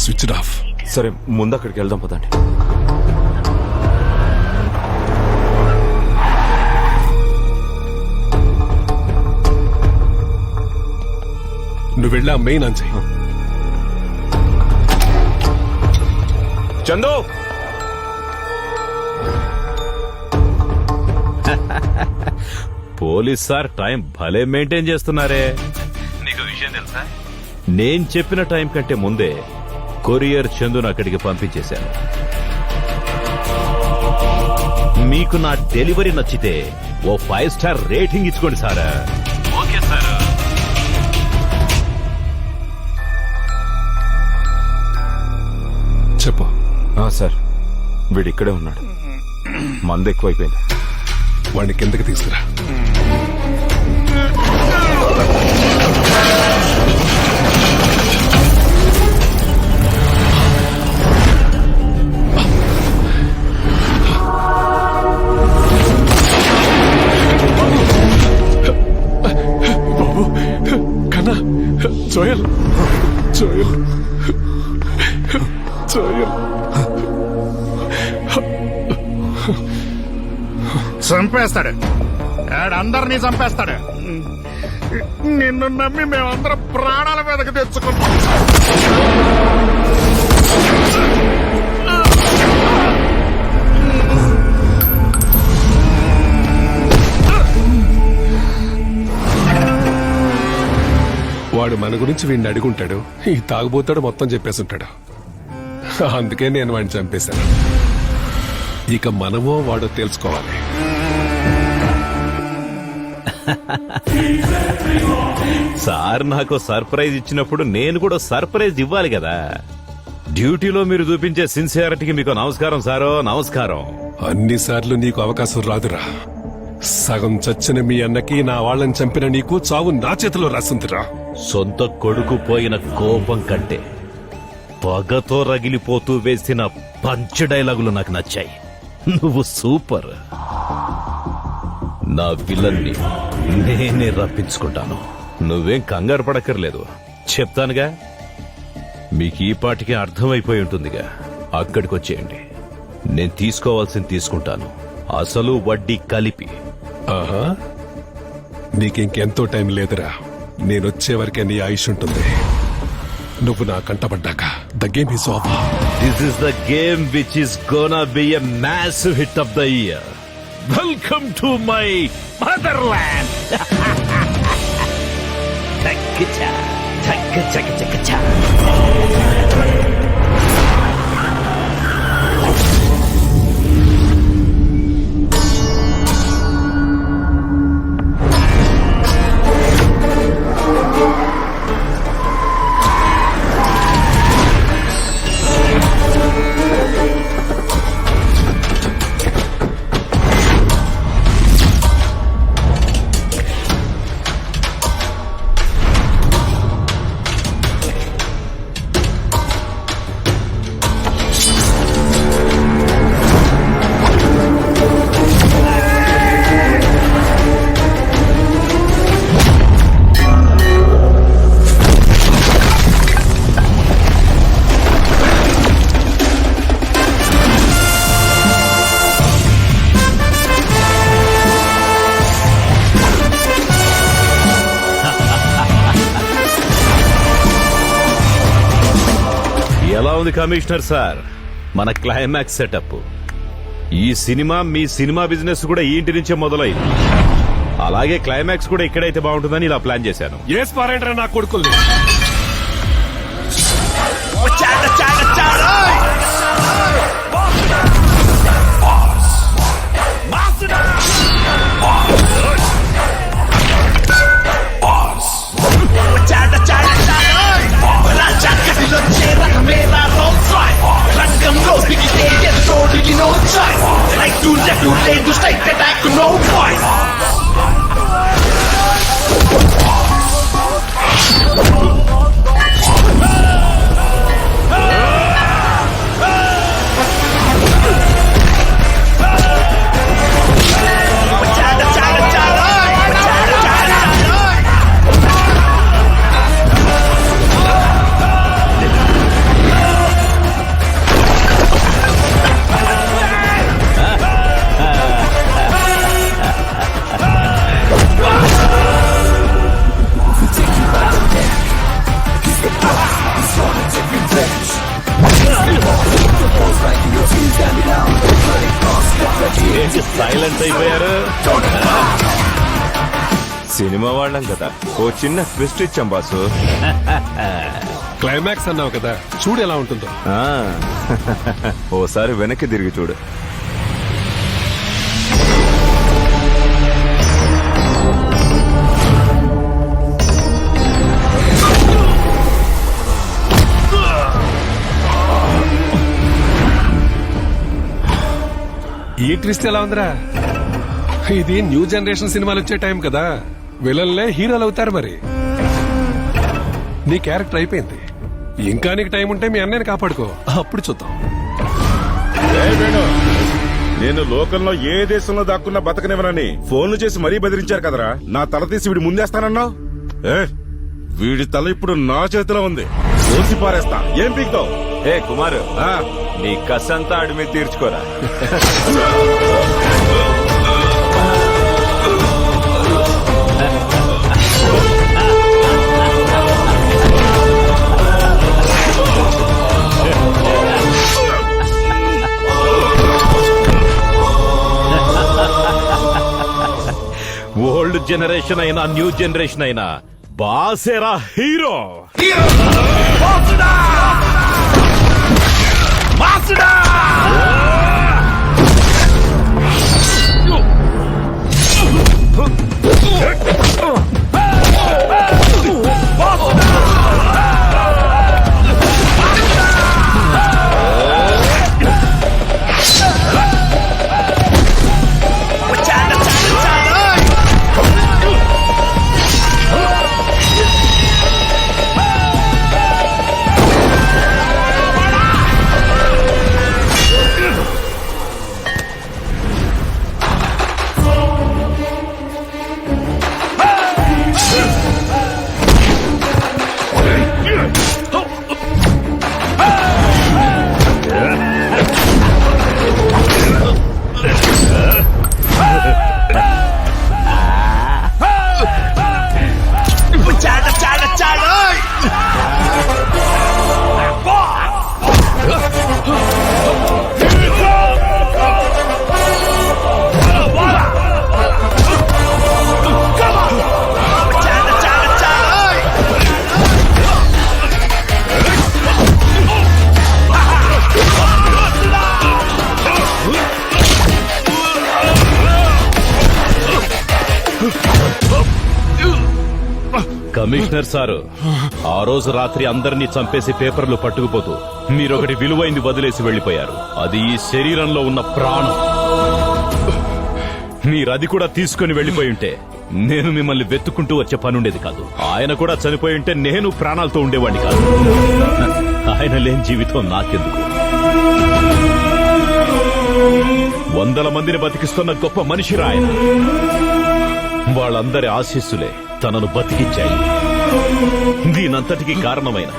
Switch off. సరే, ముందు అక్కడికి వెళ్దాం పదండి. నువ్వు వెళ్ళా మెయిన్ ఆన్ చెయ్యి. చందు, పోలీస్ సార్ టైం భలే మెయింటైన్ చేస్తున్నారే. నీకు విషయం తెలుసా? నేను చెప్పిన టైం కంటే ముందే కొరియర్ చందును అక్కడికి పంపించేశాను. మీకు నా డెలివరీ నచ్చితే ఓ 5 స్టార్ రేటింగ్ ఇచ్చుకోండి సార్. Okay sir. చెప్పు. సార్ వీడిక్కడే ఉన్నాడు. మందు ఎక్కువైపోయింది. వాడిని కిందకి తీసుకురా. బాబు కన్నా, జోయల్ జోయల్ జోయల్ చంపేస్తాడు. అందరినీ చంపేస్తాడు. నిన్ను నమ్మి మేమందరం ప్రాణాల మీదకి తెచ్చుకుంటాం. వాడు మన గురించి వీడిని అడుగుంటాడు. ఈ తాగుబోతాడు మొత్తం చెప్పేసి ఉంటాడు. అందుకే నేను వాడిని చంపేశాను. ఇక మనమో వాడో తెలుసుకోవాలి. సార్ నాకు సర్ప్రైజ్ ఇచ్చినప్పుడు నేను కూడా సర్ప్రైజ్ ఇవ్వాలి కదా. డ్యూటీలో మీరు చూపించే సిన్సియారిటీకి మీకు నమస్కారం సారో, నమస్కారం. అన్నిసార్లు నీకు అవకాశం రాదురా. సగం చచ్చిన మీ అన్నకి నా వాళ్ళని చంపిన నీకు చావు నా చేతిలో రాసిందిరా. సొంత కొడుకు పోయిన కోపం కంటే పగతో రగిలిపోతూ వేసిన పంచ్ డైలాగులు నాకు నచ్చాయి. నువ్వు సూపర్. నా విలన్ని నేనే రప్పించుకుంటాను. నువ్వేం కంగారు పడక్కర్లేదు. చెప్తానుగా. మీకు ఈ పాటికి అర్థమైపోయి ఉంటుందిగా. అక్కడికి వచ్చేయండి. నేను తీసుకోవాల్సింది తీసుకుంటాను, అసలు వడ్డీ కలిపి. ఆహా, నీకింకెంతో టైం లేదురా. నేనొచ్చే వరకే నీ ఆయుష్ ఉంటుంది. నువ్వు నా కంటపడ్డాక the game is over. This is the game which is gonna be a massive hit of the year. Welcome to my motherland. చక్కచా చక్క చక్క చక్కచా. ఎలా ఉంది కమిషనర్ సార్ మన క్లైమాక్స్ సెటప్? ఈ సినిమా మీ సినిమా బిజినెస్ కూడా ఈ ఇంటి నుంచే మొదలైంది. అలాగే క్లైమాక్స్ కూడా ఇక్కడైతే బాగుంటుందని ఇలా ప్లాన్ చేశాను. ఏ స్పారేంట్రా నా కొడుకుల్ని. సైలెంట్ అయిపోయారు. సినిమా వాళ్ళం కదా, ఓ చిన్న ట్విస్ట్ ఇచ్చాం బాసు. క్లైమాక్స్ అన్నావు కదా, చూడు ఎలా ఉంటుందో. ఓసారి వెనక్కి తిరిగి చూడు. ఈ ట్విస్ట్ ఎలా ఉందిరా? ఇది న్యూ జనరేషన్ సినిమాలు వచ్చే టైం కదా, విలన్లే హీరోలు అవుతారు. మరి నీ క్యారెక్టర్ అయిపోయింది. ఇంకా నీకు టైం ఉంటే మీ అన్నయ్యని కాపాడుకో, అప్పుడు చూద్దాం. నేను లోకంలో ఏ దేశంలో దాక్కున్నా బతకనివ్వనని ఫోన్లు చేసి మరీ బెదిరించారు కదరా. నా తల తీసి వీడి ముందేస్తానన్నావు. వీడి తల ఇప్పుడు నా చేతిలో ఉంది, కోసి పారేస్తా. ఏం పీక్తావు? ఏ కుమారు, నీ కసంతా ఆడి మీద తీర్చుకోరా. ఓల్డ్ జనరేషన్ అయినా న్యూ జనరేషన్ అయినా బాసేరా హీరో. కమిషనర్ సారు, ఆ రోజు రాత్రి అందరినీ చంపేసి పేపర్లు పట్టుకుపోతూ మీరొకటి విలువైంది వదిలేసి వెళ్లిపోయారు. అది ఈ శరీరంలో ఉన్న ప్రాణం. మీరది కూడా తీసుకుని వెళ్లిపోయి ఉంటే నేను మిమ్మల్ని వెతుక్కుంటూ వచ్చే పనుండేది కాదు. ఆయన కూడా చనిపోయి ఉంటే నేను ప్రాణాలతో ఉండేవాడిని కాదు. ఆయన లేని జీవితం నాకెందుకు? వందల మందిని బతికిస్తున్న గొప్ప మనిషిరా ఆయన. వాళ్ళందరి ఆశీస్సులే తనను బతికించాయి. దీనంతటికీ కారణమైన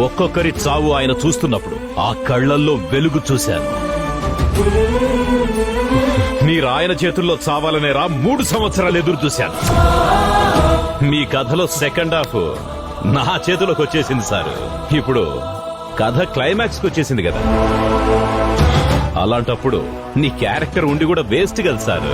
ఒక్కొక్కరి చావు ఆయన చూస్తున్నప్పుడు ఆ కళ్లల్లో వెలుగు చూశాను. మీరు ఆయన చేతుల్లో చావాలనేరా 3 సంవత్సరాలు ఎదురు చూశాను. మీ కథలో సెకండ్ హాఫ్ నా చేతిలోకి వచ్చేసింది సార్. ఇప్పుడు కథ క్లైమాక్స్ కి వచ్చేసింది కదా. అలాంటప్పుడు నీ క్యారెక్టర్ ఉండి కూడా వేస్ట్ కదా సార్.